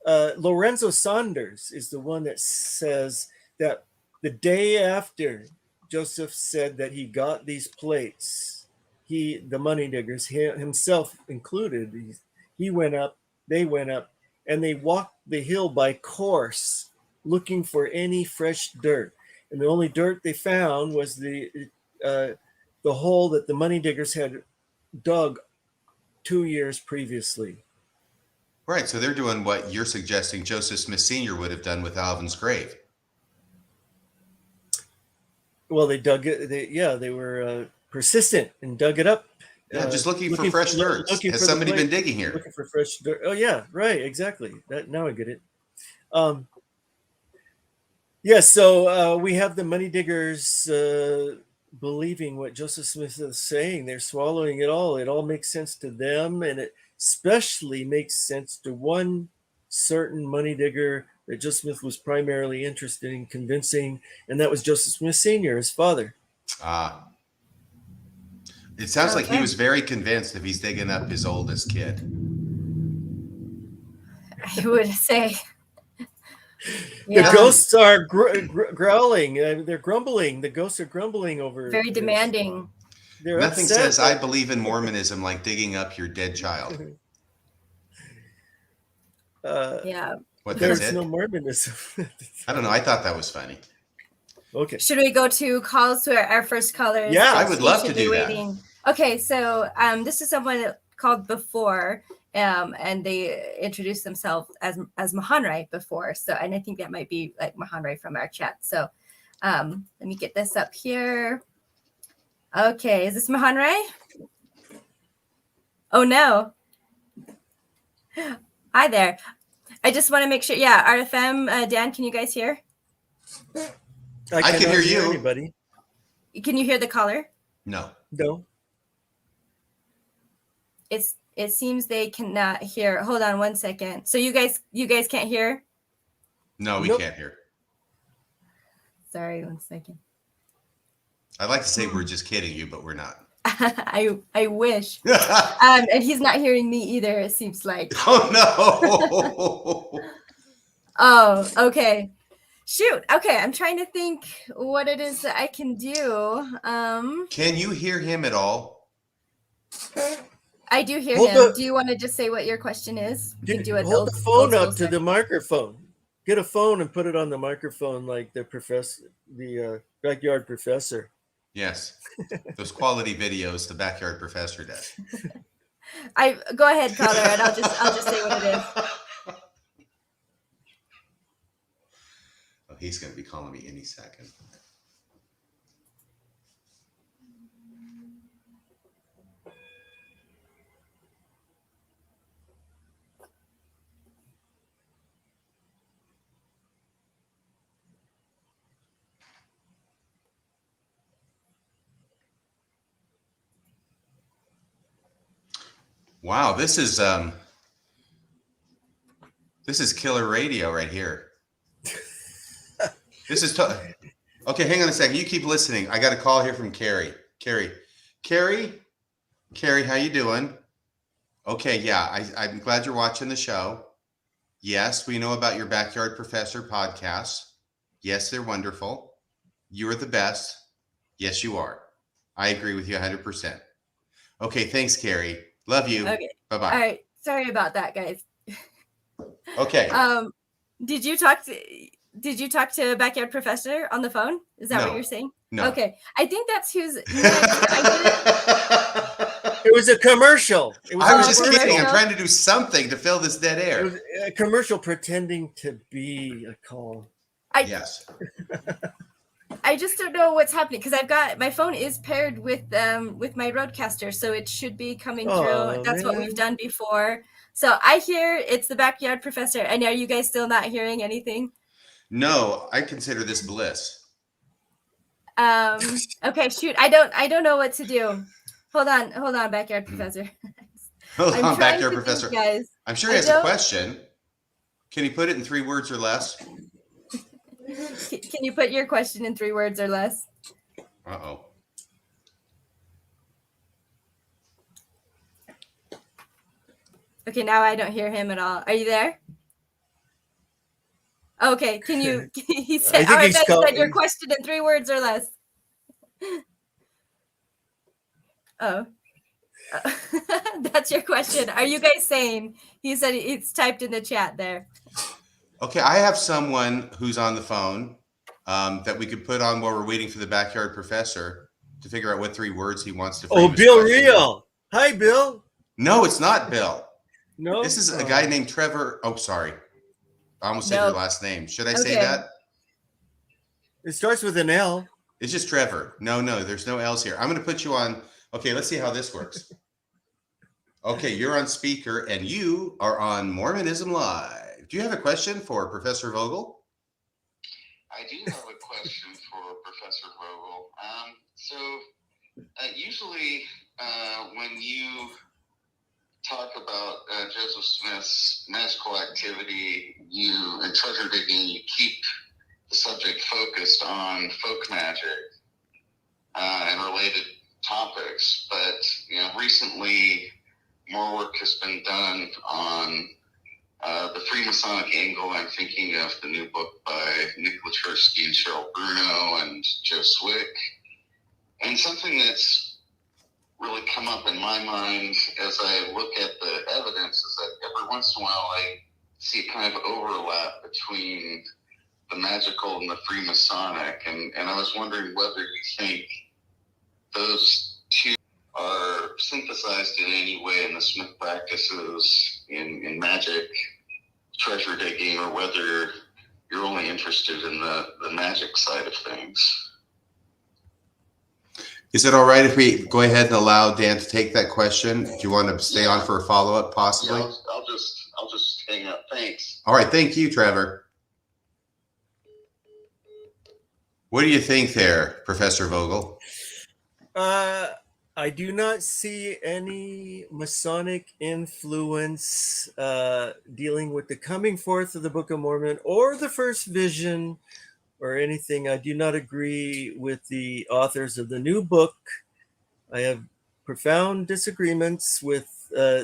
Lorenzo Saunders is the one that says that the day after Joseph said that he got these plates, the money diggers, himself included, he went up, they went up, and they walked the hill by course looking for any fresh dirt. And the only dirt they found was the hole that the money diggers had dug 2 years previously. Right, so they're doing what you're suggesting Joseph Smith Sr. would have done with Alvin's grave. Well, they dug it. They were persistent and dug it up. Yeah, just looking for fresh dirt. Has somebody been digging here? Looking for fresh dirt. Oh yeah, right, exactly. Now I get it. Yeah, so we have the money diggers believing what Joseph Smith is saying. They're swallowing it all. It all makes sense to them, and it especially makes sense to one certain money digger that Joseph Smith was primarily interested in convincing, and that was Joseph Smith Sr., his father. It sounds like he was very convinced if he's digging up his oldest kid. I would say. The ghosts are growling. They're grumbling. The ghosts are grumbling over. Very demanding. They're Nothing upset. says I believe in Mormonism like digging up your dead child. Yeah. What, There's that's it? no Mormonism. I don't know. I thought that was funny. Okay. Should we go to calls to our first callers? Yeah, I would love to Patiently do that. waiting. Okay, so this is someone that called before, and they introduced themselves as Mahanrai before. So, and I think that might be like Mahanrai from our chat. So, let me get this up here. Okay, is this Mahanrai? Oh no. Hi there. I just want to make sure. Yeah, RFM, Dan, can you guys hear? I can cannot hear you. Anybody? Can you hear the caller? No. No. It seems they cannot hear. Hold on one second. So you guys can't hear? No, we Nope. can't hear. Sorry, one second. I'd like to say we're just kidding you, but we're not. I wish. Oh, And he's not hearing me either, it seems like. no. Oh, okay. Shoot. Okay, I'm trying to think what it is that I can do. Can you hear him at all? I do hear Hold him. the- Do you want to just say what your question is? You can do it Hold old- the phone old up school to style. the microphone. Get a phone and put it on the microphone like the backyard professor. Yes, those quality videos the backyard professor does. I go ahead, caller, and I'll just say what it is. Oh, he's going to be calling me any second. Wow, this is killer radio right here. This is okay. Hang on a second. You keep listening. I got a call here from Carrie. Carrie, how you doing? Okay, yeah. I'm glad you're watching the show. Yes, we know about your Backyard Professor podcast. Yes, they're wonderful. You are the best. Yes, you are. I agree with you 100%. Okay, thanks, Carrie. Love you. Okay. Bye-bye. All right. Sorry about that, guys. Okay. Did you talk to Backyard Professor on the phone? Is that what you're saying? No. Okay. I think that's who's next. It was a commercial. I was just kidding. I'm trying to do something to fill this dead air. It was a commercial pretending to be a call. Yes. I just don't know what's happening because I've got my phone is paired with my Rodecaster, so it should be coming through. That's what we've done before. So I hear it's the Backyard Professor. And are you guys still not hearing anything? No, I consider this bliss. Okay, shoot. I don't know what to do. Hold on, Backyard Professor. Hold on, Backyard Professor. Guys. I'm sure he has a question. Can you put it in 3 words or less? Can you put your question in 3 words or less? Uh-oh. Okay, now I don't hear him at all. Are you there? Okay, can you? He said, "All right, said your question in 3 words or less." Oh, that's your question. Are you guys sane? He said it's typed in the chat there. Okay, I have someone who's on the phone that we could put on while we're waiting for the Backyard Professor to figure out what 3 words he wants to. Oh, Bill Real. Hi, Bill. No, it's not Bill. No, this is a guy named Trevor. Oh, sorry. I almost said your last name. Should I say that? It starts with an L. It's just Trevor. No, there's no L's here. I'm going to put you on. Okay, let's see how this works. Okay, you're on speaker and you are on Mormonism Live. Do you have a question for Professor Vogel? I do have a question for Professor Vogel. Usually when you talk about Joseph Smith's magical activity, and treasure digging, you keep the subject focused on folk magic and related topics. But recently, more work has been done on the Freemasonic angle. I'm thinking of the new book by Nick Lachersky and Cheryl Bruno and Joe Swick, and something that's really come up in my mind as I look at the evidence is that every once in a while I see a kind of overlap between the magical and the Freemasonic, and I was wondering whether you think those two are synthesized in any way in the Smith practices in magic, treasure digging, or whether you're only interested in the magic side of things. Is it all right if we go ahead and allow Dan to take that question? Do you want to stay on for a follow-up, possibly? Yeah, I'll just hang up. Thanks. All right. Thank you, Trevor. What do you think there, Professor Vogel? I do not see any Masonic influence dealing with the coming forth of the Book of Mormon or the first vision or anything. I do not agree with the authors of the new book. I have profound disagreements with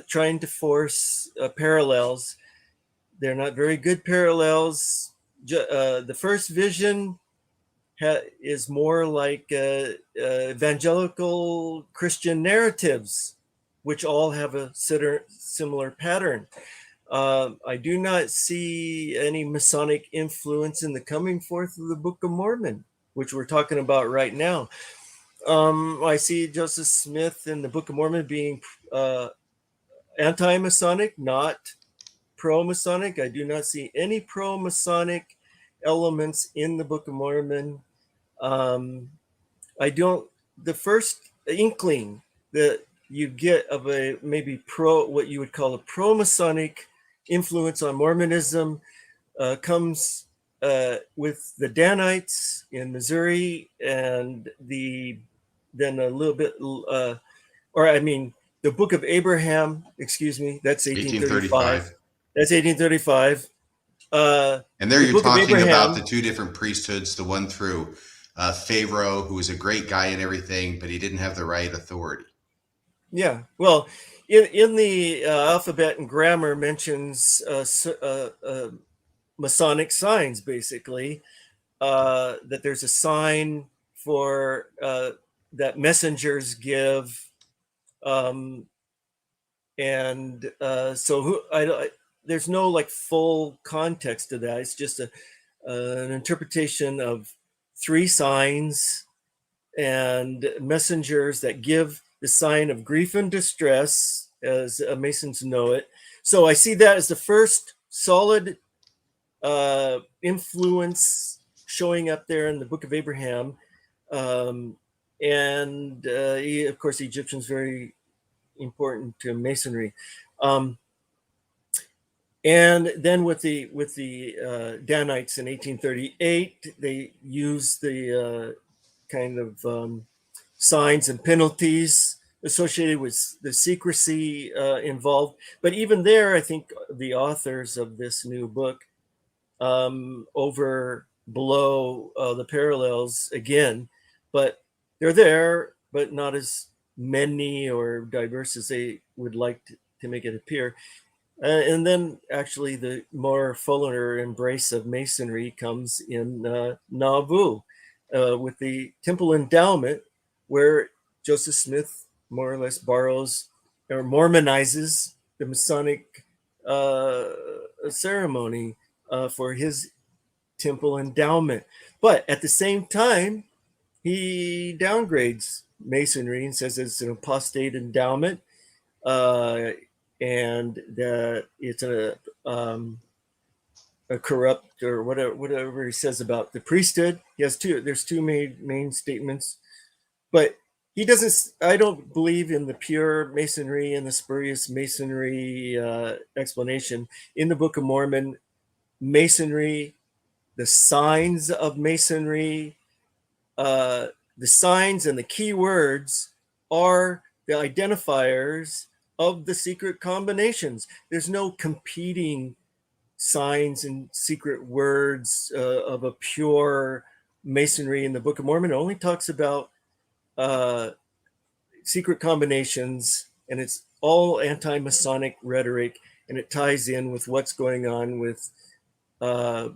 trying to force parallels. They're not very good parallels. The first vision is more like evangelical Christian narratives, which all have a similar pattern. I do not see any Masonic influence in the coming forth of the Book of Mormon, which we're talking about right now. I see Joseph Smith in the Book of Mormon being anti-Masonic, not pro-Masonic. I do not see any pro-Masonic elements in the Book of Mormon. The first inkling that you get of a maybe what you would call a pro-Masonic influence on Mormonism comes with the Danites in Missouri, and then a little bit, the Book of Abraham, excuse me, that's 1835. That's 1835. And there you're talking about the two different priesthoods, the one through Pharaoh, who was a great guy and everything, but he didn't have the right authority. Yeah, well, in the alphabet and grammar mentions Masonic signs, basically, that there's a sign for that messengers give, there's no like full context to that. It's just an interpretation of three signs and messengers that give the sign of grief and distress, as Masons know it. So I see that as the first solid influence showing up there in the Book of Abraham. Of course, Egyptians very important to Masonry. And then with the Danites in 1838, they used the kind of signs and penalties associated with the secrecy involved. But even there, I think the authors of this new book blow the parallels again, but they're there, but not as many or diverse as they would like to make it appear. And then actually the more fuller embrace of Masonry comes in Nauvoo with the temple endowment, where Joseph Smith more or less borrows or Mormonizes the Masonic ceremony for his temple endowment. But at the same time, he downgrades Masonry and says it's an apostate endowment, and that it's a corrupt, or whatever he says about the priesthood. There's two main statements, but he doesn't. I don't believe in the pure Masonry and the spurious Masonry explanation in the Book of Mormon. Masonry, the signs of Masonry, the signs and the key words are the identifiers of the secret combinations. There's no competing signs and secret words of a pure Masonry in the Book of Mormon. It only talks about secret combinations, and it's all anti-Masonic rhetoric, and it ties in with what's going on with the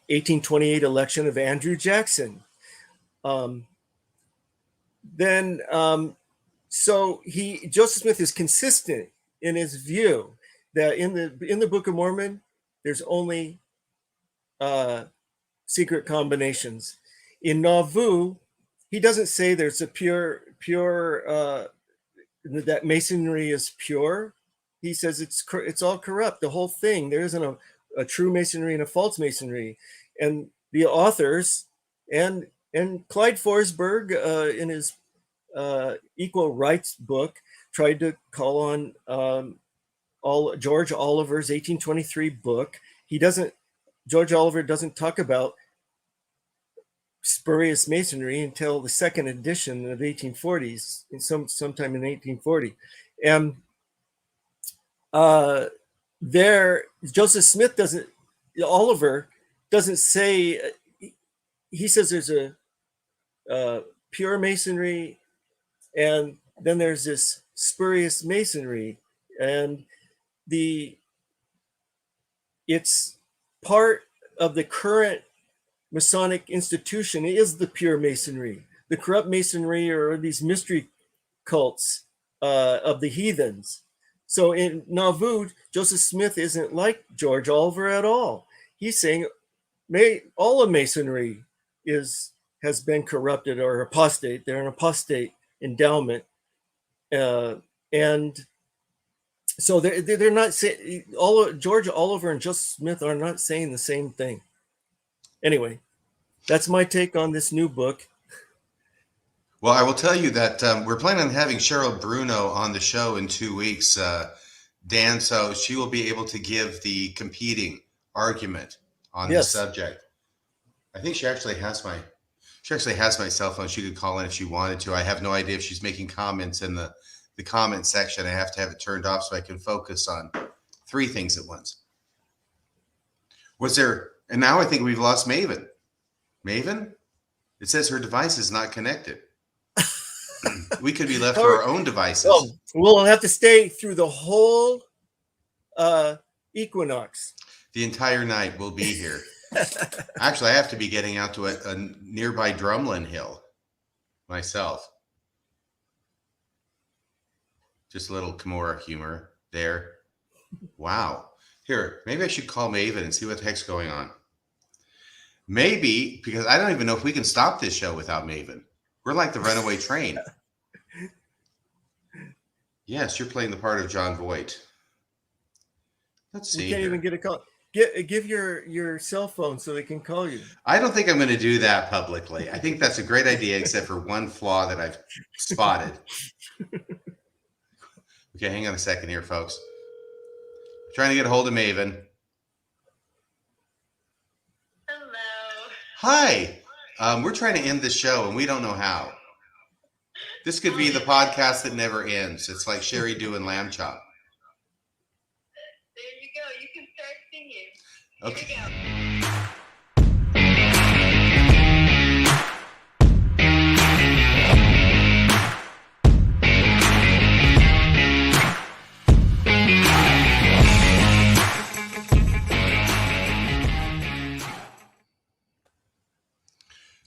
1828 election of Andrew Jackson. So Joseph Smith is consistent in his view that in the Book of Mormon, there's only secret combinations. In Nauvoo, he doesn't say there's a pure that Masonry is pure. He says it's all corrupt, the whole thing. There isn't a true Masonry and a false Masonry. And the authors and Clyde Forsberg in his Equal Rights book tried to call on George Oliver's 1823 book. George Oliver doesn't talk about spurious Masonry until the second edition of the 1840s, sometime in 1840. And Joseph Smith Oliver doesn't say, he says there's a pure Masonry, and then there's this spurious Masonry, and it's part of the current Masonic institution is the pure Masonry. The corrupt Masonry are these mystery cults of the heathens. So in Nauvoo, Joseph Smith isn't like George Oliver at all. He's saying all of Masonry has been corrupted or apostate. They're an apostate endowment, and so they're not saying George Oliver and Joseph Smith are not saying the same thing. Anyway, that's my take on this new book. Well, I will tell you that we're planning on having Cheryl Bruno on the show in 2 weeks, Dan, so she will be able to give the competing argument on this subject. I think she actually has my cell phone. She could call in if she wanted to. I have no idea if she's making comments in the comment section. I have to have it turned off so I can focus on 3 things at once. And now I think we've lost Maven. Maven? It says her device is not connected. We could be left to our own devices. Oh, we'll have to stay through the whole equinox. The entire night we'll be here. Actually, I have to be getting out to a nearby Drumlin Hill myself. Just a little Kimura humor there. Wow. Here, maybe I should call Maven and see what the heck's going on. Maybe, because I don't even know if we can stop this show without Maven. We're like the runaway train. Yes, you're playing the part of John Voight. Let's see. You can't even get a call. Give your cell phone so they can call you. I don't think I'm going to do that publicly. I think that's a great idea, except for one flaw that I've spotted. Okay, hang on a second here, folks. I'm trying to get a hold of Maven. Hello. Hi. We're trying to end the show, and we don't know how. This could be the podcast that never ends. It's like Sherry doing lamb chop. There you go. You can start singing. Okay. Here we go.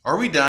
Are we done?